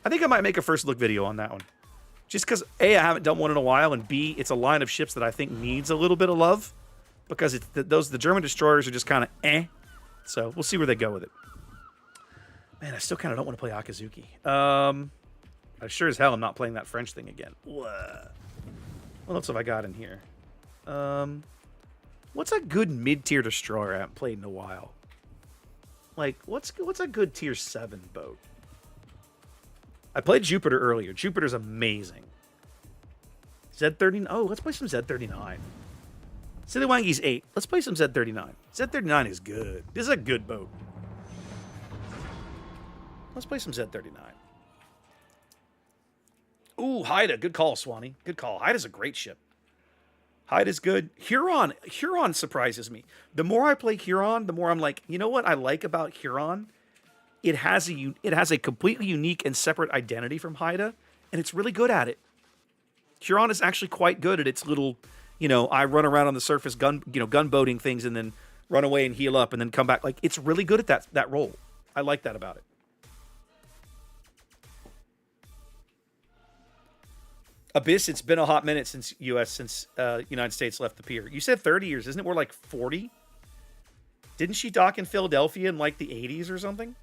I think I might make a first look video on that one. Just because, A, I haven't done one in a while, and B, it's a line of ships that I think needs a little bit of love. Because the German destroyers are just kind of eh. So we'll see where they go with it. Man, I still kind of don't want to play Akazuki. I sure as hell am not playing that French thing again. What else have I got in here? What's a good mid-tier destroyer I haven't played in a while? Like, what's a good tier 7 boat? I played Jupiter earlier. Jupiter's amazing. Z39. Oh, let's play some Z39. Siliwangi's 8. Let's play some Z39. Z39 is good. This is a good boat. Let's play some Z39. Ooh, Haida. Good call, Swanee. Good call. Haida's a great ship. Haida's good. Huron surprises me. The more I play Huron, the more I'm like, you know what I like about Huron? It has a completely unique and separate identity from Haida, and it's really good at it. Huron is actually quite good at its little, I run around on the surface gunboating things and then run away and heal up and then come back. Like, it's really good at that role. I like that about it. Abyss, it's been a hot minute since United States left the pier. You said 30 years, isn't it? We're like 40? Didn't she dock in Philadelphia in like the 80s or something?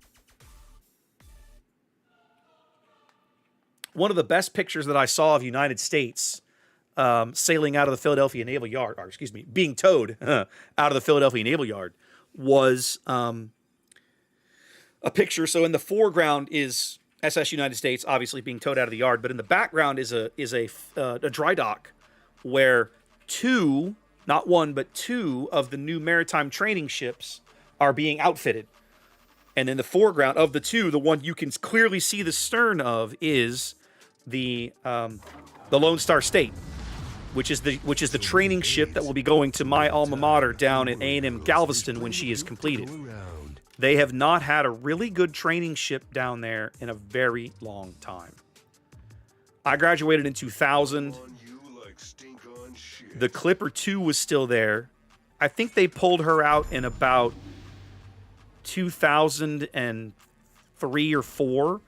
One of the best pictures that I saw of United States sailing out of the Philadelphia Naval Yard, or excuse me, being towed out of the Philadelphia Naval Yard was a picture. So in the foreground is SS United States, obviously being towed out of the yard, but in the background is a dry dock where two not one, but two of the new maritime training ships are being outfitted. And in the foreground of the two, the one you can clearly see the stern of is the Lone Star State, which is the training ship that will be going to my alma mater down at A&M Galveston when she is completed. They have not had a really good training ship down there in a very long time. I graduated in 2000. The Clipper 2 was still there. I think they pulled her out in about 2003 or 4.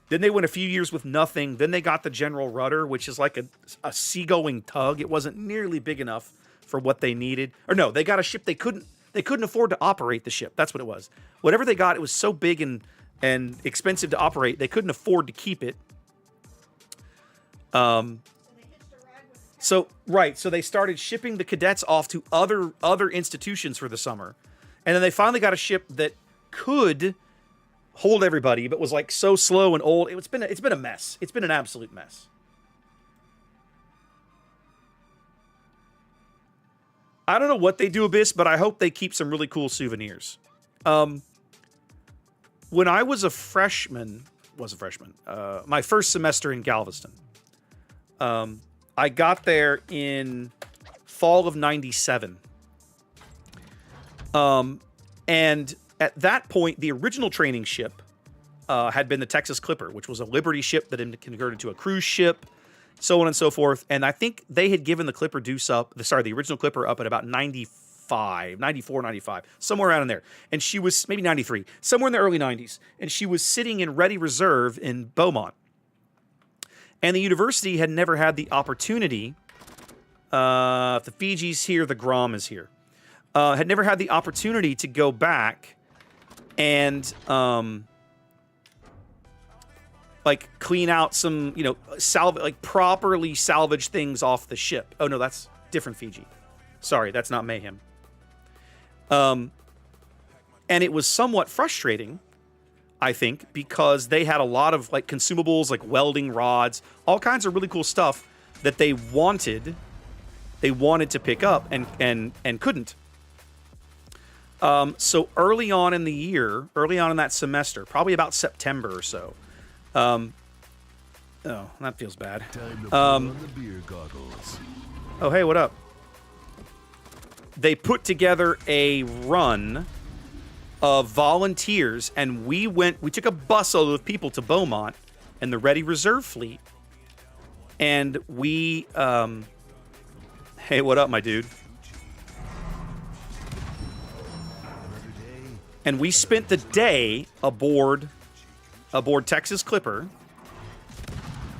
Then they went a few years with nothing. Then they got the General Rudder, which is like a seagoing tug. It wasn't nearly big enough for what they needed. Or no, they got a ship they couldn't afford to operate the ship. That's what it was. Whatever they got, it was so big and expensive to operate, they couldn't afford to keep it. So they started shipping the cadets off to other institutions for the summer. And then they finally got a ship that could hold everybody, but was like so slow and old. It's been a mess. It's been an absolute mess. I don't know what they do, Abyss, but I hope they keep some really cool souvenirs. When I was a freshman, my first semester in Galveston, I got there in fall of 97. And at that point, the original training ship had been the Texas Clipper, which was a Liberty ship that had been converted to a cruise ship, so on and so forth. And I think they had given the Clipper Deuce up, the original Clipper up at about 94, 95, somewhere around in there. And she was, maybe 93, somewhere in the early 90s. And she was sitting in ready reserve in Beaumont. And the university had never had the opportunity, if the Fiji's here, the Grom is here, had never had the opportunity to go back and like clean out some, properly salvage things off the ship. Oh no, that's different Fiji. Sorry, that's not Mayhem. And it was somewhat frustrating, I think, because they had a lot of like consumables, like welding rods, all kinds of really cool stuff that they wanted to pick up and couldn't. So early on in the year, early on in that semester, probably about September or so. Oh, that feels bad. Oh, hey, what up? They put together a run of volunteers, and we took a busload of people to Beaumont and the Ready Reserve Fleet. And we, hey, what up, my dude? And we spent the day aboard Texas Clipper,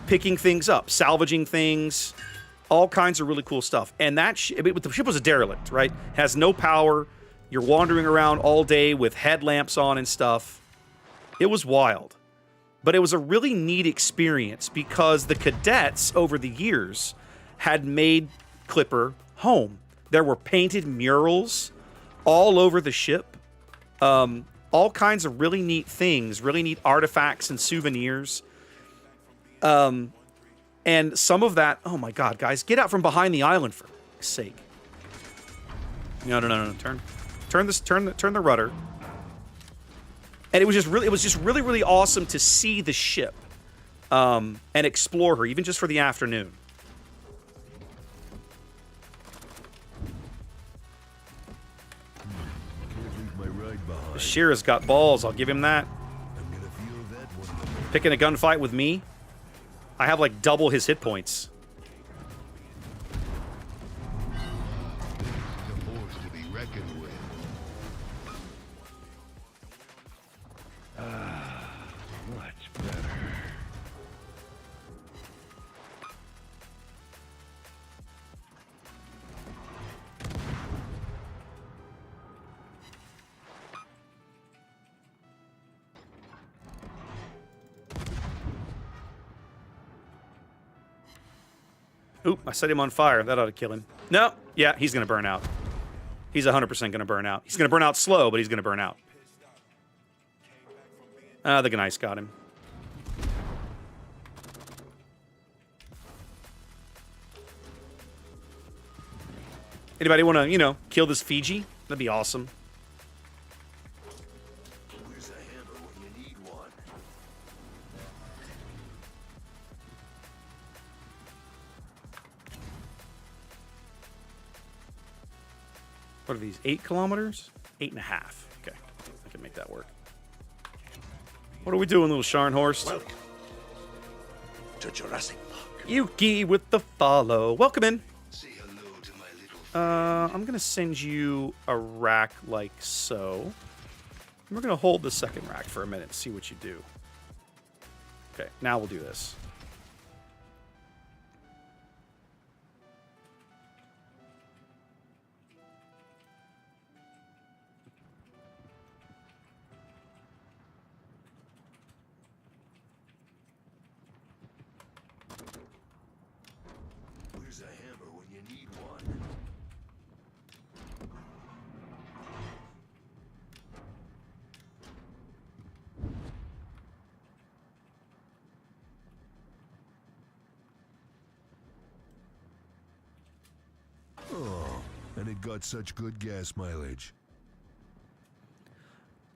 picking things up, salvaging things, all kinds of really cool stuff. And the ship was a derelict, right? Has no power. You're wandering around all day with headlamps on and stuff. It was wild. But it was a really neat experience because the cadets over the years had made Clipper home. There were painted murals all over the ship. All kinds of really neat things, really neat artifacts and souvenirs. And some of that, oh my God, guys, get out from behind the island for fuck's sake. No. Turn the rudder. And it was just really awesome to see the ship, and explore her, even just for the afternoon. Shira's got balls, I'll give him that. Picking a gunfight with me? I have like double his hit points. Much better. Oop, I set him on fire. That ought to kill him. No, yeah, he's going to burn out. He's 100% going to burn out. He's going to burn out slow, but he's going to burn out. The Gneiss got him. Anybody want to, you know, kill this Fiji? That'd be awesome. Where's a hammer when you need one? What are these? 8 kilometers? 8.5. Okay, I can make that work. What are we doing, little Scharnhorst? Welcome to Jurassic Park. Yuki with the follow. Welcome in. Say hello to my little I'm gonna send you a rack like so. And we're gonna hold the second rack for a minute and see what you do. Okay, now we'll do this. Where's a hammer when you need one? Oh, and it got such good gas mileage.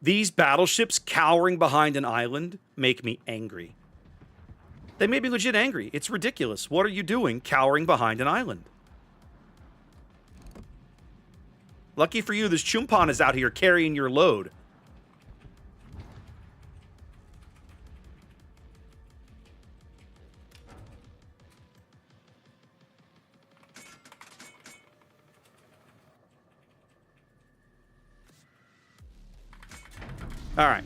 These battleships cowering behind an island make me angry. They made me legit angry. It's ridiculous. What are you doing cowering behind an island? Lucky for you, this Chumpan is out here carrying your load. All right.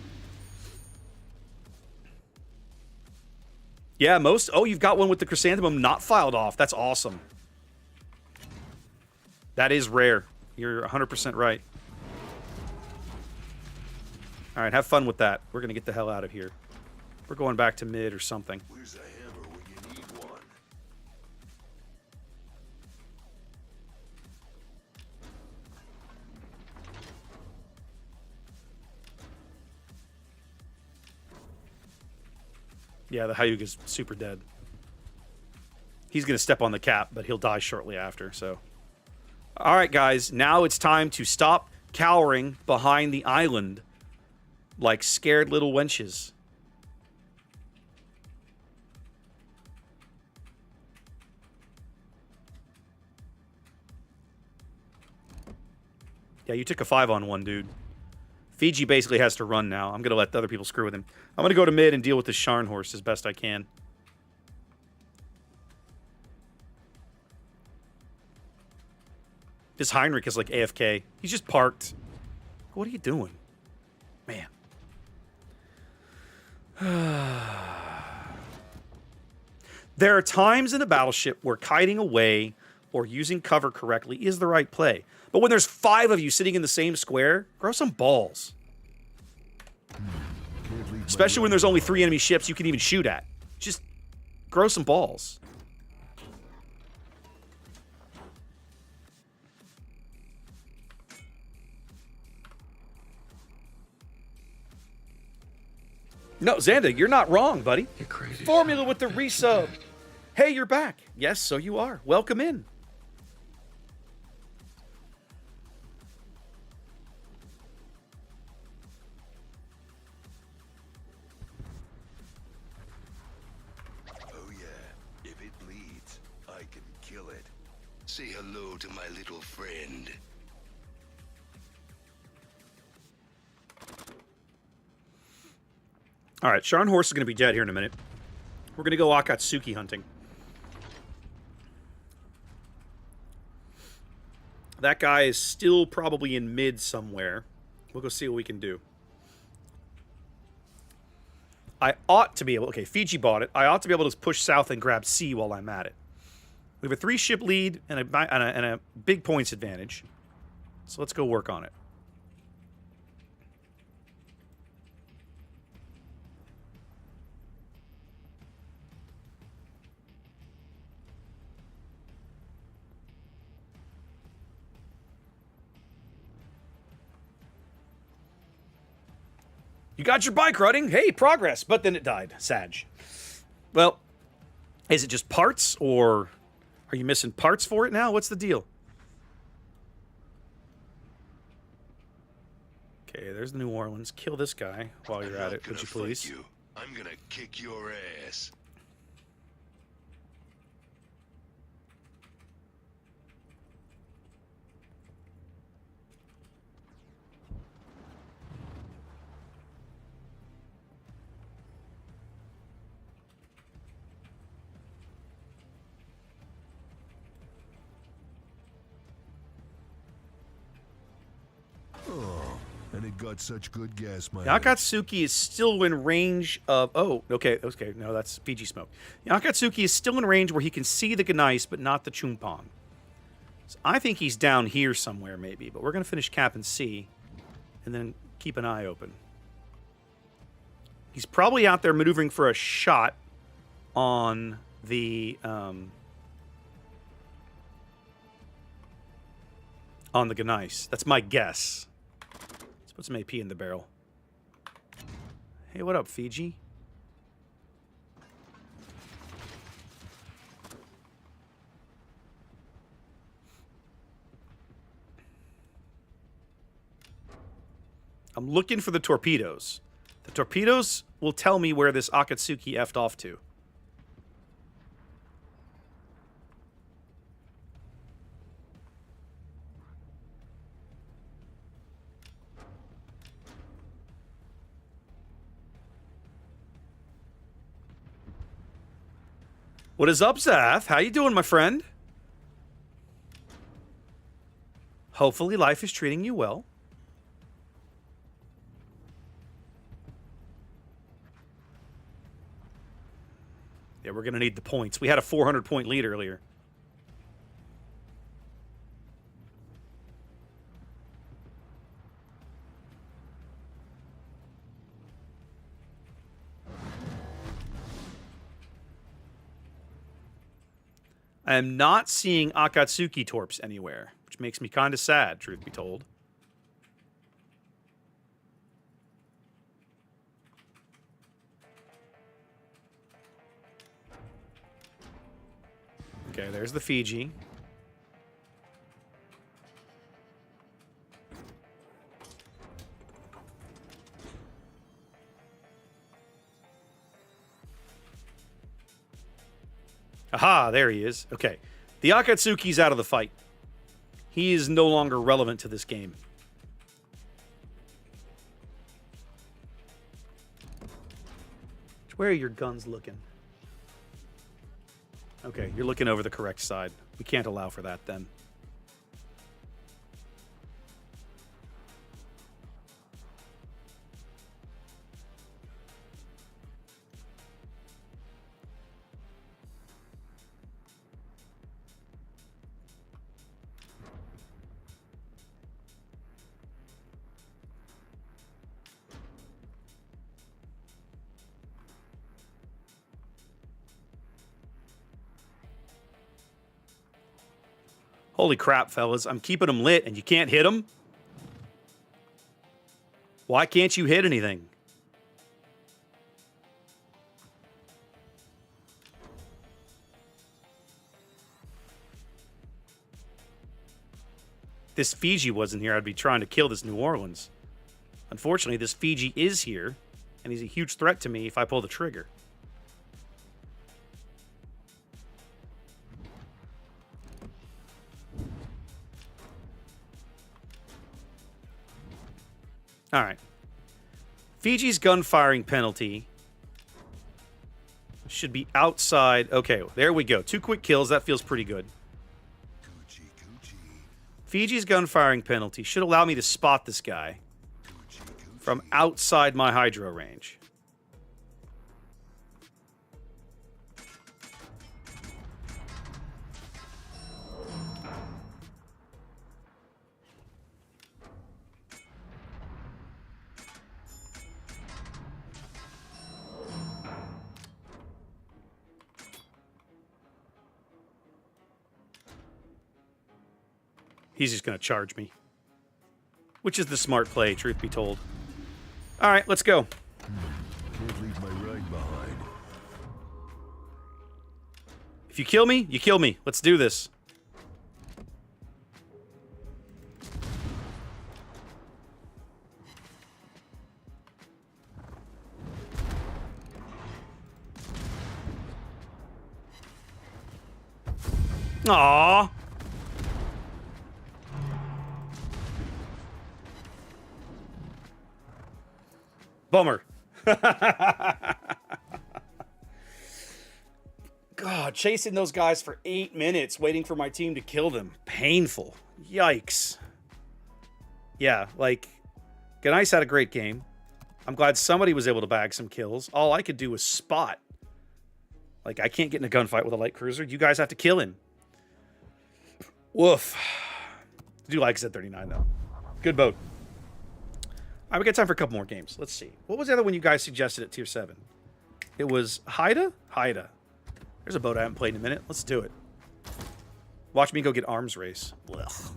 Yeah, most... Oh, you've got one with the chrysanthemum not filed off. That's awesome. That is rare. You're 100% right. All right, have fun with that. We're going to get the hell out of here. We're going back to mid or something. Where's a hammer when you need one? Yeah, the Hyuga's super dead. He's going to step on the cap, but he'll die shortly after, so... All right, guys, now it's time to stop cowering behind the island like scared little wenches. Yeah, you took a 5-on-1, dude. Fiji basically has to run now. I'm going to let the other people screw with him. I'm going to go to mid and deal with this Scharnhorst as best I can. This Heinrich is like AFK. He's just parked. What are you doing? Man. There are times in a battleship where kiting away or using cover correctly is the right play. But when there's 5 of you sitting in the same square, grow some balls. Especially when there's only 3 enemy ships you can even shoot at. Just grow some balls. No, Xanda, you're not wrong, buddy. You're crazy. Formula with the resub. Hey, you're back. Yes, so you are. Welcome in. Oh yeah, if it bleeds, I can kill it. Say hello to my little friend. All right, Scharnhorst is going to be dead here in a minute. We're going to go Akatsuki hunting. That guy is still probably in mid somewhere. We'll go see what we can do. I ought to be able... Okay, Fiji bought it. I ought to be able to push south and grab C while I'm at it. We have a 3-ship lead and a big points advantage. So let's go work on it. You got your bike running. Hey, progress. But then it died. Sag. Well, is it just parts, or are you missing parts for it now? What's the deal? Okay, there's the New Orleans. Kill this guy while you're at it, would you please? You. I'm gonna kick your ass. And it got such good gas mileage. Akatsuki is still in range of... Oh, okay, no, that's Fiji smoke. Akatsuki is still in range where he can see the gneiss, but not the Chumpong. So I think he's down here somewhere, maybe, but we're going to finish cap and C, and then keep an eye open. He's probably out there maneuvering for a shot on the gneiss. That's my guess. Put some AP in the barrel. Hey, what up, Fiji? I'm looking for the torpedoes. The torpedoes will tell me where this Akatsuki effed off to. What is up, Zath? How you doing, my friend? Hopefully life is treating you well. Yeah, we're going to need the points. We had a 400-point lead earlier. I am not seeing Akatsuki torps anywhere, which makes me kind of sad, truth be told. Okay, there's the Fiji. Aha, there he is. Okay. The Akatsuki's out of the fight. He is no longer relevant to this game. Where are your guns looking? Okay, you're looking over the correct side. We can't allow for that then. Holy crap, fellas. I'm keeping them lit and you can't hit them? Why can't you hit anything? This Fiji wasn't here, I'd be trying to kill this New Orleans. Unfortunately, this Fiji is here, and he's a huge threat to me if I pull the trigger. All right. Fiji's gun firing penalty should be outside. Okay, there we go. 2 quick kills. That feels pretty good. Fiji's gun firing penalty should allow me to spot this guy from outside my hydro range. He's just going to charge me. Which is the smart play, truth be told. All right, let's go. Can't leave my ride behind. If you kill me, you kill me. Let's do this. Aww. Bummer. God, chasing those guys for 8 minutes, waiting for my team to kill them. Painful. Yikes. Yeah, like, Ganice had a great game. I'm glad somebody was able to bag some kills. All I could do was spot. Like, I can't get in a gunfight with a light cruiser. You guys have to kill him. Woof. I do like Z39, though. Good boat. All right, we got time for a couple more games. Let's see. What was the other one you guys suggested at Tier 7? It was Haida? Haida. There's a boat I haven't played in a minute. Let's do it. Watch me go get arms race. Blech.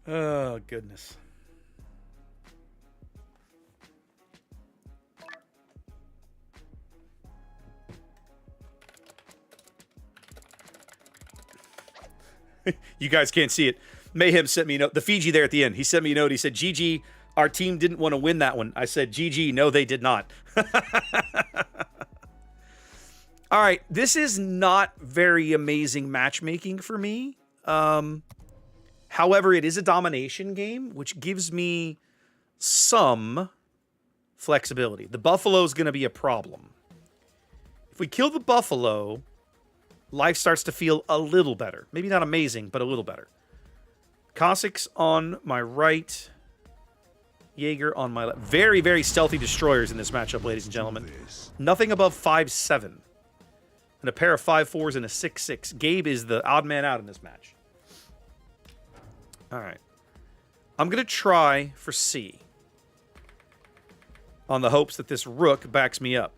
Oh, goodness. You guys can't see it. Mayhem sent me a note. The Fiji there at the end. He sent me a note. He said, GG, our team didn't want to win that one. I said, GG, no, they did not. All right. This is not very amazing matchmaking for me. However, it is a domination game, which gives me some flexibility. The buffalo is going to be a problem. If we kill the buffalo, life starts to feel a little better. Maybe not amazing, but a little better. Cossacks on my right. Jaeger on my left. Very, very stealthy destroyers in this matchup, ladies and gentlemen. Nothing above 5.7. And a pair of 5.4s and a 6.6. Gabe is the odd man out in this match. All right. I'm going to try for C. On the hopes that this rook backs me up.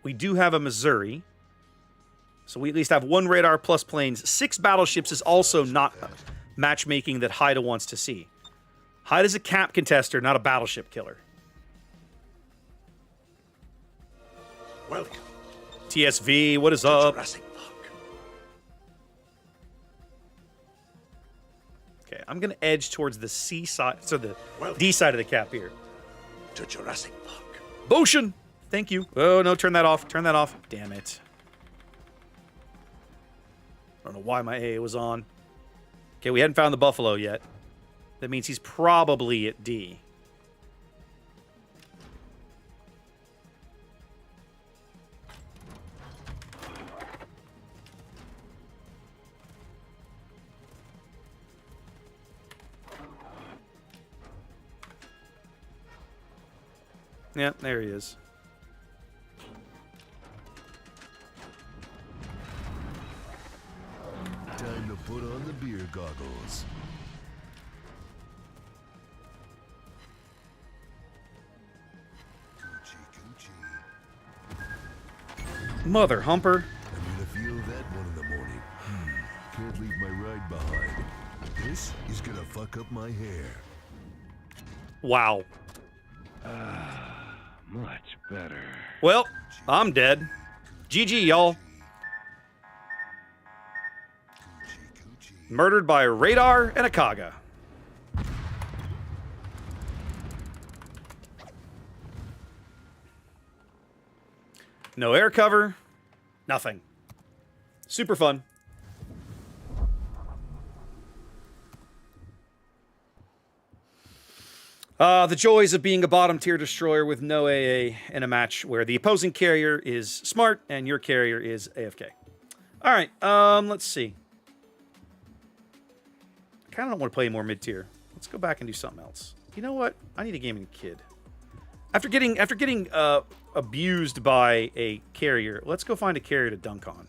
We do have a Missouri. So we at least have one radar plus planes. 6 battleships is also not matchmaking that Haida wants to see. Haida's a cap contester, not a battleship killer. Welcome. TSV, what is up? Jurassic Park. Okay, I'm going to edge towards the C side, so the D side of the cap here. To Jurassic Park. Motion! Thank you. Oh, no, turn that off. Turn that off. Damn it. I don't know why my AA was on. Okay, we hadn't found the buffalo yet. That means he's probably at D. Yeah, there he is. Time to put on the beer goggles. Mother humper. I'm gonna feel that one in the morning. Can't leave my ride behind. This is gonna fuck up my hair. Wow. Much better. Well, I'm dead. GG, y'all. Murdered by a radar and a Kaga. No air cover. Nothing. Super fun. The joys of being a bottom tier destroyer with no AA in a match where the opposing carrier is smart and your carrier is AFK. All right, let's see. I kind of don't want to play more mid tier. Let's go back and do something else. You know what? I need a gaming kid. After getting abused by a carrier, let's go find a carrier to dunk on.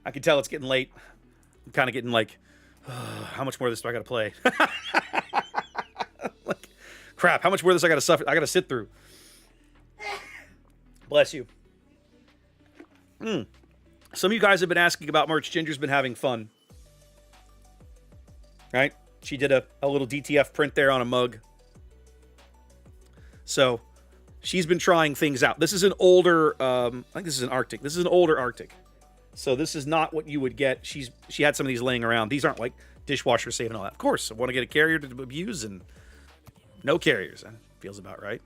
I can tell it's getting late. I'm kind of getting like, how much more of this do I got to play? Like, crap, how much more of this I got to suffer? I got to sit through. Bless you. Some of you guys have been asking about merch. Ginger's been having fun. Right? She did a little DTF print there on a mug. So, she's been trying things out. This is an older, I think this is an Arctic. This is an older Arctic. So this is not what you would get. She had some of these laying around. These aren't like dishwasher safe and all that. Of course, I want to get a carrier to abuse and no carriers. That feels about right.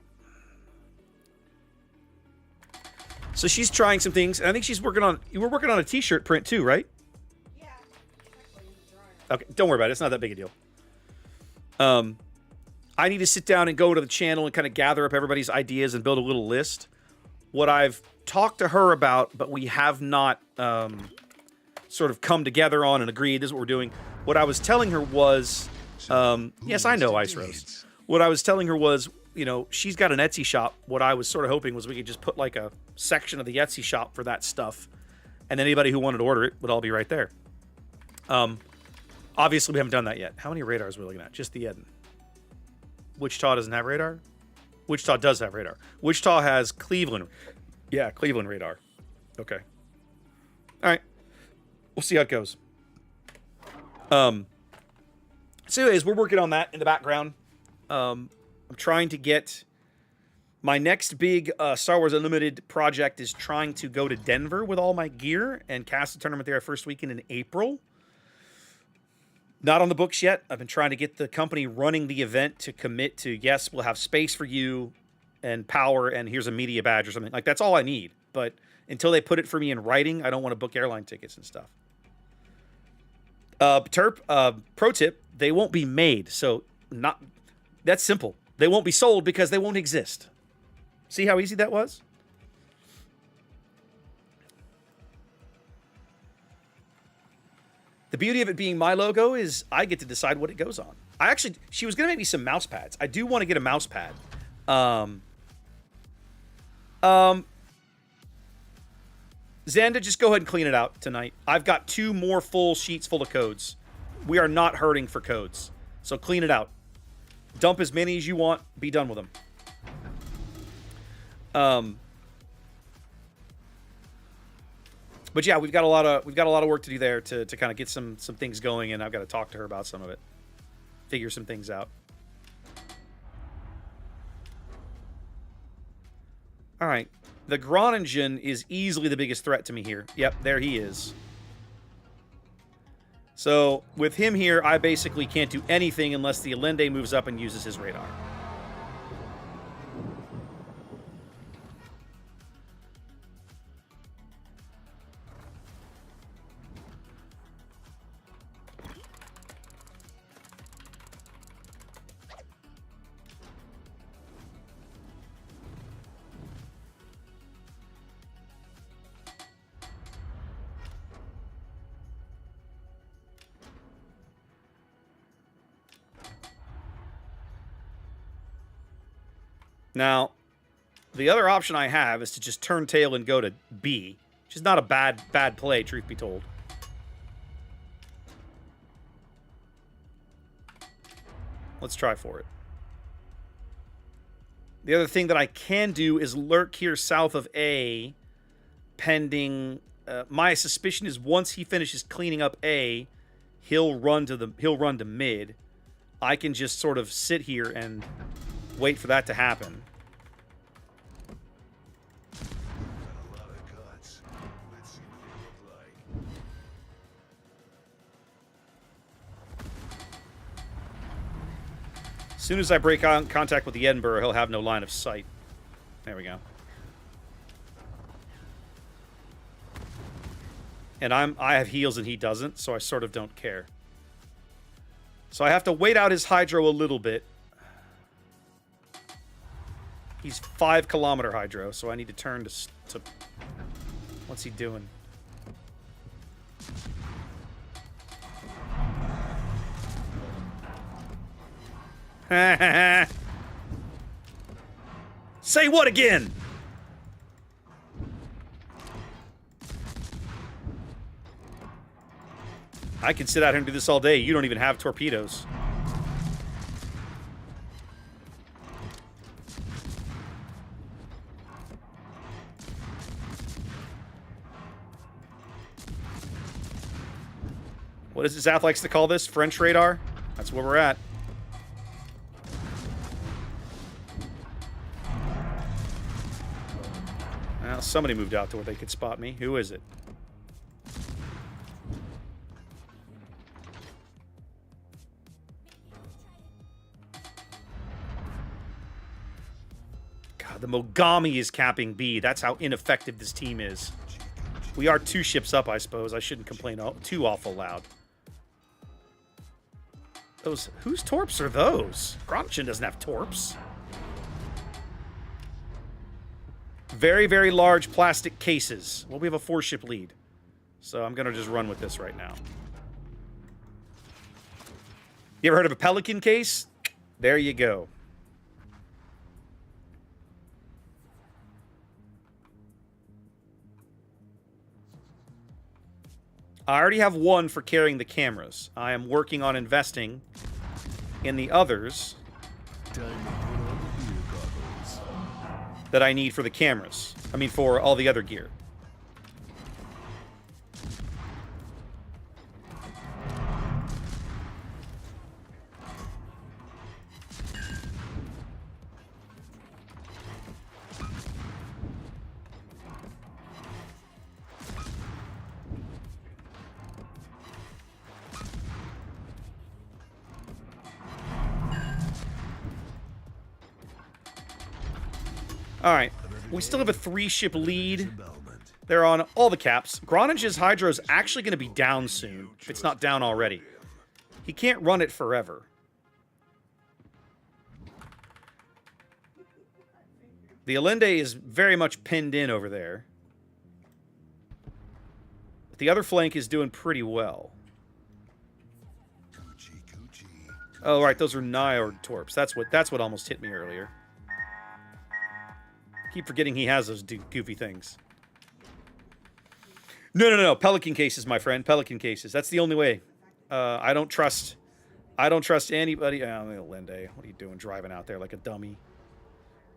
So she's trying some things. And I think she's working on, you were working on a t-shirt print too, right? Yeah. Actually, Okay, don't worry about it. It's not that big a deal. I need to sit down and go to the channel and kind of gather up everybody's ideas and build a little list. What I've talked to her about, but we have not sort of come together on and agreed, this is what we're doing. What I was telling her was, yes, I know, Ice Rose. What I was telling her was, you know, she's got an Etsy shop. What I was sort of hoping was we could just put like a section of the Etsy shop for that stuff. And then anybody who wanted to order it would all be right there. Obviously, we haven't done that yet. How many radars are we looking at? Just the Eden. Wichita doesn't have radar? Wichita does have radar. Wichita has Cleveland. Yeah, Cleveland radar. Okay. All right. We'll see how it goes. So anyways, we're working on that in the background. I'm trying to get... My next big Star Wars Unlimited project is trying to go to Denver with all my gear and cast a tournament there first weekend in April. Not on the books yet. I've been trying to get the company running the event to commit to, yes, we'll have space for you and power, and here's a media badge or something. Like, that's all I need. But until they put it for me in writing, I don't want to book airline tickets and stuff. Pro tip, they won't be made. So, that's simple. They won't be sold because they won't exist. See how easy that was? The beauty of it being my logo is I get to decide what it goes on. She was going to make me some mouse pads. I do want to get a mouse pad. Xanda, just go ahead and clean it out tonight. I've got 2 more full sheets full of codes. We are not hurting for codes. So clean it out. Dump as many as you want. Be done with them. But yeah, we've got a lot of work to do there to kind of get some things going, and I've got to talk to her about some of it. Figure some things out. All right. The Groningen is easily the biggest threat to me here. Yep, there he is. So, with him here, I basically can't do anything unless the Allende moves up and uses his radar. Now, the other option I have is to just turn tail and go to B, which is not a bad play, truth be told. Let's try for it. The other thing that I can do is lurk here south of A, pending. My suspicion is once he finishes cleaning up A, he'll run to mid. I can just sort of sit here and wait for that to happen. As soon as I break contact with the Edinburgh, he'll have no line of sight. There we go. And I have heals and he doesn't, so I sort of don't care. So I have to wait out his hydro a little bit. He's 5-kilometer hydro, so I need to turn to... What's he doing? Say what again? I can sit out here and do this all day. You don't even have torpedoes. What does Zath likes to call this? French radar? That's where we're at. Well, somebody moved out to where they could spot me. Who is it? God, the Mogami is capping B. That's how ineffective this team is. We are 2 ships up, I suppose. I shouldn't complain too awful loud. Those, whose torps are those? Gromchin doesn't have torps. Very, very large plastic cases. Well, we have a 4-ship lead. So I'm going to just run with this right now. You ever heard of a Pelican case? There you go. I already have 1 for carrying the cameras. I am working on investing in the others that I need for the cameras. I mean, for all the other gear. All right, we still have a 3-ship lead. They're on all the caps. Groninge's Hydro is actually going to be down soon, if it's not down already. He can't run it forever. The Allende is very much pinned in over there. But the other flank is doing pretty well. Oh, right, those are Nyord torps. That's what almost hit me earlier. Keep forgetting he has those goofy things. No. Pelican cases, my friend. Pelican cases. That's the only way. I don't trust anybody. Oh, Linde, what are you doing driving out there like a dummy?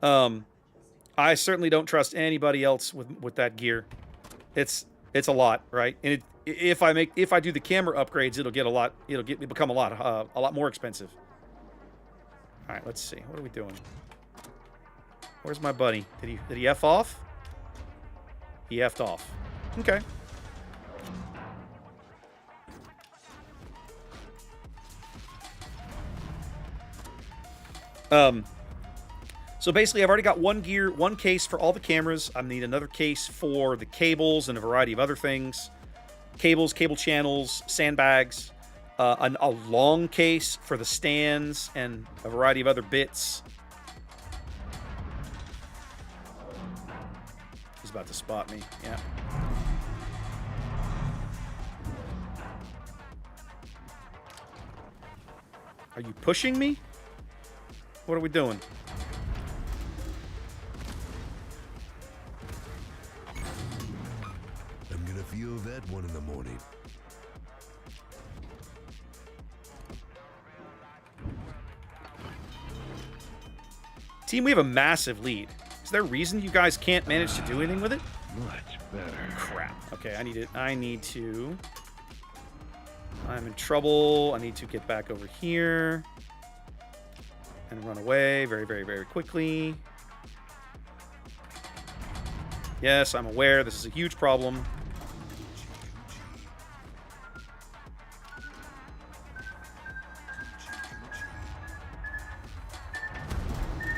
I certainly don't trust anybody else with that gear. It's a lot, right? And if I do the camera upgrades, it'll become a lot more expensive. All right, let's see. What are we doing? Where's my buddy? Did he F off? He F'd off. Okay. So basically, I've already got 1 case for all the cameras. I need another case for the cables and a variety of other things. Cables, cable channels, sandbags. A long case for the stands and a variety of other bits. He's about to spot me. Yeah. Are you pushing me? What are we doing? I'm gonna feel that one in the morning. Team, we have a massive lead. Is there a reason you guys can't manage to do anything with it? Much better. Crap. Okay, I need to... I'm in trouble. I need to get back over here. And run away very, very, very quickly. Yes, I'm aware this is a huge problem.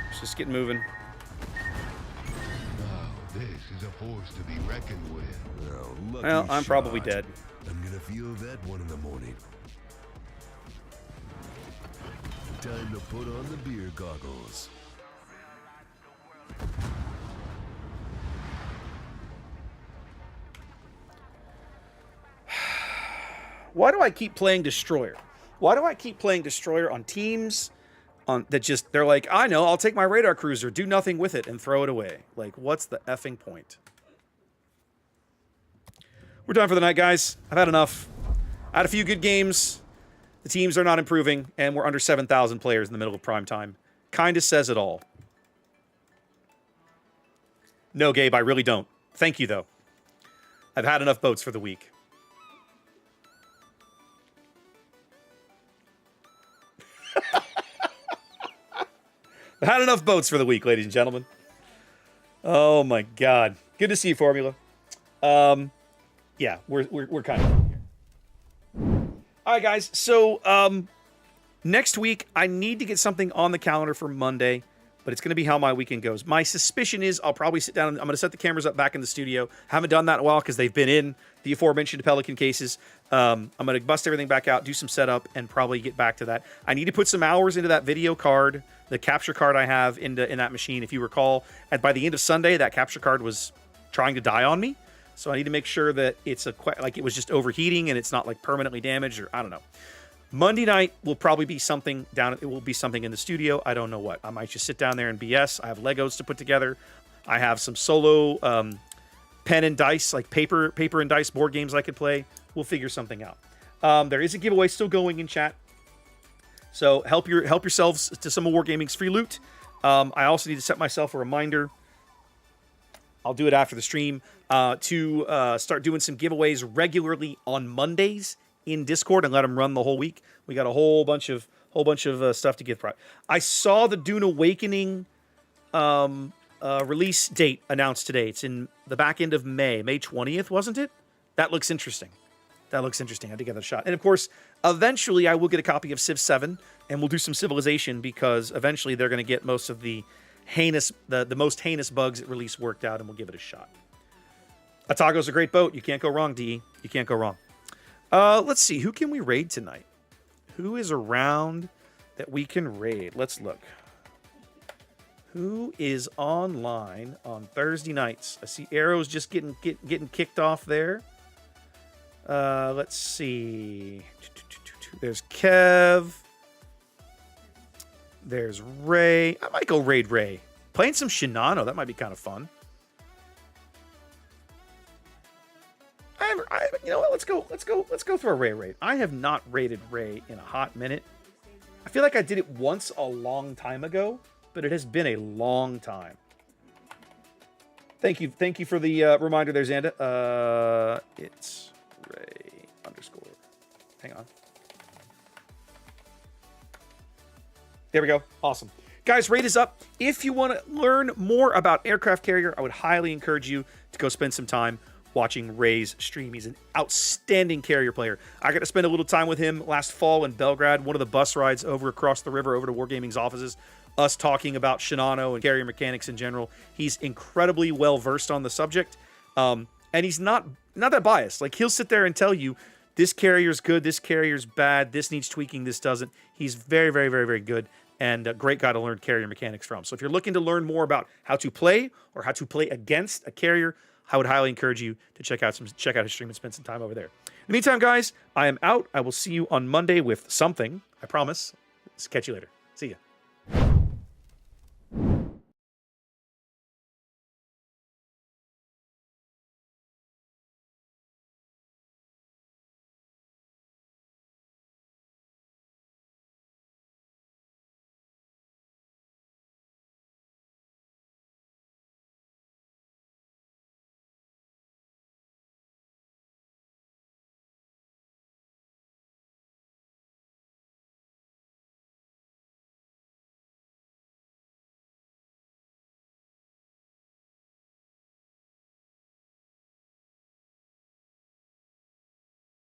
Let's just get moving. Now, this is a force to be reckoned with. Oh, lucky Well, I'm probably shot. dead. I'm gonna feel that one in the morning. Time to put on the beer goggles. Why do I keep playing Destroyer? Why do I keep playing Destroyer on teams that just, they're like, I know, I'll take my radar cruiser, do nothing with it, and throw it away. Like, what's the effing point? We're done for the night, guys. I've had enough. Had a few good games. The teams are not improving, and we're under 7,000 players in the middle of prime time. Kind of says it all. No, Gabe, I really don't. Thank you, though. I've had enough boats for the week. I've had enough boats for the week, ladies and gentlemen. Oh, my God. Good to see you, Formula. Yeah, we're kind of here. All right, guys. So, next week, I need to get something on the calendar for Monday, but it's going to be how my weekend goes. My suspicion is I'll probably sit down and I'm going to set the cameras up back in the studio. Haven't done that in a while because they've been in the aforementioned Pelican cases. I'm going to bust everything back out, do some setup, and probably get back to that. I need to put some hours into that video card, the capture card I have in that machine. If you recall, by the end of Sunday, that capture card was trying to die on me. So I need to make sure that it's like it was just overheating and it's not like permanently damaged, or I don't know. Monday night will probably be something down. It will be something in the studio. I don't know what. I might just sit down there and BS. I have Legos to put together. I have some solo pen and dice, like paper and dice board games I could play. We'll figure something out. There is a giveaway still going in chat, so help yourselves to some of Wargaming's free loot. I also need to set myself a reminder. I'll do it after the stream to start doing some giveaways regularly on Mondays in Discord and let them run the whole week. We got a whole bunch of stuff to give. I saw the Dune Awakening release date announced today. It's in the back end of May 20th, wasn't it? That looks interesting. I had to give it a shot. And of course, eventually I will get a copy of Civ 7 and we'll do some Civilization because eventually they're going to get most of the most heinous bugs at release worked out, and we'll give it a shot. Atago's a great boat. You can't go wrong, DE. You can't go wrong. Let's see. Who can we raid tonight? Who is around that we can raid? Let's look. Who is online on Thursday nights? I see Arrow's just getting kicked off there. Let's see. There's Kev. There's Ray. I might go raid Ray. Playing some Shinano. That might be kind of fun. You know what? Let's go through a Ray raid. I have not raided Ray in a hot minute. I feel like I did it once a long time ago, but it has been a long time. Thank you for the reminder there, Xanda. It's Ray _ Hang on. There we go. Awesome. Guys, raid is up. If you want to learn more about aircraft carrier, I would highly encourage you to go spend some time watching Ray's stream. He's an outstanding carrier player. I got to spend a little time with him last fall in Belgrade, one of the bus rides over across the river over to Wargaming's offices, us talking about Shinano and carrier mechanics in general. He's incredibly well-versed on the subject, and he's not that biased. Like, he'll sit there and tell you, this carrier's good, this carrier's bad, this needs tweaking, this doesn't. He's very, very, very, very good. And a great guy to learn carrier mechanics from. So if you're looking to learn more about how to play or how to play against a carrier, I would highly encourage you to check out his stream and spend some time over there. In the meantime, guys, I am out. I will see you on Monday with something. I promise. Catch you later. See ya.